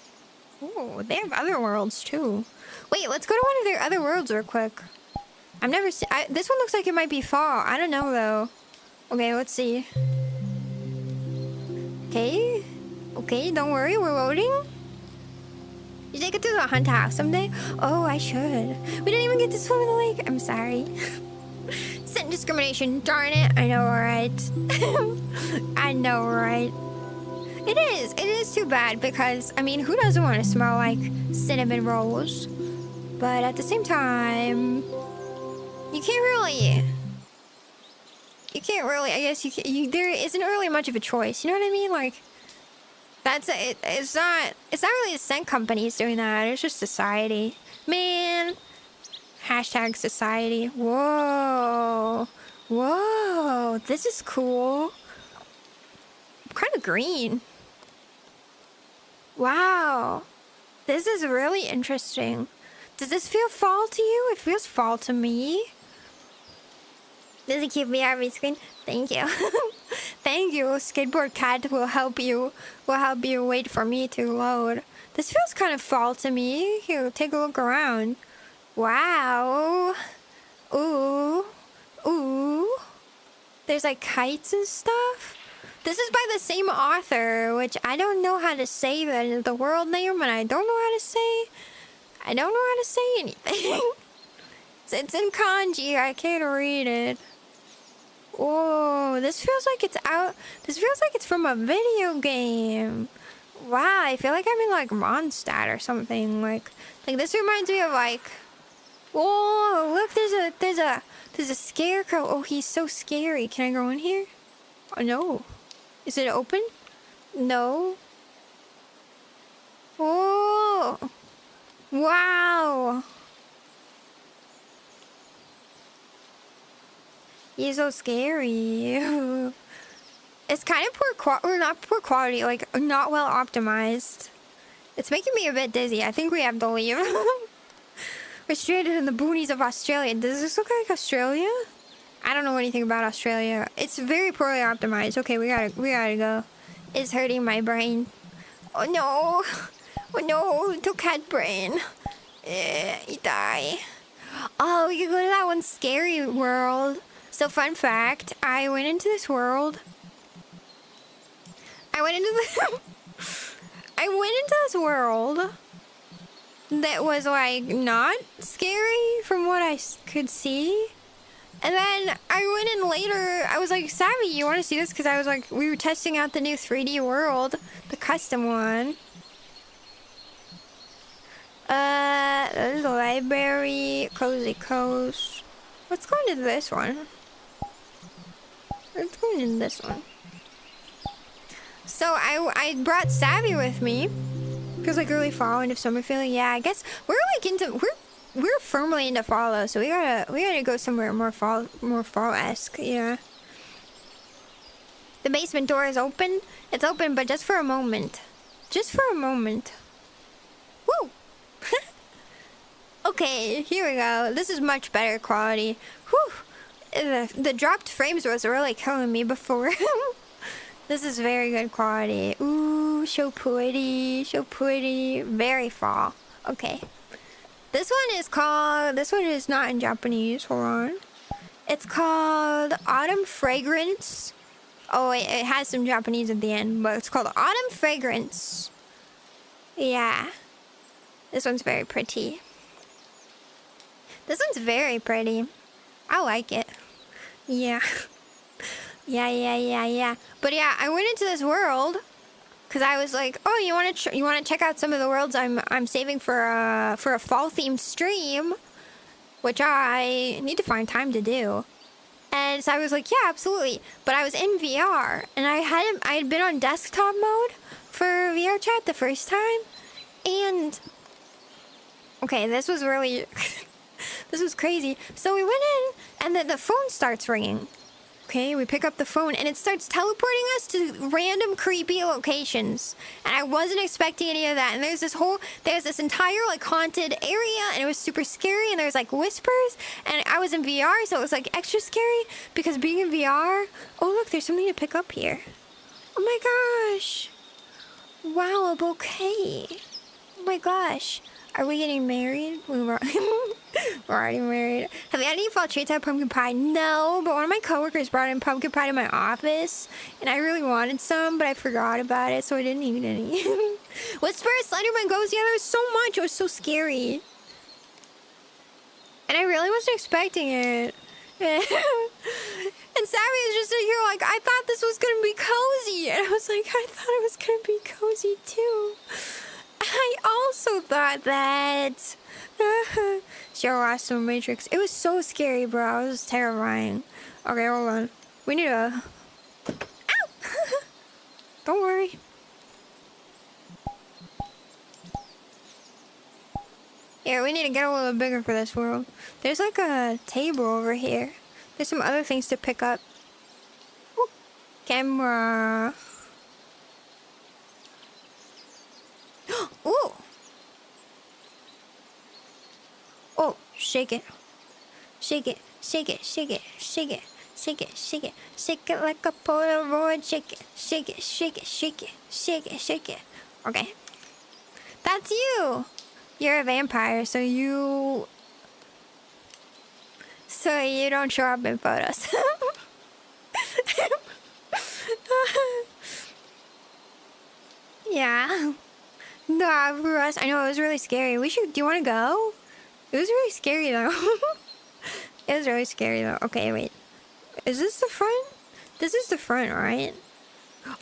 Oh, they have other worlds, too. Wait, let's go to one of their other worlds real quick. I've never seen... This one looks like it might be fall. I don't know, though. Okay, let's see. Okay. Okay, don't worry. We're loading. You take it to the hunt house someday? Oh, I should. We didn't even get to swim in the lake. I'm sorry. Scent discrimination. Darn it. I know, right? I know, right? It is. It is too bad because, I mean, who doesn't want to smell like cinnamon rolls? But at the same time... You can't really, I guess there isn't really much of a choice, you know what I mean? Like, it's not really the scent companies doing that, it's just society. Man, hashtag society. Whoa, this is cool. Kind of green. Wow, this is really interesting. Does this feel fall to you? It feels fall to me. Does it keep me VR screen? Thank you. Thank you. Skateboard cat will help you. Wait for me to load. This feels kind of fall to me. Here, take a look around. Wow. Ooh. There's like kites and stuff. This is by the same author, which I don't know how to say the world name, and I don't know how to say. I don't know how to say anything. It's in kanji. I can't read it. Oh, this feels like it's out. This feels like it's from a video game. Wow, I feel like I'm in like Mondstadt or something. Like this reminds me of like. Oh, look! There's a scarecrow. Oh, he's so scary. Can I go in here? Oh no. Is it open? No. Oh. Wow. He's so scary. It's kind of poor quality, or not poor quality, like not well optimized. It's making me a bit dizzy. I think we have to leave. We're stranded in the boonies of Australia. Does this look like Australia? I don't know anything about Australia. It's very poorly optimized. Okay, we gotta go. It's hurting my brain. Oh no. Oh no, to cat brain. You die. Oh, we could go to that one scary world. So fun fact, I went into this world. I went into this world that was like not scary from what I could see. And then I went in later. I was like, Savvy, you want to see this? Because I was like, we were testing out the new 3D world, the custom one. There's a library, cozy coast. Let's go into this one. Let's go into this one. So I brought Savvy with me because like early fall into summer feeling. Yeah, I guess we're like into we're firmly into fall though, so we gotta go somewhere more fall-esque. Yeah. The basement door is open. It's open, but just for a moment. Just for a moment. Woo! Okay, here we go. This is much better quality. Whew! The dropped frames was really killing me before. This is very good quality. Ooh. so pretty, so pretty. Very fall. Okay. This one is not in Japanese. Hold on. It's called Autumn Fragrance. Oh, it has some Japanese at the end, but it's called Autumn Fragrance. Yeah. This one's very pretty. This one's very pretty. I like it. Yeah. Yeah. But yeah, I went into this world because I was like, oh, you want to check out some of the worlds I'm saving for a fall themed stream, which I need to find time to do. And so I was like, yeah, absolutely. But I was in VR, and I had been on desktop mode for VRchat the first time, and okay, this was really this was crazy. So we went in, and then the phone starts ringing. Okay, we pick up the phone, and it starts teleporting us to random creepy locations. And I wasn't expecting any of that. And there's this entire like haunted area, and it was super scary. And there's like whispers, and I was in VR, so it was like extra scary because being in VR. Oh look, there's something to pick up here. Oh my gosh! Wow, a bouquet. Oh my gosh. Are we getting married? We're already married. Have you had any fall treats at pumpkin pie? No, but one of my coworkers brought in pumpkin pie to my office, and I really wanted some, but I forgot about it, so I didn't eat any. Whisper, Slenderman goes together so much. It was so scary. And I really wasn't expecting it. And Savvy is just sitting here like, I thought this was going to be cozy. And I was like, I thought it was going to be cozy too. I also thought that. Shiro lost some Matrix. It was so scary, bro. It was terrifying. Okay, hold on. We need a... Ow! Don't worry. Yeah, we need to get a little bigger for this world. There's like a table over here. There's some other things to pick up. Ooh. Camera. Ooh. Oh, shake it. Shake it. Shake it. Shake it. Shake it. Shake it. Shake it. Shake it like a Polaroid. Shake it. Shake it. Shake it. Shake it. Shake it. Shake it. Okay. That's you. You're a vampire, so you don't show up in photos. Yeah. No, for us, I know it was really scary. Do you want to go? It was really scary though. It was really scary though. Okay, wait. Is this the front? This is the front, right?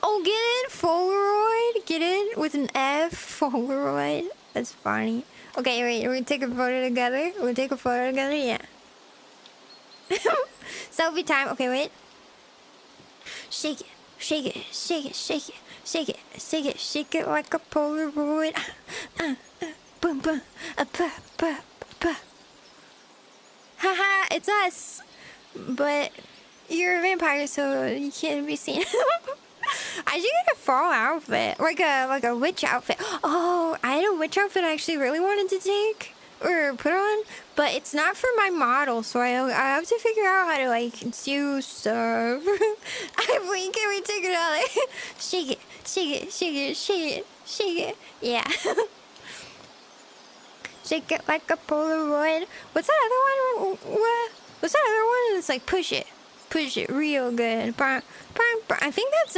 Oh, get it? Polaroid? Get it? With an F? Polaroid? That's funny. Okay, wait. We're gonna take a photo together. We'll take a photo together? Yeah. Selfie time. Okay, wait. Shake it. Shake it. Shake it. Shake it. Shake it, shake it, shake it like a Polaroid. Boom, boom, Haha, it's us. But you're a vampire, so you can't be seen. I should get a fall outfit, like a witch outfit. Oh, I had a witch outfit I actually really wanted to take or put on, but it's not for my model, so I have to figure out how to like do stuff. Can we take it out? Like, shake it, shake it, shake it, shake it, shake it. Yeah. Shake it like a Polaroid. What's that other one? What's that other one? It's like push it real good. I think that's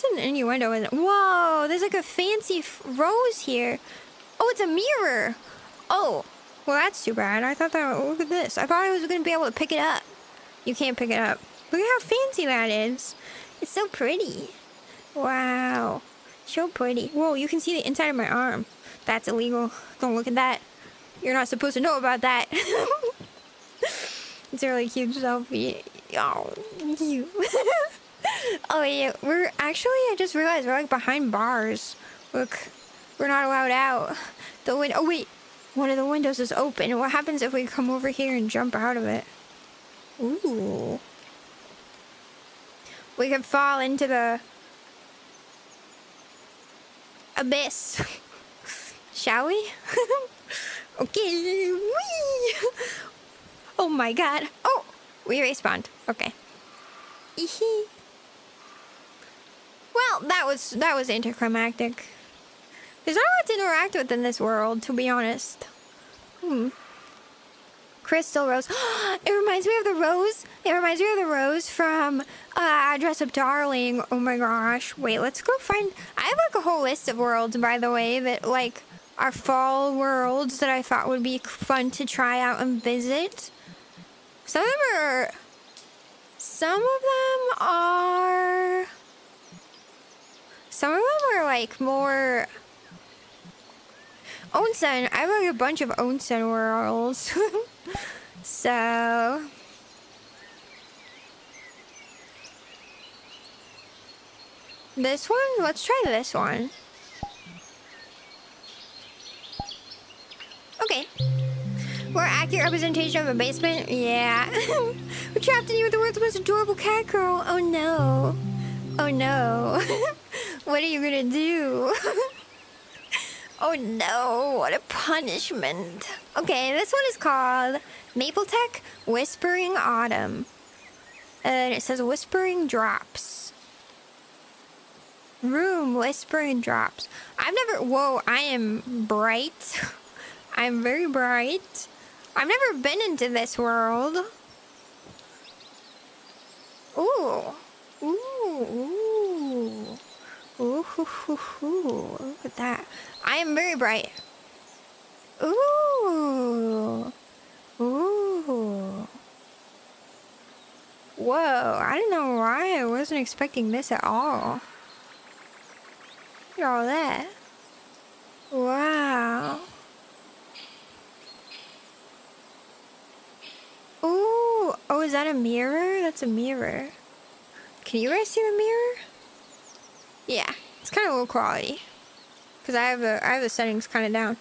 an innuendo, isn't it? Whoa, there's like a fancy rose here. Oh, it's a mirror. Oh, well, that's too bad. I thought that. Look at this. I thought I was gonna be able to pick it up. You can't pick it up. Look at how fancy that is. It's so pretty. Wow, so pretty. Whoa, you can see the inside of my arm. That's illegal. Don't look at that. You're not supposed to know about that. It's a really cute selfie. Oh, you. Oh yeah, I just realized we're like behind bars. Look, we're not allowed out. Oh wait, one of the windows is open. What happens if we come over here and jump out of it? Ooh. We could fall into the abyss. Shall we? Okay. Whee! Oh my god. Oh, we respawned. Okay. Well, Well, that was anticlimactic. There's not a lot to interact with in this world, to be honest. Crystal rose. It reminds me of the rose. It reminds me of the rose from Dress Up Darling. Oh my gosh. Wait, let's go find... I have like a whole list of worlds, by the way, that like are fall worlds that I thought would be fun to try out and visit. Some of them are... Some of them are like more... Onsen. I have like a bunch of onsen worlds. So... This one? Let's try this one. Okay. More accurate representation of a basement? Yeah. We're trapped in here with the world's most adorable cat girl. Oh no. Oh no. What are you gonna do? Oh no, what a punishment. Okay, this one is called Maple Tech Whispering Autumn. And it says Whispering Drops. Room Whispering Drops. I've never... Whoa, I am bright. I'm very bright. I've never been into this world. Ooh. Ooh. Ooh. Ooh. Hoo, hoo, hoo. Look at that. I am very bright. Ooh. Ooh. Whoa. I don't know why I wasn't expecting this at all. Look at all that. Wow. Ooh. Oh, is that a mirror? That's a mirror. Can you guys see the mirror? Yeah. It's kind of low quality. Because I have the settings kind of down.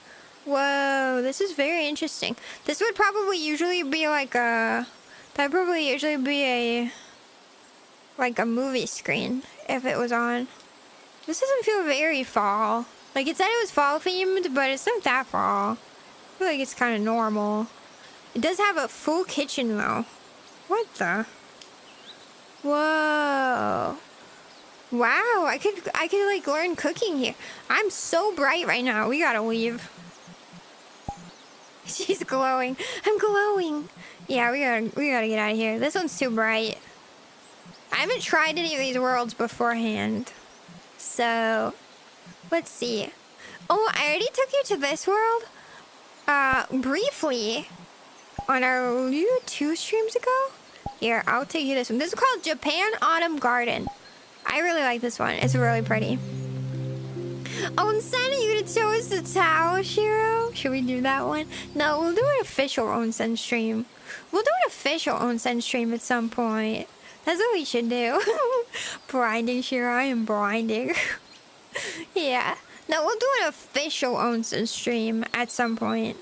Whoa, this is very interesting. This would probably usually be like a... That would probably usually be a... Like a movie screen, if it was on. This doesn't feel very fall. Like, it said it was fall themed, but it's not that fall. I feel like it's kind of normal. It does have a full kitchen, though. What the? Whoa. Wow, I could like learn cooking here. I'm so bright right now. We gotta leave. She's glowing. I'm glowing. Yeah, we gotta get out of here. This one's too bright. I haven't tried any of these worlds beforehand. So, let's see. Oh, I already took you to this world. Briefly. On our 2 streams ago. Here, I'll take you this one. This is called Japan Autumn Garden. I really like this one. It's really pretty. Onsen, you gonna show us the towel, Shiro? Should we do that one? No, we'll do an official onsen stream. We'll do an official onsen stream at some point. That's what we should do. Blinding, Shiro. I am blinding. Yeah. No, we'll do an official onsen stream at some point.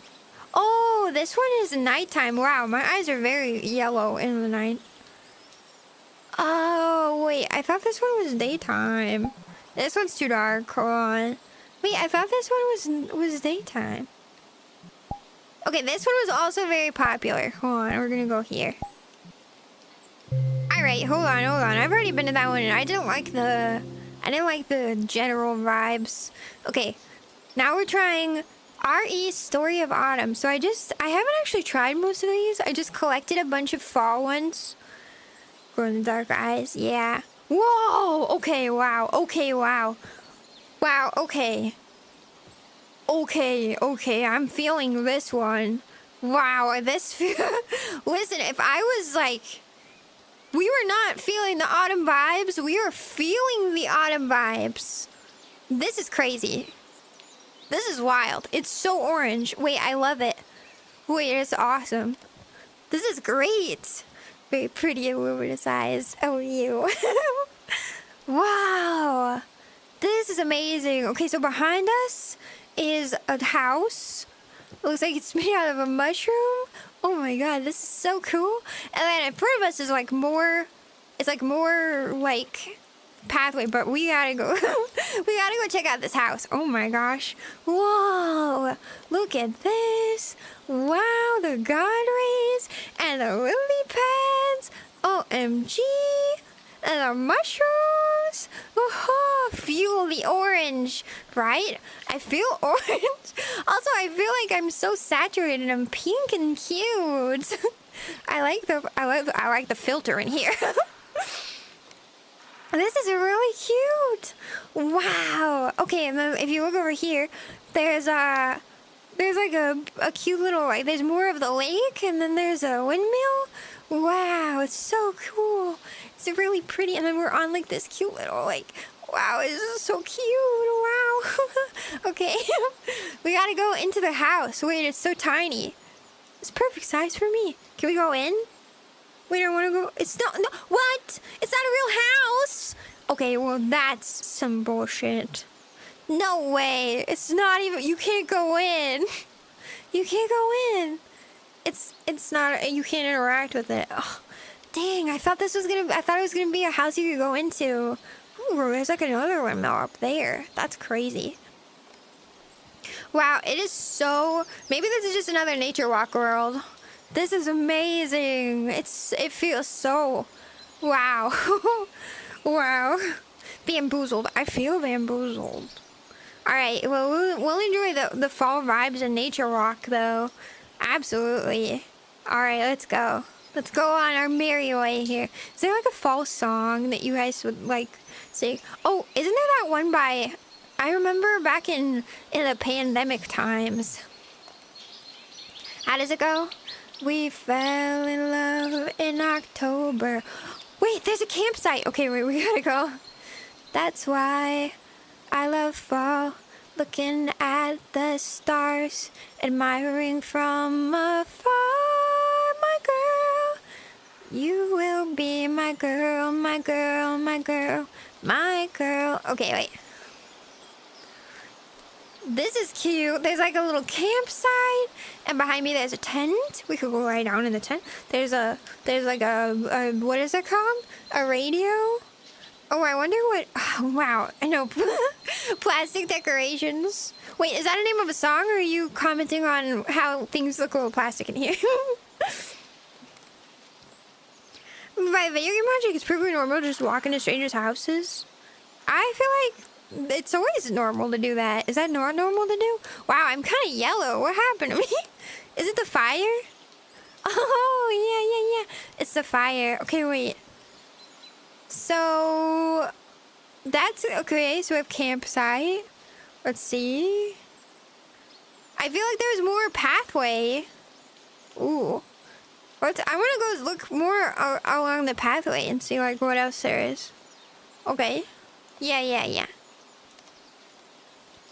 Oh, this one is nighttime. Wow, my eyes are very yellow in the night. Oh, wait. I thought this one was daytime. This one's too dark. Hold on. Wait, I thought this one was daytime. Okay, this one was also very popular. Hold on, we're gonna go here. Alright, hold on. I've already been to that one and I didn't like the general vibes. Okay, now we're trying RE Story of Autumn. So I haven't actually tried most of these. I just collected a bunch of fall ones. Glow in the dark eyes, yeah. Whoa! Okay, wow. Okay, wow. Wow, okay. Okay, I'm feeling this one. Wow, Listen, if I was like... We were not feeling the autumn vibes. We were feeling the autumn vibes. This is crazy. This is wild. It's so orange. Wait, I love it. Wait, it's awesome. This is great. Very pretty and luminous eyes. Oh, you. Wow. This is amazing. Okay, so behind us is a house. It looks like it's made out of a mushroom. Oh my god, this is so cool. And then in front of us is like more... It's like more like pathway, but we gotta go. We gotta go check out this house. Oh my gosh. Whoa. Look at this. Wow, the god rays and the lily pads. OMG. And the mushrooms. Oh, feel the orange, right? I feel orange. Also, I feel like I'm so saturated and pink and cute. I like the filter in here. This is really cute. Wow. Okay, and then if you look over here, there's like a cute little, like, there's more of the lake, and then there's a windmill. Wow, it's so cool. It's really pretty, and then we're on like this cute little, like, wow, this is so cute. Wow. Okay. We gotta go into the house. Wait, it's so tiny. It's perfect size for me. Can we go in? Wait, I want to go. It's not. No, what? It's not a real house. Okay, well, that's some bullshit. No way. It's not even. You can't go in. You can't go in. It's not. You can't interact with it. Oh, dang! I thought it was gonna be a house you could go into. Oh, there's like another windmill up there. That's crazy. Wow, it is so. Maybe this is just another nature walk world. This is amazing. It feels so. Wow. Wow. Bamboozled. I feel bamboozled. All right. Well, we'll enjoy the fall vibes and nature walk though. Absolutely. All right. Let's go. Let's go on our merry way here. Is there like a fall song that you guys would like sing? Oh, isn't there that one by? I remember back in the pandemic times. How does it go? We fell in love in October. Wait, there's a campsite. Okay, wait, we gotta go. That's why I love fall. Looking at the stars, admiring from afar. My girl, you will be my girl, my girl, my girl, my girl. Okay, wait. This is cute. There's like a little campsite, and behind me there's a tent. We could go right down in the tent. There's like a what is it called? A radio? Oh, I wonder what. Oh, wow, I know. Plastic decorations. Wait, is that a name of a song, or are you commenting on how things look a little plastic in here? By video game logic, it's perfectly normal to just walk into strangers' houses. I feel like it's always normal to do that. Is that not normal to do? Wow, I'm kind of yellow. What happened to me? Is it the fire? Oh, yeah. It's the fire. Okay, wait. So, that's... Okay, so we have campsite. Let's see. I feel like there's more pathway. Ooh. I want to go look more along the pathway and see, like, what else there is. Okay. Yeah.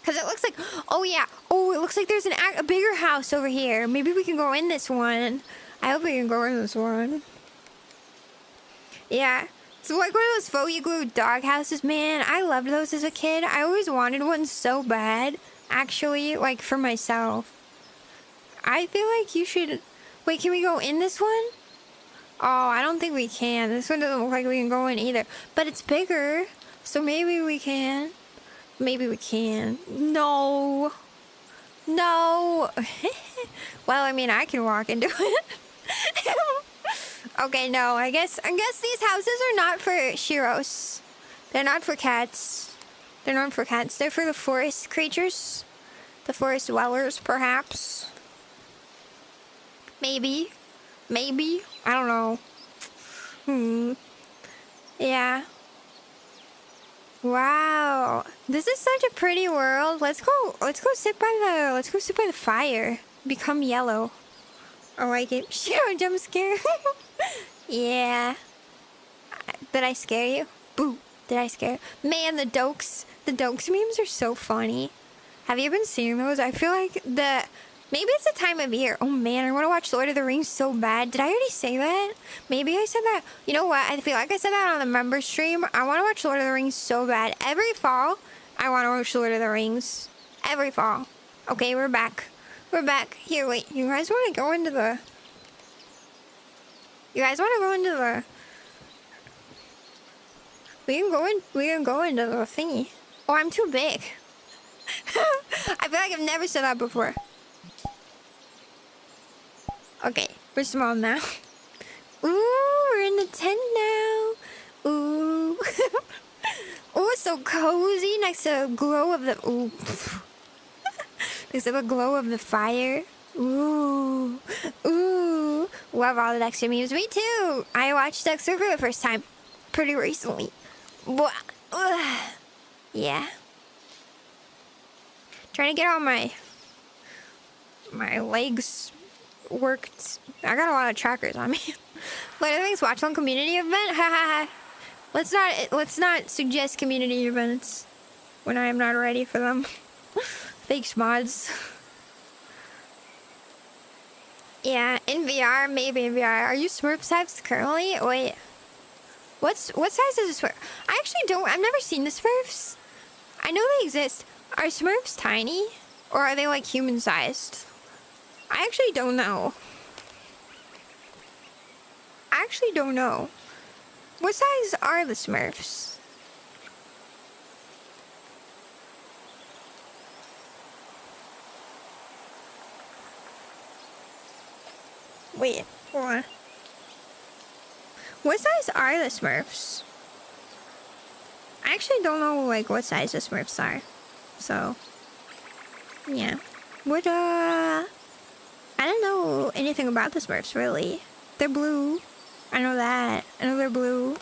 Because it looks like, oh yeah, oh, it looks like there's a bigger house over here. Maybe we can go in this one. I hope we can go in this one. Yeah, it's like one of those faux igloo dog houses, man. I loved those as a kid. I always wanted one so bad, actually, like for myself. I feel like you should, wait, can we go in this one? Oh, I don't think we can. This one doesn't look like we can go in either, but it's bigger, so maybe we can. Maybe we can. No. Well, I mean, I can walk into it. Okay, no. I guess these houses are not for Shiros. They're not for cats. They're not for cats. They're for the forest creatures. The forest dwellers, perhaps. Maybe. I don't know. Yeah. Wow, this is such a pretty world. Let's go sit by the fire. Become yellow. I like it. Shiro jump scare. Yeah. Did I scare you? Boo. Did I scare you? Man, the dokes memes are so funny. Have you been seeing those? I feel like maybe it's the time of year. Oh man, I want to watch Lord of the Rings so bad. Did I already say that? Maybe I said that. You know what? I feel like I said that on the member stream. I want to watch Lord of the Rings so bad. Every fall, I want to watch Lord of the Rings. Every fall. Okay, we're back. Here, wait. You guys want to go into the... We can go into the thingy. Oh, I'm too big. I feel like I've never said that before. Okay, we're small now. Ooh, we're in the tent now. Ooh. Ooh, So cozy next to the glow of the ooh. Next to the glow of the fire. Ooh. Ooh. Love all the Dexter memes. Me too. I watched Dexter for the first time pretty recently. Yeah. Trying to get all my legs worked. I got a lot of trackers on me. What other things? Watch one community event? Ha ha ha. Let's not suggest community events when I am not ready for them. Thanks, mods. Yeah, in VR, maybe in VR. Are you Smurf types currently? Wait. What size is a Smurf? I actually don't. I've never seen the Smurfs. I know they exist. Are Smurfs tiny? Or are they like human sized? I actually don't know. I actually don't know. What size are the Smurfs? Wait, hold on. What size are the Smurfs? I actually don't know like what size the Smurfs are. So, yeah. I don't know anything about the Smurfs really. They're blue. I know that. I know they're blue.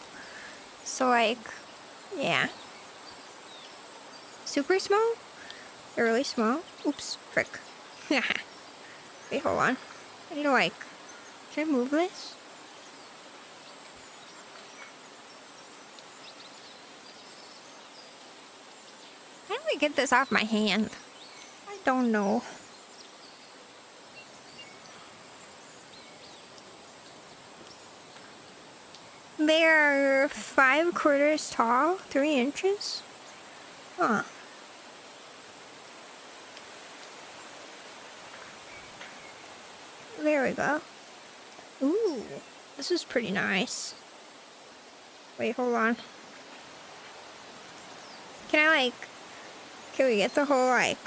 So like, yeah. Super small? They're really small? Oops, frick. Wait, hold on. I need to like, can I move this? How do we get this off my hand? I don't know. They're 5/4 tall, 3 inches. Huh. There we go. Ooh, this is pretty nice. Wait, hold on. Can we get the whole like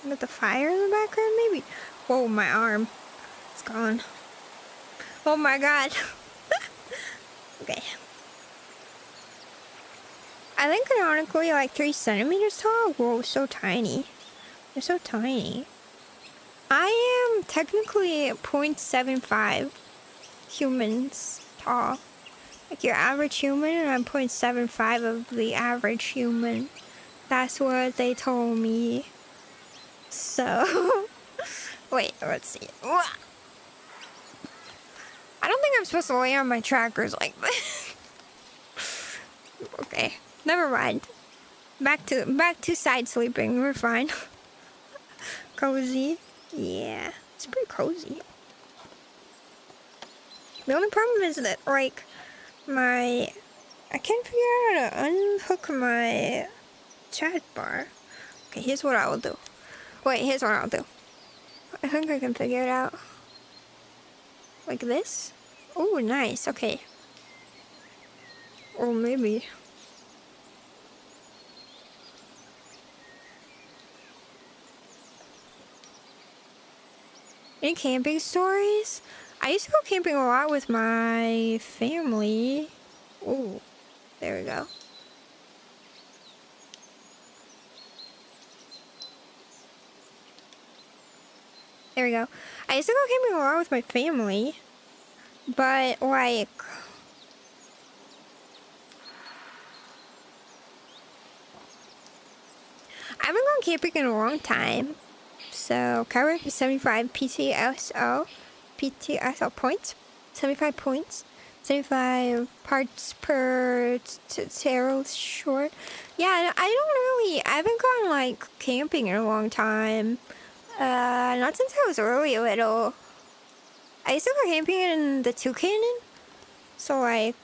with the fire in the background maybe? Whoa, my arm. It's gone. Oh my god. Okay. I think canonically like 3 centimeters tall. Whoa, so tiny. They're so tiny. I am technically 0.75 humans tall. Like your average human, and I'm 0.75 of the average human. That's what they told me. So, wait, let's see. I don't think I'm supposed to lay on my trackers like this. Okay, never mind. Back to side sleeping. We're fine. Cozy. Yeah, it's pretty cozy. The only problem is that like I can't figure out how to unhook my chat bar. Okay, here's what I will do. Wait, here's what I'll do. I think I can figure it out. Like this? Oh, nice. Okay. Or maybe. Any camping stories? I used to go camping a lot with my family. Oh, there we go. There we go. I used to go camping a lot with my family, but like, I haven't gone camping in a long time. So, catwife is 75 PTSO points, 75 points, 75 parts per tarot short. Yeah, I haven't gone like camping in a long time. Not since I was really little. I used to go camping in the Toucanon. So like,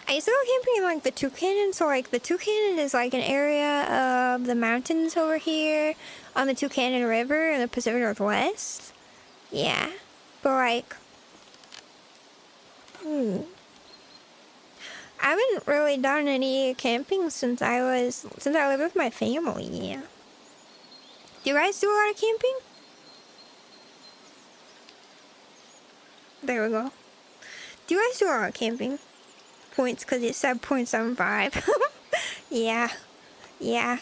I used to go camping in like the Toucanon. So like the Toucanon is like an area of the mountains over here on the Toucanon River in the Pacific Northwest. Yeah, but like, I haven't really done any camping since I lived with my family. Yeah. Do you guys do a lot of camping? There we go. Do you guys do a lot of camping? Points, because it said 0.75. Yeah. Yeah.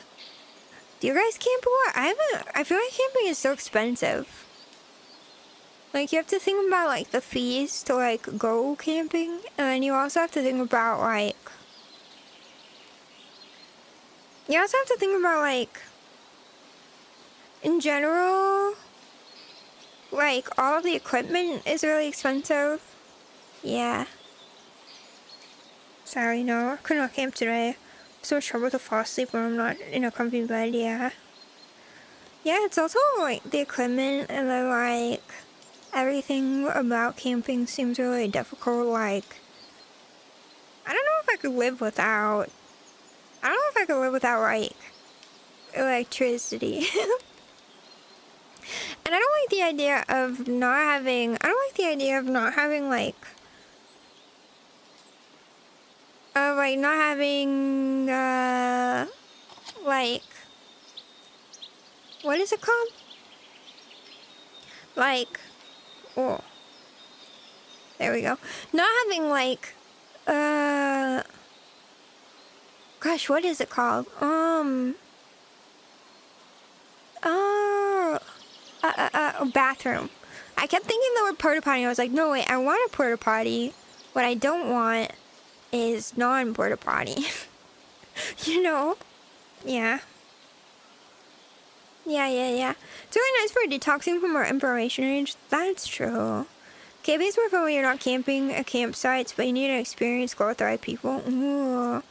Do you guys camp a lot? I feel like camping is so expensive. Like, you have to think about, like, the fees to, like, go camping. And then you also have to think about, like... You also have to think about, like... In general... Like, all of the equipment is really expensive. Yeah. Sorry, no. I could not camp today. So much trouble to fall asleep when I'm not in a comfy bed, yeah. Yeah, it's also, like, the equipment and then, like... Everything about camping seems really difficult, like... I don't know if I could live without... I don't know if I could live without, like... electricity. And I don't like the idea of not having... I don't like the idea of not having, like... not having, like... What is it called? Like... Oh. There we go. Not having, like, gosh, what is it called? Bathroom. I kept thinking the word porta potty. I was like, no, wait, I want a porta potty. What I don't want is non-porta potty. You know? Yeah. Yeah. It's really nice for detoxing from our information age. That's true. Camping's more fun when you're not camping at campsites, but you need an experience, go with the right people. Ooh.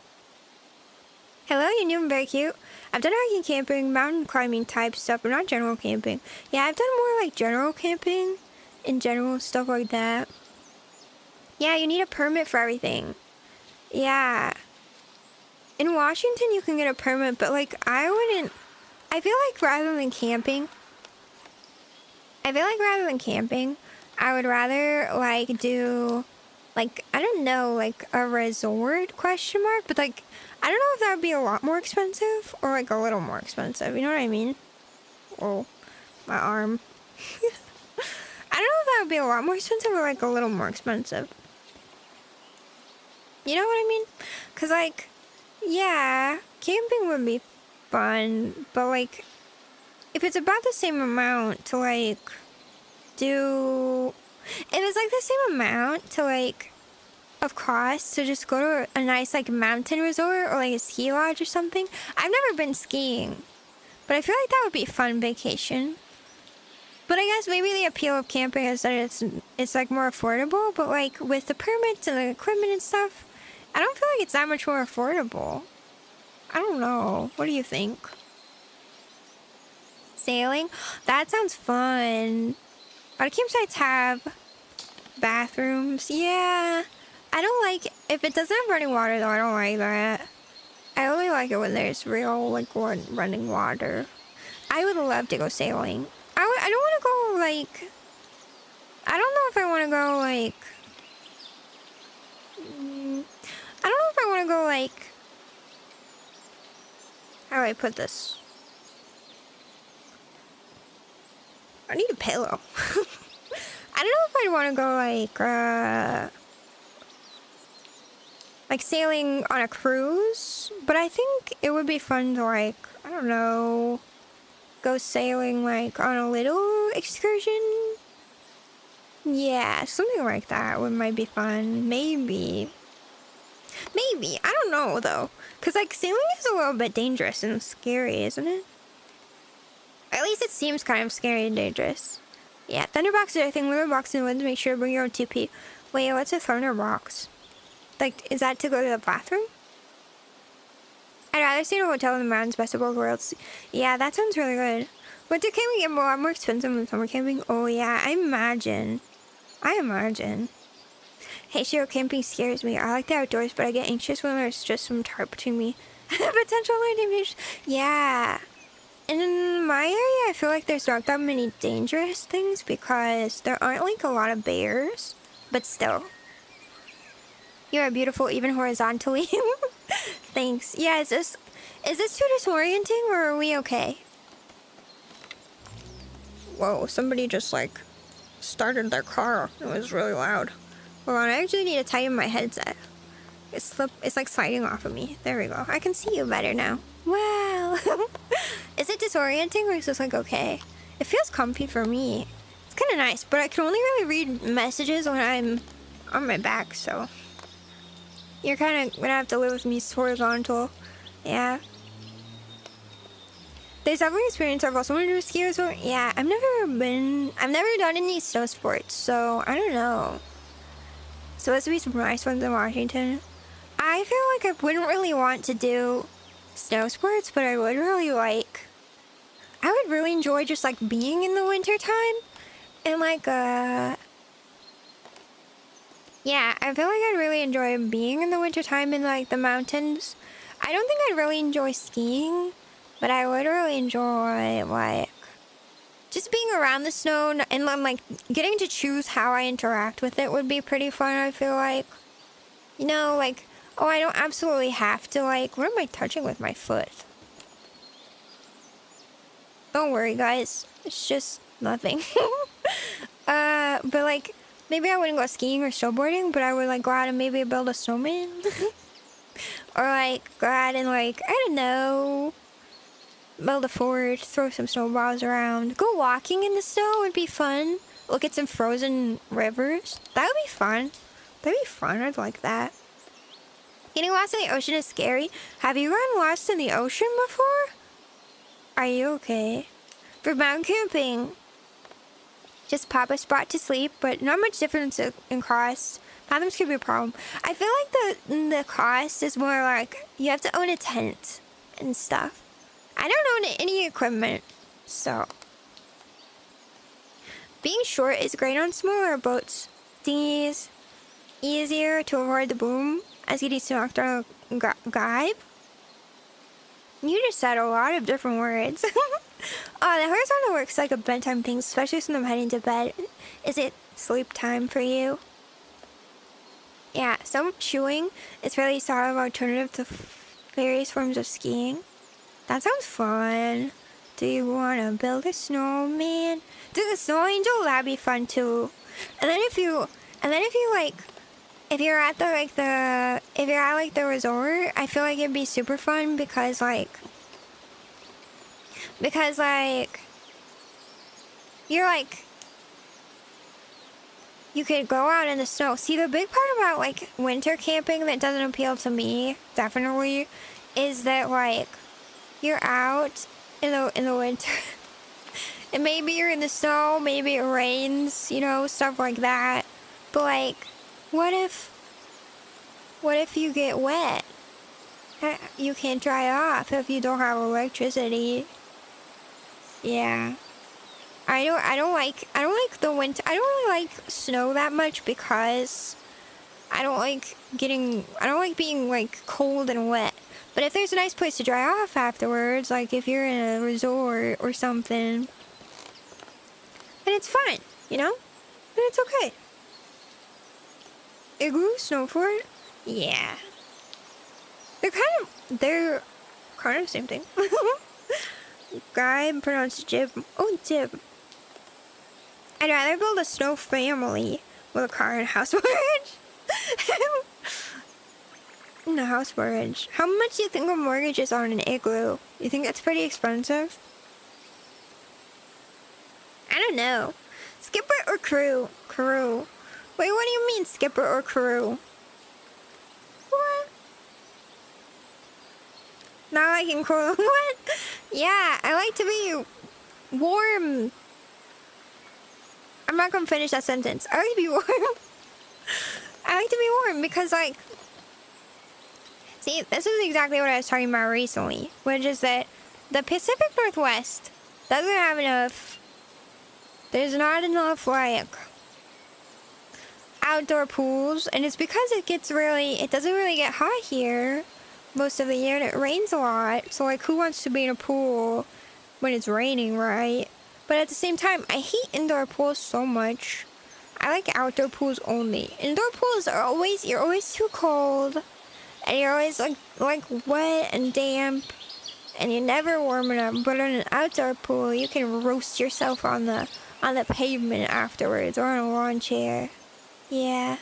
Hello, you're new and very cute. I've done hiking, camping, mountain climbing type stuff, but not general camping. Yeah, I've done more like general camping, in general, stuff like that. Yeah, you need a permit for everything. Yeah. In Washington, you can get a permit, but like, I feel like rather than camping, I would rather like do, like, I don't know, like a resort question mark, but like, I don't know if that would be a lot more expensive or like a little more expensive. You know what I mean? Oh, my arm. I don't know if that would be a lot more expensive or like a little more expensive. You know what I mean? Cause like, yeah, camping would be fun, but like, if it's about the same amount to like do, if it's like the same amount to like, of cost to just go to a nice like mountain resort or like a ski lodge or something. I've never been skiing, but I feel like that would be a fun vacation. But I guess maybe the appeal of camping is that it's like more affordable, but like with the permits and the equipment and stuff, I don't feel like it's that much more affordable. I don't know. What do you think? Sailing? That sounds fun. A lot of campsites have bathrooms. Yeah. I don't like, if it doesn't have running water though, I don't like that. I only like it when there's real like running water. I would love to go sailing. I don't want to go like, I don't know if I want to go like, I don't know if I want to go like, how do I put this? I need a pillow. I don't know if I'd want to go like sailing on a cruise, but I think it would be fun to like, I don't know, go sailing like on a little excursion. Yeah, something like that might be fun. Maybe, I don't know though, because like sailing is a little bit dangerous and scary, isn't it? At least it seems kind of scary and dangerous. Yeah, thunderbox are a thing. Little box in the woods. Make sure to bring your own TP. Wait, what's a thunderbox? Like, is that to go to the bathroom? I'd rather stay in a hotel in the mountains, best of both worlds. Yeah, that sounds really good. Winter camping get a lot more expensive than summer camping. Oh yeah, I imagine. Hey, Shiro, camping scares me. I like the outdoors, but I get anxious when there's just some tarp between me. Potential landing. Yeah. In my area, I feel like there's not that many dangerous things because there aren't like a lot of bears, but still. You are beautiful even horizontally. Thanks. Yeah, is this too disorienting or are we okay? Whoa, somebody just like started their car. It was really loud. Hold on, I actually need to tighten my headset. It's like sliding off of me. There we go. I can see you better now. Wow. Is it disorienting or is this like okay? It feels comfy for me. It's kind of nice, but I can only really read messages when I'm on my back, so you're kind of gonna have to live with me horizontal. Yeah. There's every experience I've also wanted to do ski or so. Yeah, I've never done any snow sports, so I don't know. Supposed to be some nice ones in Washington. I feel like I wouldn't really want to do snow sports, but I would really like. I would really enjoy just like being in the winter time, and like yeah, I feel like I'd really enjoy being in the winter time in like the mountains. I don't think I'd really enjoy skiing, but I would really enjoy like just being around the snow and like getting to choose how I interact with it would be pretty fun. I feel like, you know, like, oh, I don't absolutely have to like, what am I touching with my foot? Don't worry, guys. It's just nothing. But like, maybe I wouldn't go skiing or snowboarding, but I would like go out and maybe build a snowman. Or like go out and like, I don't know, build a fort, throw some snowballs around. Go walking in the snow would be fun. Look at some frozen rivers. That would be fun. That'd be fun. I'd like that. Getting lost in the ocean is scary. Have you gotten lost in the ocean before? Are you okay? For mountain camping, just pop a spot to sleep, but not much difference in cost. Bathrooms could be a problem. I feel like the cost is more like you have to own a tent and stuff. I don't own any equipment, so. Being short is great on smaller boats. Dinghies, easier to avoid the boom as getting knocked on a guide. You just said a lot of different words. Oh, the horizontal works like a bedtime thing, especially when I'm heading to bed. Is it sleep time for you? Yeah, some chewing is really solid alternative to various forms of skiing. That sounds fun. Do you want to build a snowman? Do the snow angel? That'd be fun too. And then if you like, if you're at the resort, I feel like it'd be super fun because you're like, you could go out in the snow. See, the big part about like winter camping that doesn't appeal to me, definitely, is that like you're out in the winter and maybe you're in the snow, maybe it rains, you know, stuff like that. But like, what if you get wet? You can't dry off if you don't have electricity. Yeah. I don't like the winter. I don't really like snow that much because I don't like being like cold and wet. But if there's a nice place to dry off afterwards, like if you're in a resort or something, then it's fine, you know? Then it's okay. Igloo, snow fort? Yeah. They're kind of the same thing. Guy pronounced jib. Oh, jib. I'd rather build a snow family with a car and house mortgage. No, house mortgage. How much do you think a mortgage is on an igloo? You think that's pretty expensive? I don't know. Skipper or crew? Crew. Wait, what do you mean skipper or crew? What? Not liking crew. What? Yeah, I like to be warm. I'm not gonna finish that sentence. I like to be warm. I like to be warm because, like, see, this is exactly what I was talking about recently, which is that the Pacific Northwest doesn't have enough. There's not enough, like, outdoor pools, and it's because it doesn't really get hot here most of the year, and it rains a lot. So, like, who wants to be in a pool when it's raining, right? But at the same time, I hate indoor pools so much. I like outdoor pools only. Indoor pools you're always too cold, and you're always like wet and damp, and you're never warm enough. But in an outdoor pool, you can roast yourself on the pavement afterwards, or on a lawn chair. Yeah.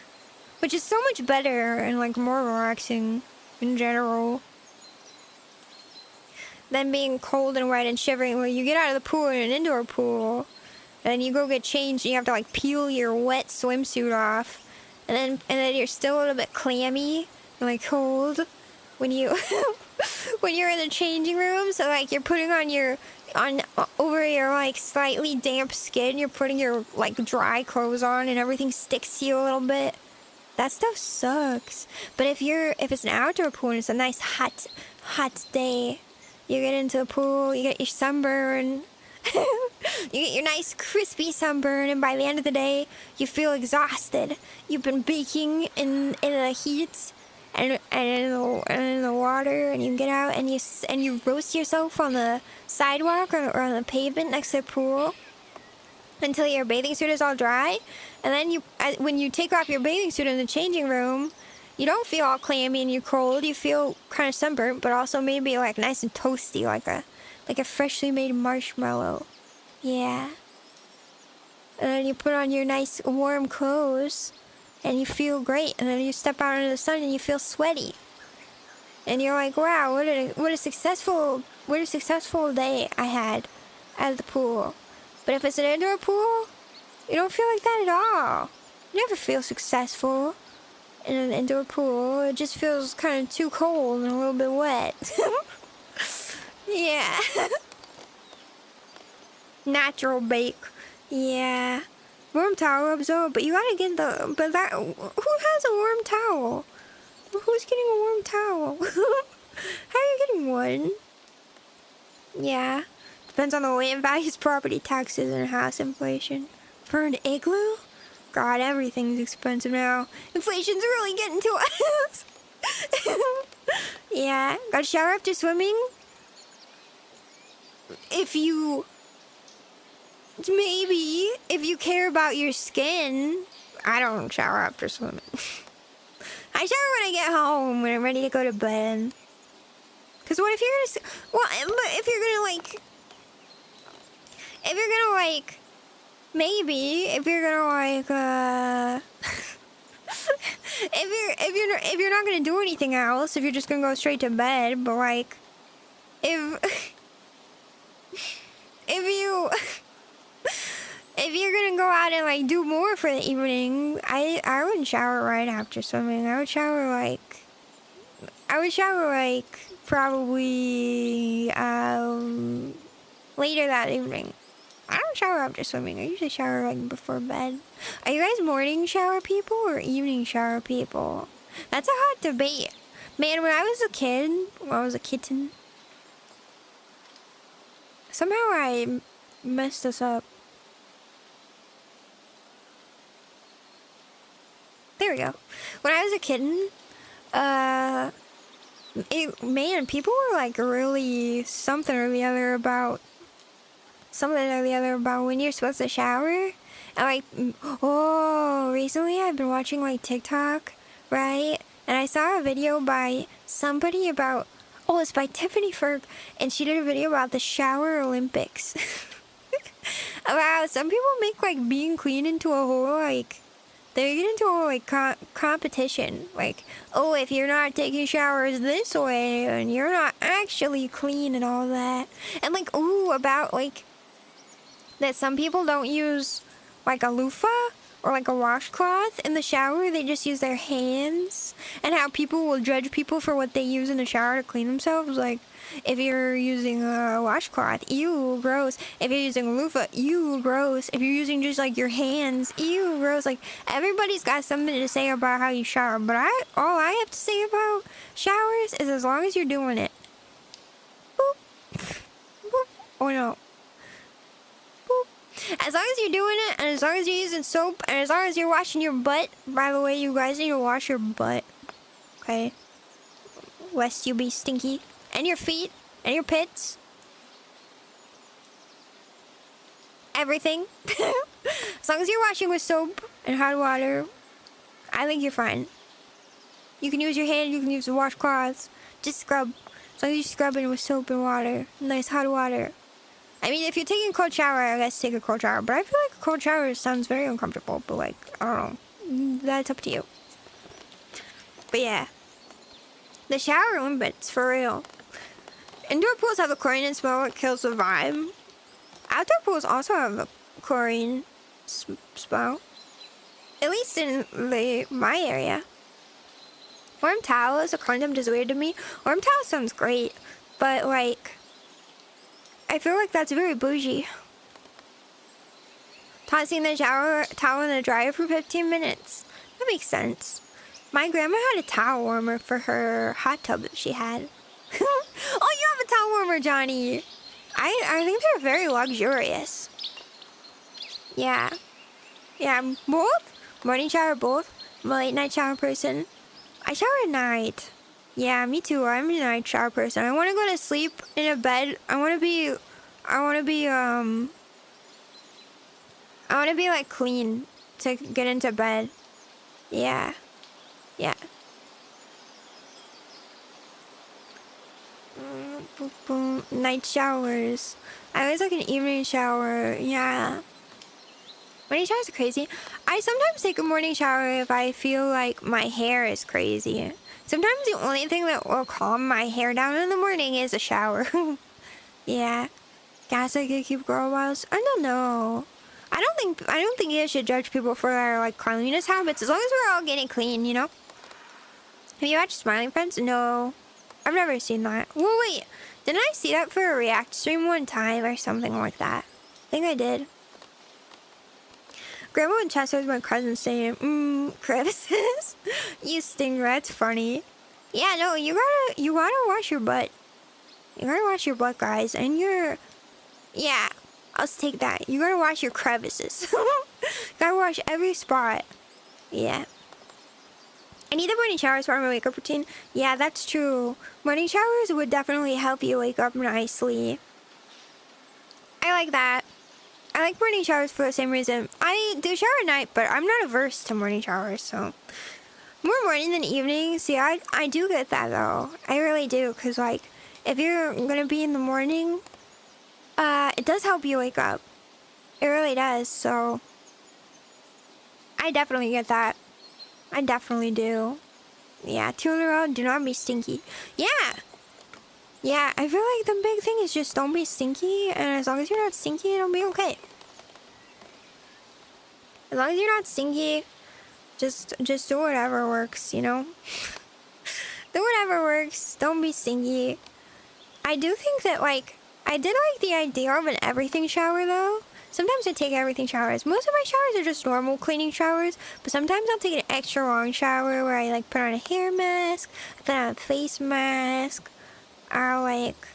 which is so much better and like more relaxing in general than being cold and wet and shivering. When you get out of the pool in an indoor pool, and then you go get changed, and you have to like peel your wet swimsuit off, and then you're still a little bit clammy and like cold when you when you're in the changing room. So like you're putting on over your like slightly damp skin, you're putting your like dry clothes on, and everything sticks to you a little bit. That stuff sucks. But if it's an outdoor pool and it's a nice hot day, you get into the pool, you get your sunburn, you get your nice crispy sunburn, and by the end of the day, you feel exhausted. You've been baking in the heat and in the water, and you get out and you roast yourself on the sidewalk or on the pavement next to the pool until your bathing suit is all dry. And then when you take off your bathing suit in the changing room, you don't feel all clammy and you're cold. You feel kind of sunburnt, but also maybe like nice and toasty, like a freshly made marshmallow. Yeah. And then you put on your nice warm clothes and you feel great. And then you step out into the sun and you feel sweaty. And you're like, wow, what a successful day I had at the pool. But if it's an indoor pool, you don't feel like that at all. You never feel successful in an indoor pool. It just feels kind of too cold and a little bit wet. Yeah. Natural bake. Yeah. Warm towel rubs though, but you gotta get who has a warm towel? Who's getting a warm towel? How are you getting one? Yeah. Depends on the land values, property taxes, and house inflation. For an igloo? God, everything's expensive now. Inflation's really getting to us. Yeah. Gotta shower after swimming? If you care about your skin, I don't shower after swimming. I shower when I get home, when I'm ready to go to bed. Because what if you're gonna... Well, but if you're gonna, like... Maybe, if you're gonna, like, if you're not gonna do anything else, if you're just gonna go straight to bed, but, like... If you're gonna go out and like do more for the evening, I wouldn't shower right after swimming. I would shower like probably later that evening. I don't shower after swimming. I usually shower like before bed. Are you guys morning shower people or evening shower people? That's a hot debate. Man, when I was a kitten, somehow I messed this up. There we go. When I was a kitten, people were like really something or the other about when you're supposed to shower. And like, recently I've been watching like TikTok, right? And I saw a video by somebody about, it's by Tiffany Ferg, and she did a video about the shower Olympics. About some people make like being clean into a whole like, they get into a whole like competition. Like, if you're not taking showers this way, and you're not actually clean and all that. And like, about like, that some people don't use like a loofah or like a washcloth in the shower. They just use their hands. And how people will judge people for what they use in the shower to clean themselves. Like, if you're using a washcloth, ew, gross. If you're using a loofah, ew, gross. If you're using just like your hands, ew, gross. Like, everybody's got something to say about how you shower. But all I have to say about showers is as long as you're doing it. Boop. Boop. Oh no. As long as you're doing it, and as long as you're using soap, and as long as you're washing your butt. By the way, you guys need to wash your butt. Okay? Lest you be stinky. And your feet. And your pits. Everything. As long as you're washing with soap and hot water, I think you're fine. You can use your hand, you can use the washcloths. Just scrub. As long as you're scrubbing with soap and water. Nice hot water. I mean, if you're taking a cold shower, I guess take a cold shower. But I feel like a cold shower sounds very uncomfortable. But like, I don't know. That's up to you. But yeah. The shower room bits, for real. Indoor pools have a chlorine and smell that kills the vibe. Outdoor pools also have a chlorine smell. At least in my area. Warm towel as a concept is weird to me. Warm towel sounds great, but like, I feel like that's very bougie. Tossing the shower towel in the dryer for 15 minutes. That makes sense. My grandma had a towel warmer for her hot tub that she had. Oh, you have a towel warmer, Johnny. I think they're very luxurious. Yeah. Yeah, both. Morning shower, both. I'm a late night shower person. I shower at night. Yeah, me too. I'm a night shower person. I want to go to sleep in a bed. I want to be like clean to get into bed. Yeah. Yeah. Boom, boom. Night showers. I always like an evening shower. Yeah. Morning showers are crazy. I sometimes take a morning shower if I feel like my hair is crazy. Sometimes the only thing that will calm my hair down in the morning is a shower. Yeah. Guys, I could keep girl wiles. I don't know. I don't think you should judge people for their like cleanliness habits as long as we're all getting clean, you know? Have you watched Smiling Friends? No. I've never seen that. Well, wait. Didn't I see that for a React stream one time or something like that? I think I did. Grandma and Chester was my cousin saying, crevices. You sting, that's funny. Yeah, no, you gotta wash your butt. You gotta wash your butt, guys, and yeah, I'll take that. You gotta wash your crevices. Gotta wash every spot. Yeah. I need the morning showers for my wake up routine. Yeah, that's true. Morning showers would definitely help you wake up nicely. I like that. I like morning showers for the same reason. I do shower at night, but I'm not averse to morning showers, so. More morning than evening. See, I do get that, though. I really do, because, like, if you're going to be in the morning, it does help you wake up. It really does, so. I definitely get that. I definitely do. Yeah, 2 in a row, do not be stinky. Yeah! Yeah, I feel like the big thing is just don't be stinky, and as long as you're not stinky, it'll be okay. As long as you're not stinky, just do whatever works, you know? Do whatever works, don't be stinky. I do think that, like, I did like the idea of an everything shower, though. Sometimes I take everything showers. Most of my showers are just normal cleaning showers, but sometimes I'll take an extra long shower where I, like, put on a hair mask, I put on a face mask, I'll like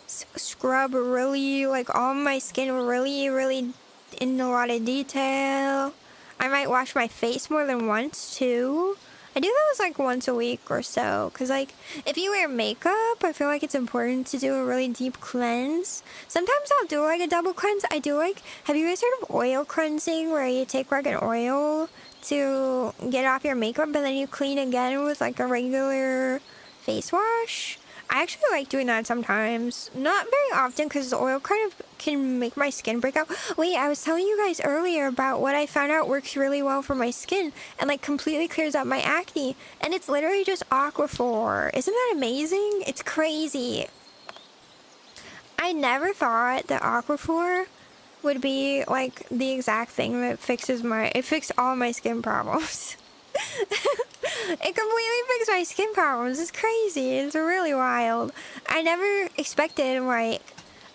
scrub really, like all my skin really in a lot of detail. I might wash my face more than once too. I do those like once a week or so, because like if you wear makeup, I feel like it's important to do a really deep cleanse. Sometimes I'll do like a double cleanse. I do like, have you guys heard of oil cleansing, where you take like an oil to get off your makeup and then you clean again with like a regular face wash? I actually like doing that sometimes. Not very often, because the oil kind of can make my skin break out. Wait, I was telling you guys earlier about what I found out works really well for my skin and like completely clears up my acne. And it's literally just Aquaphor. Isn't that amazing? It's crazy. I never thought that Aquaphor would be like the exact thing that fixes it fixed all my skin problems. It completely fixed my skin problems. It's crazy. It's really wild. I never expected, like,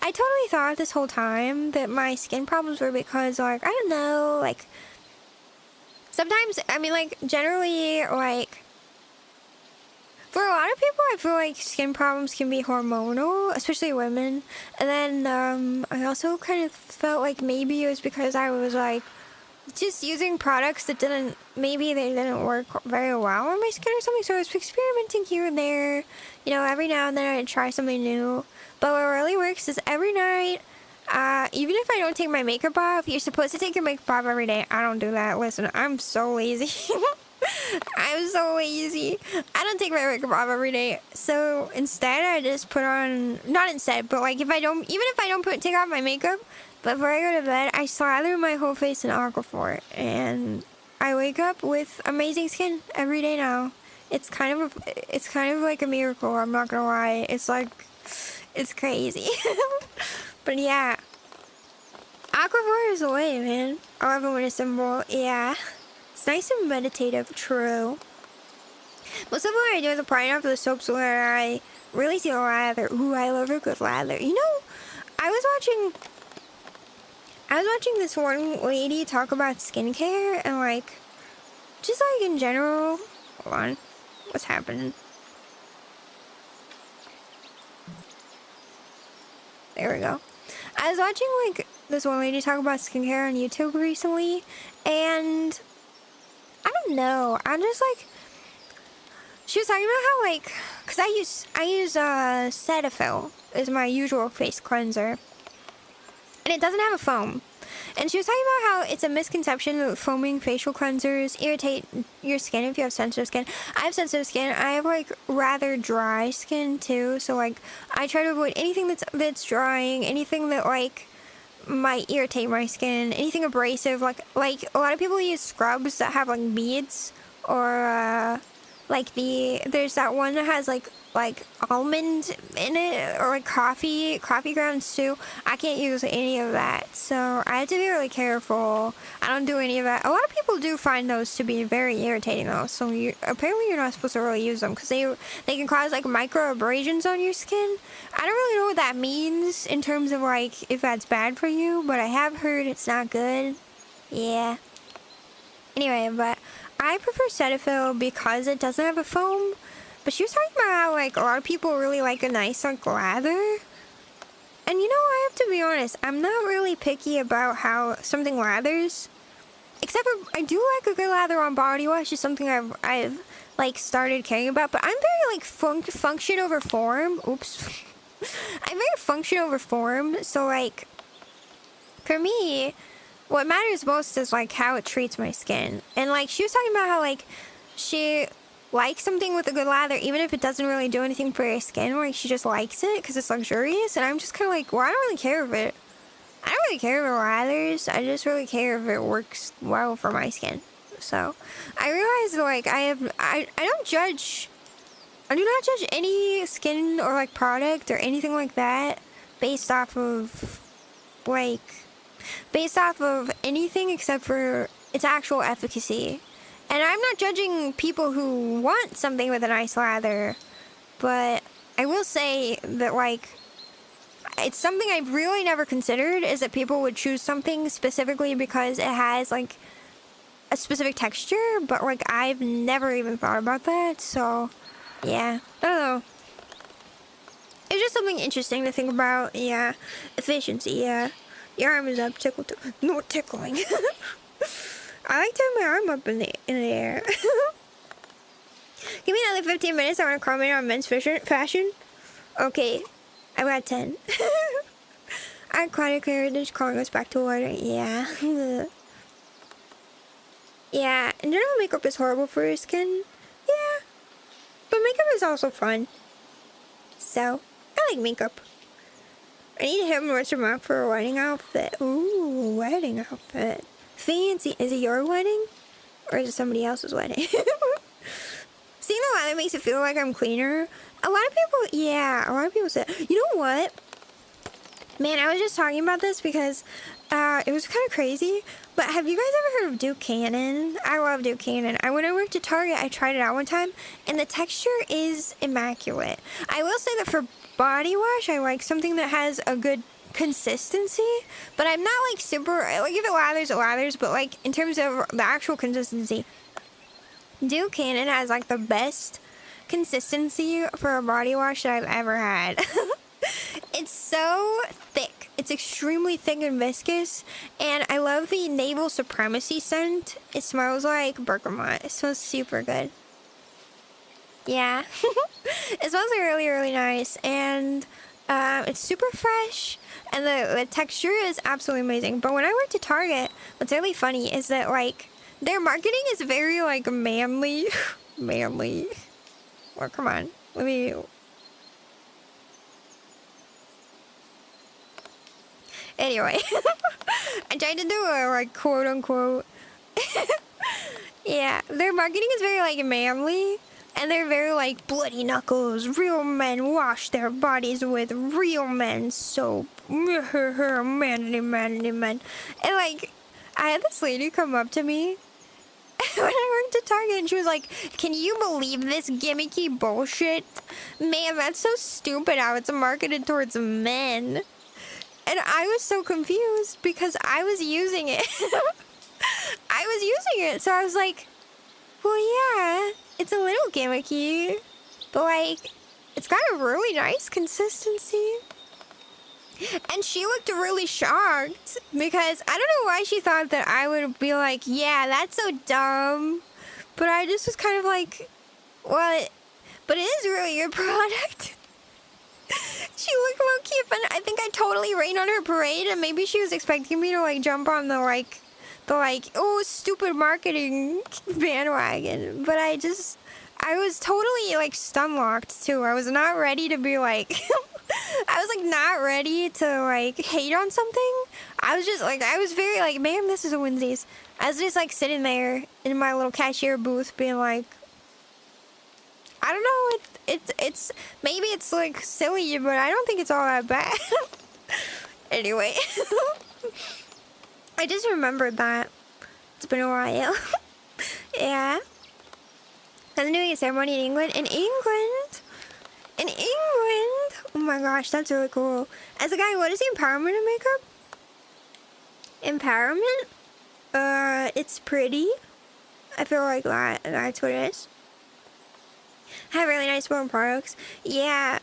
I totally thought this whole time that my skin problems were because, like, I don't know, like, sometimes, I mean, like, generally, like, for a lot of people, I feel like skin problems can be hormonal, especially women. And then, I also kind of felt like maybe it was because I was, like, just using products that maybe they didn't work very well on my skin or something, so I was experimenting here and there, you know, every now and then I'd try something new. But what really works is every night, even if I don't take my makeup off, you're supposed to take your makeup off every day. I don't do that. Listen, I'm so lazy. I'm so lazy. I don't take my makeup off every day. So instead, I just put on, not instead, but like even if I don't take off my makeup, but before I go to bed, I slather my whole face in Aquaphor, and I wake up with amazing skin every day now. It's kind of like a miracle, I'm not gonna lie. It's like, it's crazy. But yeah. Aquaphor is the way, man. I love it when it's simple. Yeah. It's nice and meditative, true. Most of what I do is applying off the soaps where I really see the lather. Ooh, I love a good lather. You know, I was watching this one lady talk about skincare and like, just like in general. Hold on. What's happening? There we go. I was watching like this one lady talk about skincare on YouTube recently, and I don't know. I'm just like, she was talking about how like, cause I use Cetaphil is my usual face cleanser, and it doesn't have a foam. And she was talking about how it's a misconception that foaming facial cleansers irritate your skin if you have sensitive skin. I have sensitive skin. I have like rather dry skin too, so like I try to avoid anything that's drying, anything that like might irritate my skin, anything abrasive. Like a lot of people use scrubs that have like beads, or like there's that one that has like almond in it, or like coffee grounds too. I can't use any of that, so I have to be really careful. I don't do any of that. A lot of people do find those to be very irritating though, so apparently you're not supposed to really use them because they can cause like micro abrasions on your skin. I don't really know what that means in terms of like if that's bad for you, but I have heard it's not good. Yeah. Anyway, but I prefer Cetaphil because it doesn't have a foam. But she was talking about how like a lot of people really like a nice like lather. And you know, I have to be honest, I'm not really picky about how something lathers. Except for I do like a good lather on body wash. Is something I've like started caring about. But I'm very like function over form. Oops. I'm very function over form. So like, for me, what matters most is like how it treats my skin. And like she was talking about how like she likes something with a good lather even if it doesn't really do anything for your skin. Like she just likes it because it's luxurious. And I'm just kind of like, well, I don't really care if it lathers. I just really care if it works well for my skin. So I realized like I don't judge. I do not judge any skin or like product or anything like that based off of anything except for its actual efficacy. And I'm not judging people who want something with a nice lather, but I will say that like it's something I've really never considered, is that people would choose something specifically because it has like a specific texture, but like I've never even thought about that. So yeah, I don't know. It's just something interesting to think about. Yeah, efficiency. Yeah, your arm is up. Tickle. No tickling. I like to have my arm up in the air. Give me another 15 minutes. I want to comment on men's fashion. Okay, I got 10. Our chronic heritage calling us back to order. Yeah. Yeah, in general, makeup is horrible for your skin. Yeah, but makeup is also fun. So, I like makeup. I need to have more remark for a wedding outfit. Ooh, wedding outfit. Fancy. Is it your wedding? Or is it somebody else's wedding? Seeing the lather makes it feel like I'm cleaner. A lot of people say, you know what? Man, I was just talking about this because it was kind of crazy. But have you guys ever heard of Duke Cannon? I love Duke Cannon. When I worked at Target, I tried it out one time, and the texture is immaculate. I will say that for body wash, I like something that has a good consistency, but I'm not like super, like if it lathers, but like in terms of the actual consistency, Duke Cannon has like the best consistency for a body wash that I've ever had. It's so thick. It's extremely thick and viscous, and I love the Naval Supremacy scent. It smells like bergamot. It smells super good. Yeah. It smells really, really nice, and it's super fresh, and the texture is absolutely amazing. But when I worked at Target, what's really funny is that like their marketing is very like manly. Manly. Or come on, let me. Anyway, I tried to do a like quote unquote. Yeah, their marketing is very like manly, And they're very like bloody knuckles. Real men wash their bodies with real men's soap. Manly, manly men. And like, I had this lady come up to me when I worked at Target, and she was like, "Can you believe this gimmicky bullshit? Man, that's so stupid how it's marketed towards men." And I was so confused because I was using it. I was using it, so I was like, well, yeah, it's a little gimmicky, but like, it's got a really nice consistency. And she looked really shocked because I don't know why she thought that I would be like, yeah, that's so dumb. But I just was kind of like, well, but it is really your product. She looked low key fun. I think I totally rained on her parade, and maybe she was expecting me to like jump on the oh, stupid marketing bandwagon. But I was totally like stun locked too. I was not ready to be like, I was like not ready to like hate on something. I was just like, I was very like, ma'am, this is a Wednesdays. I was just like sitting there in my little cashier booth being like, I don't know, it's maybe it's like silly, but I don't think it's all that bad. Anyway, I just remembered that. It's been a while. Yeah. I'm doing a ceremony in England. In England? Oh my gosh, that's really cool. As a guy, what is the empowerment of makeup? Empowerment? It's pretty. I feel like that's what it is. Have really nice warm products. Yeah.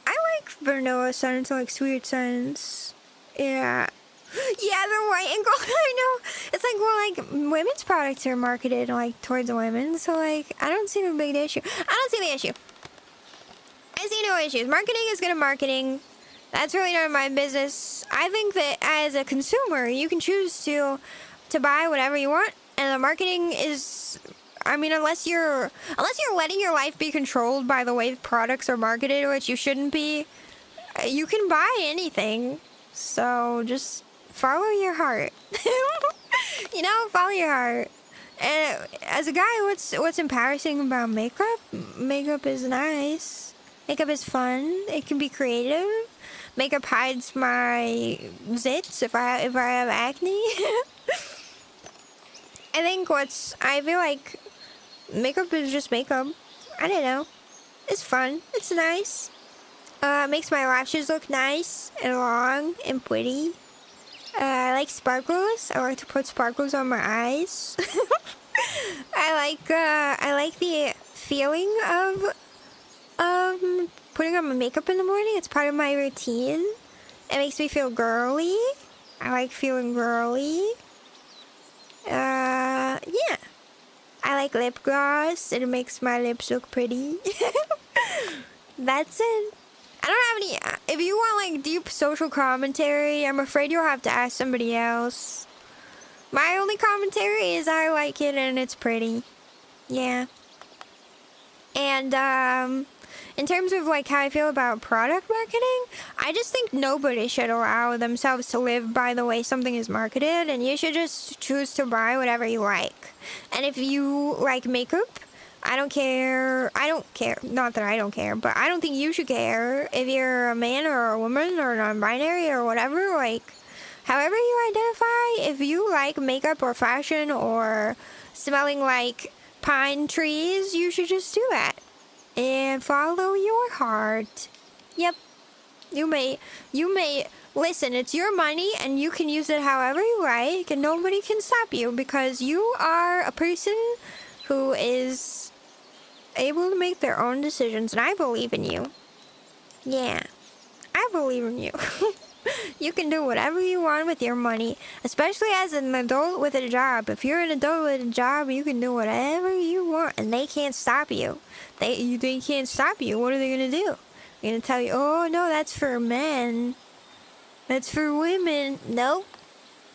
I like vanilla scents, like sweet scents. Yeah. Yeah, the white and gold. I know. It's like, well, like women's products are marketed like towards women, so like I don't see the big issue. I don't see the issue. I see no issues. Marketing is good at marketing. That's really none of my business. I think that as a consumer, you can choose to buy whatever you want, and the marketing is, I mean, unless you're letting your life be controlled by the way products are marketed, which you shouldn't be, you can buy anything. So just follow your heart. You know, follow your heart. And as a guy, what's embarrassing about makeup? Makeup is nice. Makeup is fun. It can be creative. Makeup hides my zits if I have acne. I feel like makeup is just makeup. I don't know. It's fun. It's nice. Makes my lashes look nice and long and pretty. I like sparkles. I like to put sparkles on my eyes. I like the feeling of putting on my makeup in the morning. It's part of my routine. It makes me feel girly. I like feeling girly. Yeah. I like lip gloss. It makes my lips look pretty. That's it. I don't have any. If you want like deep social commentary, I'm afraid you'll have to ask somebody else. My only commentary is I like it and it's pretty. Yeah. And in terms of like how I feel about product marketing, I just think nobody should allow themselves to live by the way something is marketed, and you should just choose to buy whatever you like. And if you like makeup, I don't care. Not that I don't care, but I don't think you should care if you're a man or a woman or non-binary or whatever. Like, however you identify, if you like makeup or fashion or smelling like pine trees, you should just do that. And follow your heart. Yep. You may listen, it's your money and you can use it however you like and nobody can stop you because you are a person who is able to make their own decisions, and I believe in you. Yeah. I believe in you. You can do whatever you want with your money, especially as an adult with a job. If you're an adult with a job, you can do whatever you want, and they can't stop you. They can't stop you. What are they gonna do? They're gonna tell you, oh no, that's for men. That's for women. Nope.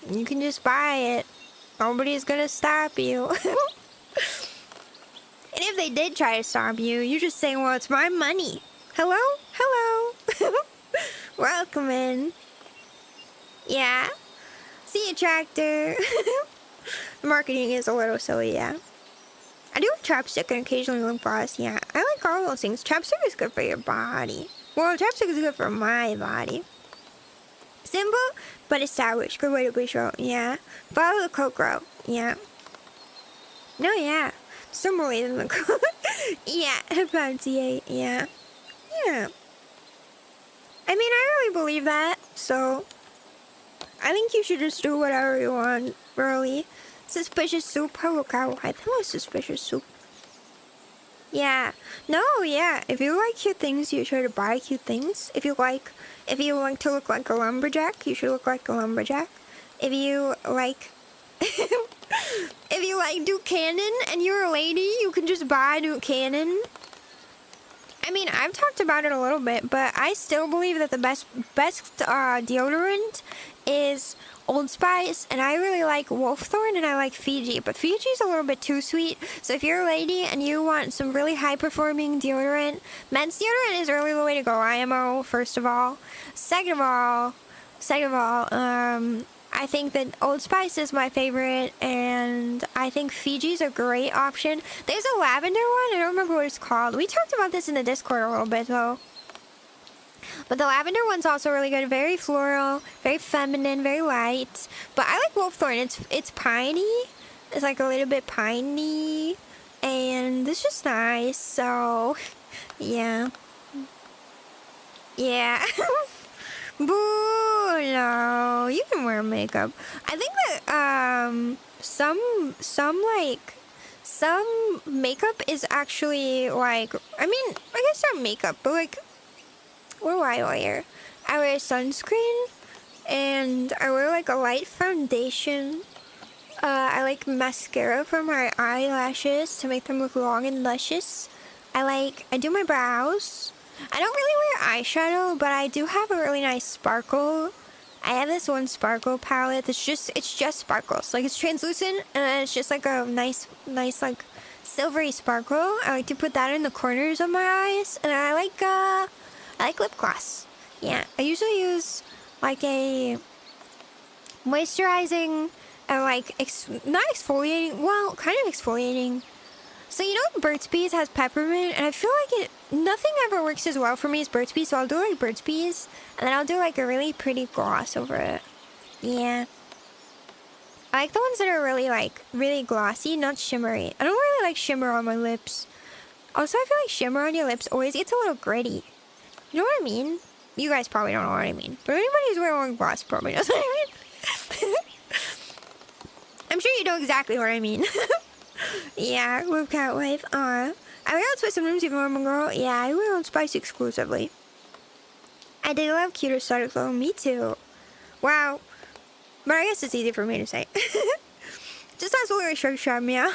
You can just buy it. Nobody's gonna stop you. And if they did try to stop you, you just say, well, it's my money. Hello? Hello. Welcome in. Yeah. See you, tractor. Marketing is a little silly, yeah. I do have chapstick and occasionally lip gloss. Yeah, I like all those things. Chapstick is good for your body. Well, chapstick is good for my body. Simple, but stylish. Good way to be shown. Yeah. Follow the Kokoro. Yeah. No, yeah. Similarly than the Kokoro. Yeah. Pronunciate. Yeah. Yeah. I mean, I really believe that. So, I think you should just do whatever you want, really. Suspicious soup. Hello, catwife. Hello, suspicious soup. Yeah. No, yeah. If you like cute things, you should buy cute things. If you like to look like a lumberjack, you should look like a lumberjack. If you like if you like Duke Cannon and you're a lady, you can just buy Duke Cannon. I mean, I've talked about it a little bit, but I still believe that the best deodorant is Old Spice, and I really like Wolfthorn, and I like Fiji, but Fiji's a little bit too sweet. So if you're a lady and you want some really high-performing deodorant, men's deodorant is really the way to go. IMO, first of all. Second of all, I think that Old Spice is my favorite, and I think Fiji's a great option. There's a lavender one. I don't remember what it's called. We talked about this in the Discord a little bit, though. But the lavender one's also really good. Very floral, very feminine, very light. But I like Wolfthorn. It's piney. It's like a little bit piney. And it's just nice. So, yeah. Yeah. Boo, no. You can wear makeup. I think that some makeup is actually like, I mean, I guess not makeup, but like, what do I wear? I wear sunscreen, and I wear like a light foundation. I like mascara for my eyelashes to make them look long and luscious. I do my brows. I don't really wear eyeshadow, but I do have a really nice sparkle. I have this one sparkle palette that's it's just sparkles. Like, it's translucent, and it's just like a nice like silvery sparkle. I like to put that in the corners of my eyes, and I like lip gloss. Yeah, I usually use like a moisturizing and like not exfoliating, well, kind of exfoliating. So you know Burt's Bees has peppermint, and I feel like nothing ever works as well for me as Burt's Bees, so I'll do like Burt's Bees, and then I'll do like a really pretty gloss over it. Yeah. I like the ones that are really glossy, not shimmery. I don't really like shimmer on my lips. Also, I feel like shimmer on your lips always gets a little gritty. You know what I mean? You guys probably don't know what I mean. But anybody who's wearing lip gloss probably knows what I mean. I'm sure you know exactly what I mean. Yeah, with catwife. I wear Old Spice sometimes even when I'm a girl. Yeah, I wear Old Spice exclusively. I do love cuter starter glow. Me too. Wow. But I guess it's easy for me to say. Just has a little short sharp, yeah.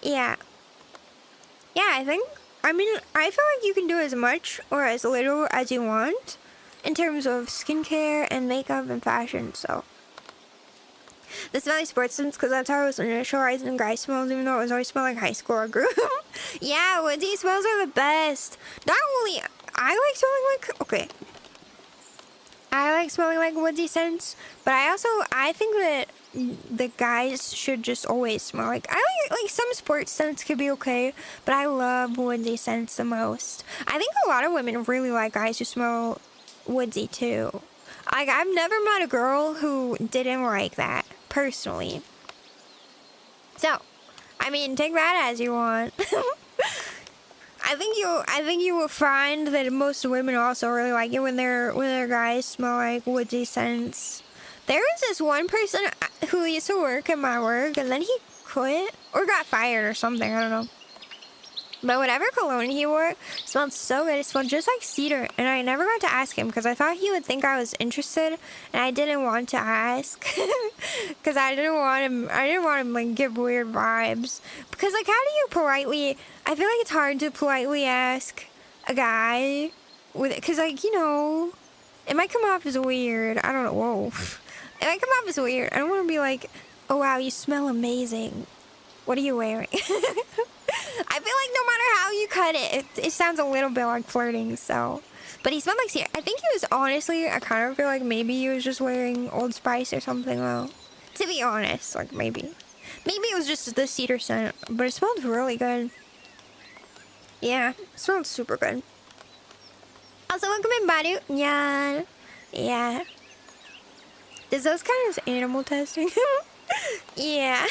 Yeah. Yeah, I feel like you can do as much or as little as you want in terms of skincare and makeup and fashion, so. The smelly sports scents, because that's how I was initializing guy smells, even though it was always smell like high school or group. Yeah, woodsy smells are the best. Not only, I like smelling like woodsy scents, but I think that the guys should just always smell like, I like some sports scents could be okay, but I love woodsy scents the most. I think a lot of women really like guys who smell woodsy too. I've never met a girl who didn't like that, personally. So, I mean, take that as you want. I think you will find that most women also really like it when their guys smell like woodsy scents. There was this one person who used to work at my work, and then he quit or got fired or something, I don't know. But whatever cologne he wore smelled so good. It smelled just like cedar, and I never got to ask him because I thought he would think I was interested, and I didn't want to ask because I didn't want him like give weird vibes. Because like, how do you politely? I feel like it's hard to politely ask a guy because like, you know, it might come off as weird. I don't know. Whoa, it might come off as weird. I don't want to be like, oh wow, you smell amazing. What are you wearing? I feel like no matter how you cut it sounds a little bit like flirting, so. But he smelled like cedar. I think he was, honestly, I kind of feel like maybe he was just wearing Old Spice or something, though. To be honest, like, maybe. Maybe it was just the cedar scent, but it smelled really good. Yeah, it smelled super good. Also, welcome in, Badu. Yeah. Yeah. Does those count as animal testing? Yeah.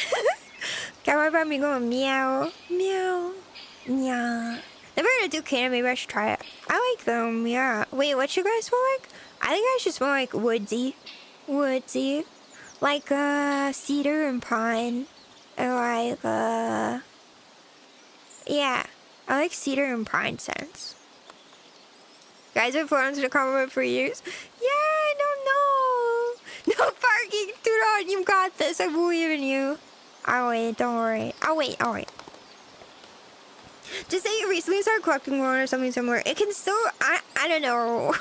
Got what about me going meow, meow, meow. Never heard of Duquesne, maybe I should try it. I like them, yeah. Wait, what you guys smell like? I think I should smell like woodsy. Woodsy. Like, cedar and pine. Or like, yeah. I like cedar and pine scents. Guys have forums to compliment for years. Yeah, I don't know. No parking. Dude, on, you got this. I believe in you. I'll wait, don't worry. I'll wait. Just say you recently started collecting one or something similar. It can still, I don't know.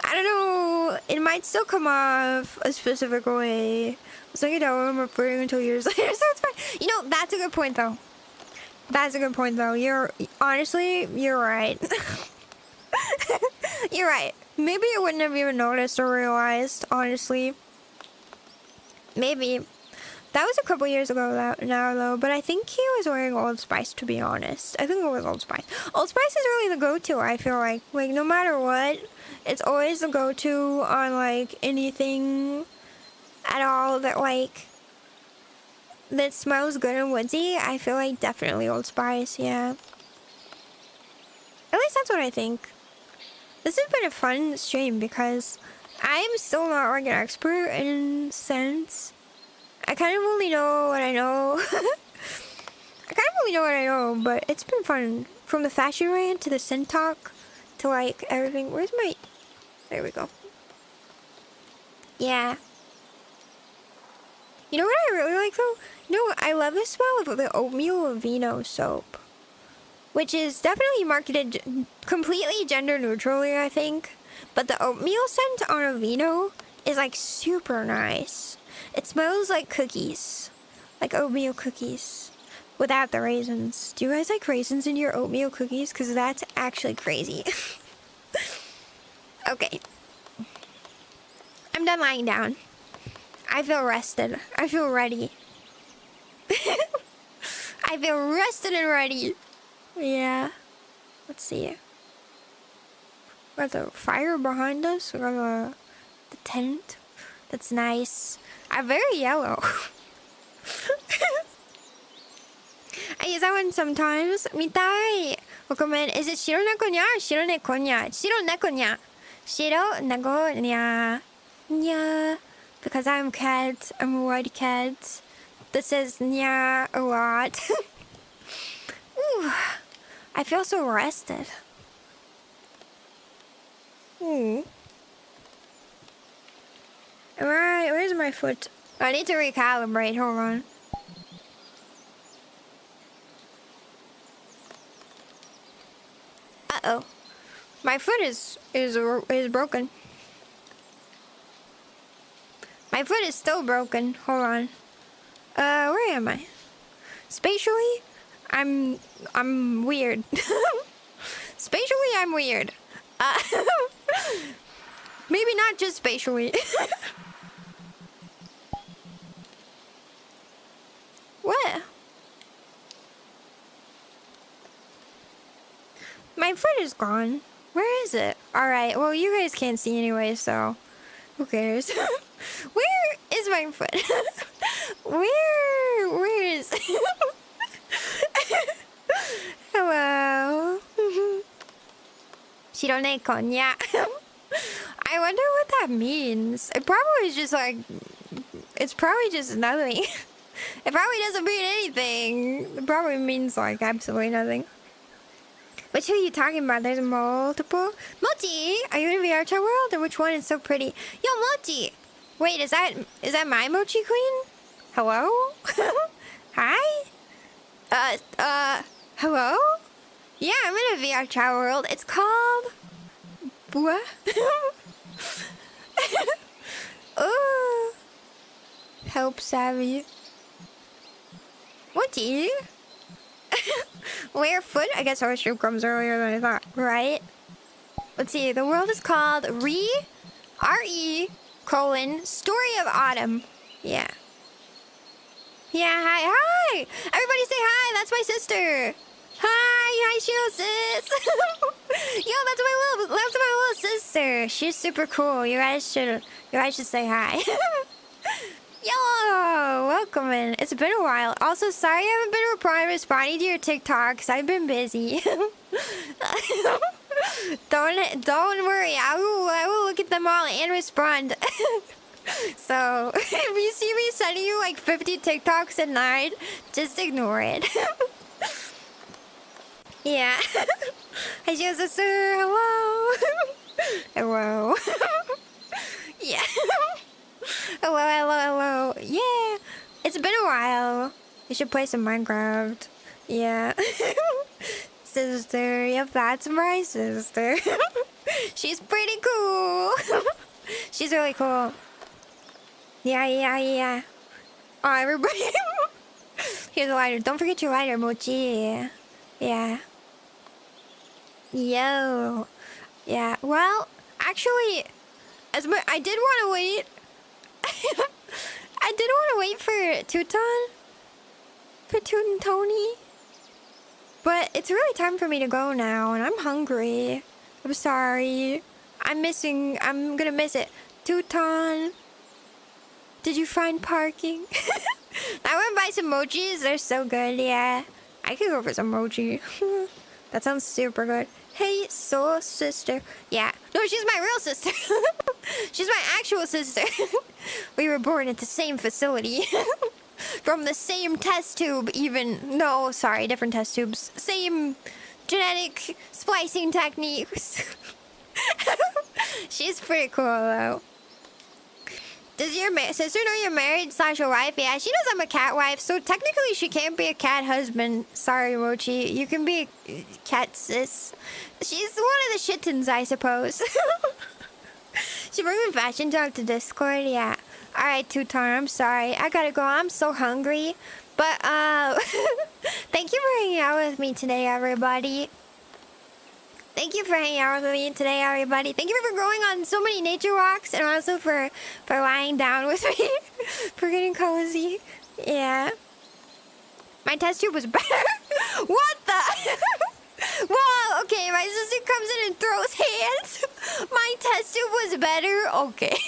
I don't know. It might still come off a specific way. So you know, I'm referring until years later, so it's fine. You know, that's a good point though. That's a good point though. Honestly, you're right. You're right. Maybe I wouldn't have even noticed or realized, honestly. Maybe. That was a couple years ago now, though, but I think he was wearing Old Spice, to be honest. I think it was Old Spice. Old Spice is really the go-to, I feel like. Like, no matter what, it's always the go-to on, like, anything at all that, like, that smells good and woodsy. I feel like definitely Old Spice, yeah. At least that's what I think. This has been a fun stream because I'm still not, like, an expert in scents. I kind of only know what I know. But it's been fun. From the fashion rant to the scent talk to like everything. Where's my... There we go. Yeah. You know what I really like though? You know, I love the smell of the oatmeal Aveeno soap. Which is definitely marketed completely gender neutrally, I think. But the oatmeal scent on Aveeno is like super nice. It smells like cookies. Like oatmeal cookies. Without the raisins. Do you guys like raisins in your oatmeal cookies? Because that's actually crazy. Okay. I'm done lying down. I feel rested. I feel ready. I feel rested and ready. Yeah. Let's see. We got the fire behind us. We got the tent. That's nice. I'm very yellow. I use that one sometimes. Mitai. Welcome in. Is it ShiroNekoNya or ShiroNekoNya? ShiroNekoNya. ShiroNekoNya. Nya. Because I'm cat. I'm a white cat. That says nya a lot. Ooh. I feel so rested. Alright, where's my foot? I need to recalibrate, hold on. Uh-oh. My foot is broken. My foot is still broken. Hold on. Where am I? Spatially, I'm weird. Spatially, I'm weird. Maybe not just spatially. What? My foot is gone. Where is it? Alright, well you guys can't see anyway, so who cares? Where is my foot? Where is... Hello. ShiroNekoNya. I wonder what that means. It probably is just like... It's probably just nothing. It probably doesn't mean anything. It probably means like absolutely nothing. Which who are you talking about? There's multiple. Mochi, are you in VRchat world? Or which one is so pretty? Yo, Mochi. Wait, is that my Mochi queen? Hello? Hi? Hello? Yeah, I'm in a VRchat world. It's called... What? Oh. Help savvy. Mochi? Where foot? I guess our stream comes earlier than I thought, right? Let's see. The world is called R-E: Story of Autumn. Yeah. Yeah, hi. Everybody say hi. That's my sister. Hi, Shiro sis. Yo, that's my little sister. She's super cool. You guys should say hi. Yo, welcome in. It's been a while. Also, sorry I haven't been responding to your TikToks. I've been busy. Don't worry. I will look at them all and respond. So if you see me sending you like 50 TikToks a night, just ignore it. Yeah. Hi, Shiro sister. Hello. Hello. Yeah. Hello. Yeah. It's been a while. You should play some Minecraft. Yeah. Sister. Yep, that's my sister. She's pretty cool. She's really cool. Yeah. Oh, everybody. Here's a lighter. Don't forget your lighter, Mochi. Yeah. Yo. Yeah. Well, actually, I did want to wait. I did want to wait for Teuton. For Toot and Tony. But it's really time for me to go now, and I'm hungry. I'm sorry. I'm gonna miss it. Teuton. Did you find parking? I went buy some mochis. They're so good, yeah. I could go for some mochi. That sounds super good. Hey, soul sister. Yeah. No, she's my real sister. She's my actual sister. We were born at the same facility. From the same test tube, even. No, sorry, different test tubes. Same genetic splicing techniques. She's pretty cool, though. Does your sister know you're married / a wife? Yeah, she knows I'm a cat wife, so technically she can't be a cat husband. Sorry, Mochi. You can be a cat sis. She's one of the shittens, I suppose. She bring me fashion talk to Discord? Yeah. Alright, Teuton, I'm sorry. I gotta go. I'm so hungry. But, thank you for hanging out with me today, everybody. Thank you for hanging out with me today, everybody. Thank you for going on so many nature walks, and also for lying down with me. For getting cozy. Yeah. My test tube was better. What the? Whoa, okay, my sister comes in and throws hands. My test tube was better? Okay.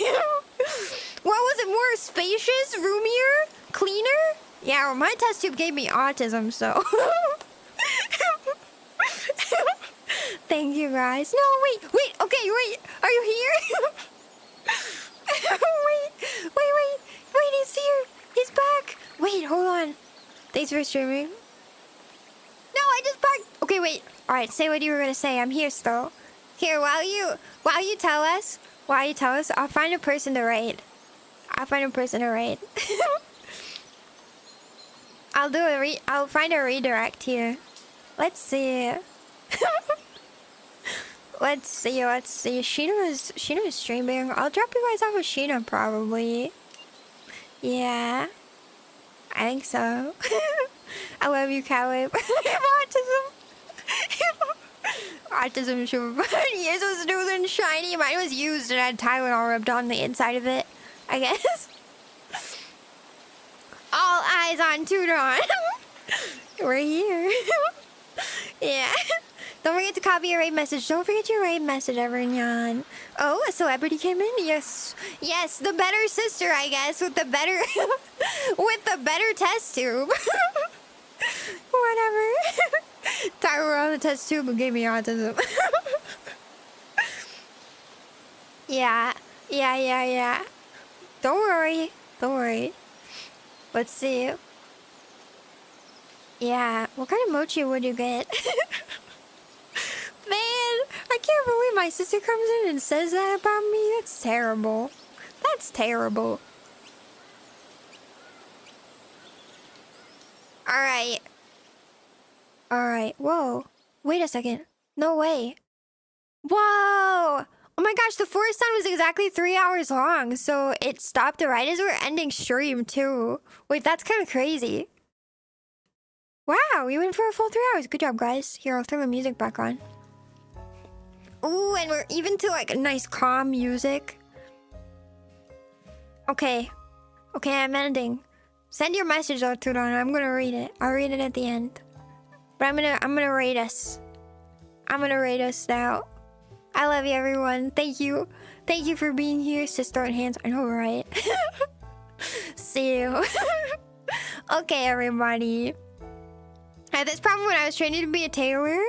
What was it, more spacious, roomier, cleaner? Yeah, well, my test tube gave me autism, so... Thank you, guys. No, wait. Okay, wait. Are you here? Wait. He's here. He's back. Wait, hold on. Thanks for streaming. No, I just parked. Okay, wait. All right, say what you were gonna say. I'm here still. Here, while you tell us, I'll find a person to raid. I'll find a redirect here. Let's see. Let's see. Shino's streaming. I'll drop you guys off with Shino probably. Yeah. I think so. I love you, catwife. Autism. Autism super fun. Yours was smooth and shiny. Mine was used and had Tylenol rubbed on the inside of it, I guess. All eyes on Teuton. We're here. Yeah. Don't forget to copy your raid message. Don't forget your raid message, everyone. Oh, a celebrity came in? Yes, the better sister, I guess, with the better test tube. Whatever. Tyler on the test tube and gave me autism. Yeah. Don't worry. Let's see. Yeah, what kind of mochi would you get? Man, I can't believe my sister comes in and says that about me. That's terrible. Alright. Whoa. Wait a second. No way. Whoa! Oh my gosh, the forest sun was exactly 3 hours long, so it stopped right as we're ending stream, too. Wait, that's kind of crazy. Wow, we went for a full 3 hours. Good job, guys. Here, I'll turn the music back on. Ooh, and we're even to like a nice calm music. Okay, I'm ending. Send your message though, Tudon. I'm gonna read it. I'll read it at the end. But I'm gonna rate us. I'm gonna rate us now. I love you, everyone. Thank you. Thank you for being here. Sister and hands. I know, right? See you. Okay, everybody. I had this problem when I was training to be a tailor.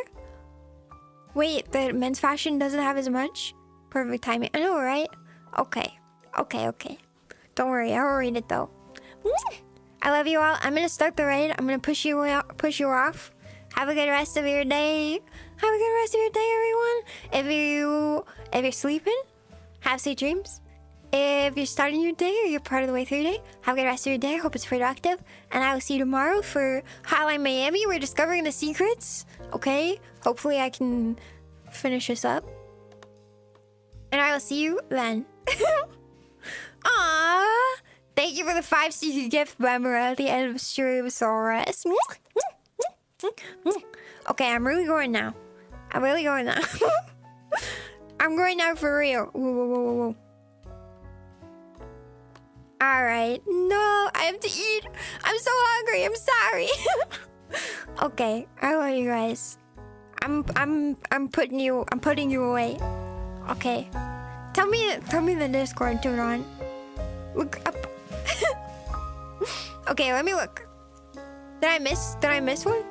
Wait, the men's fashion doesn't have as much? Perfect timing. I know, right? Okay. Okay. Don't worry. I'll read it, though. I love you all. I'm gonna start the raid. I'm gonna push you off. Have a good rest of your day. Have a good rest of your day, everyone. If you're sleeping, have sweet dreams. If you're starting your day or you're part of the way through your day, have a good rest of your day. I hope it's productive. And I will see you tomorrow for Hotline Miami. We're discovering the secrets. Okay? Hopefully I can finish this up. And I will see you then. Aww. Thank you for the 5 secret gift member at the end of Shirosaurus. Okay, I'm really going now. I'm going now for real. Whoa. Alright. No, I have to eat. I'm so hungry. I'm sorry. Okay, I love you guys. I'm putting you away. Okay. Tell me the Discord, turn on. Look up. Okay, let me look. Did I miss one?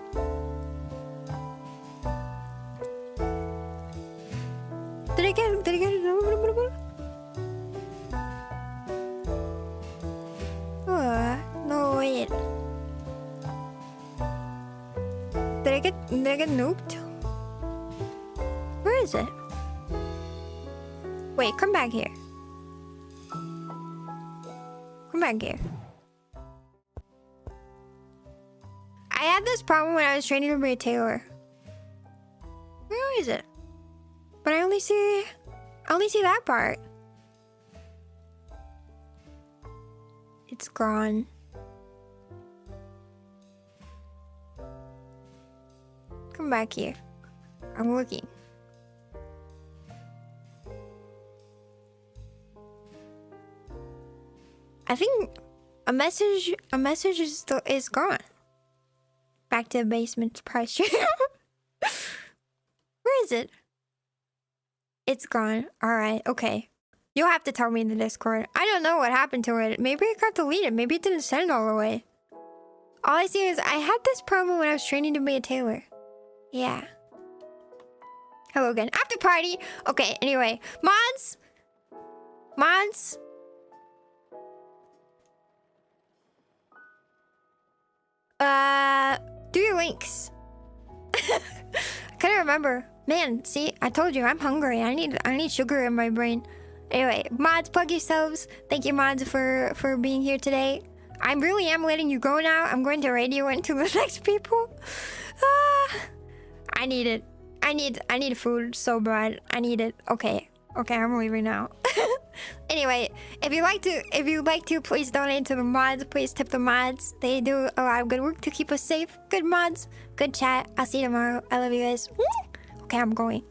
Did I get it? No, wait. Did I get nuked? Where is it? Wait, come back here. I had this problem when I was training to be a tailor. Where is it? But I only see that part. It's gone. Come back here. I'm looking. I think a message is gone. Back to the basement price. Where is it? It's gone. Alright, okay. You'll have to tell me in the Discord. I don't know what happened to it. Maybe it got deleted. Maybe it didn't send all the way. All I see is I had this problem when I was training to be a tailor. Yeah. Hello again. After party! Okay, anyway. Mods! Do your links. I couldn't remember. Man, see, I told you I'm hungry. I need sugar in my brain. Anyway, mods, plug yourselves. Thank you, mods, for being here today. I really am letting you go now. I'm going to radio into the next people. I need it. I need food so bad. I need it. Okay, I'm leaving now. Anyway, if you'd like to, please donate to the mods. Please tip the mods. They do a lot of good work to keep us safe. Good mods, good chat. I'll see you tomorrow. I love you guys. Okay, I'm going.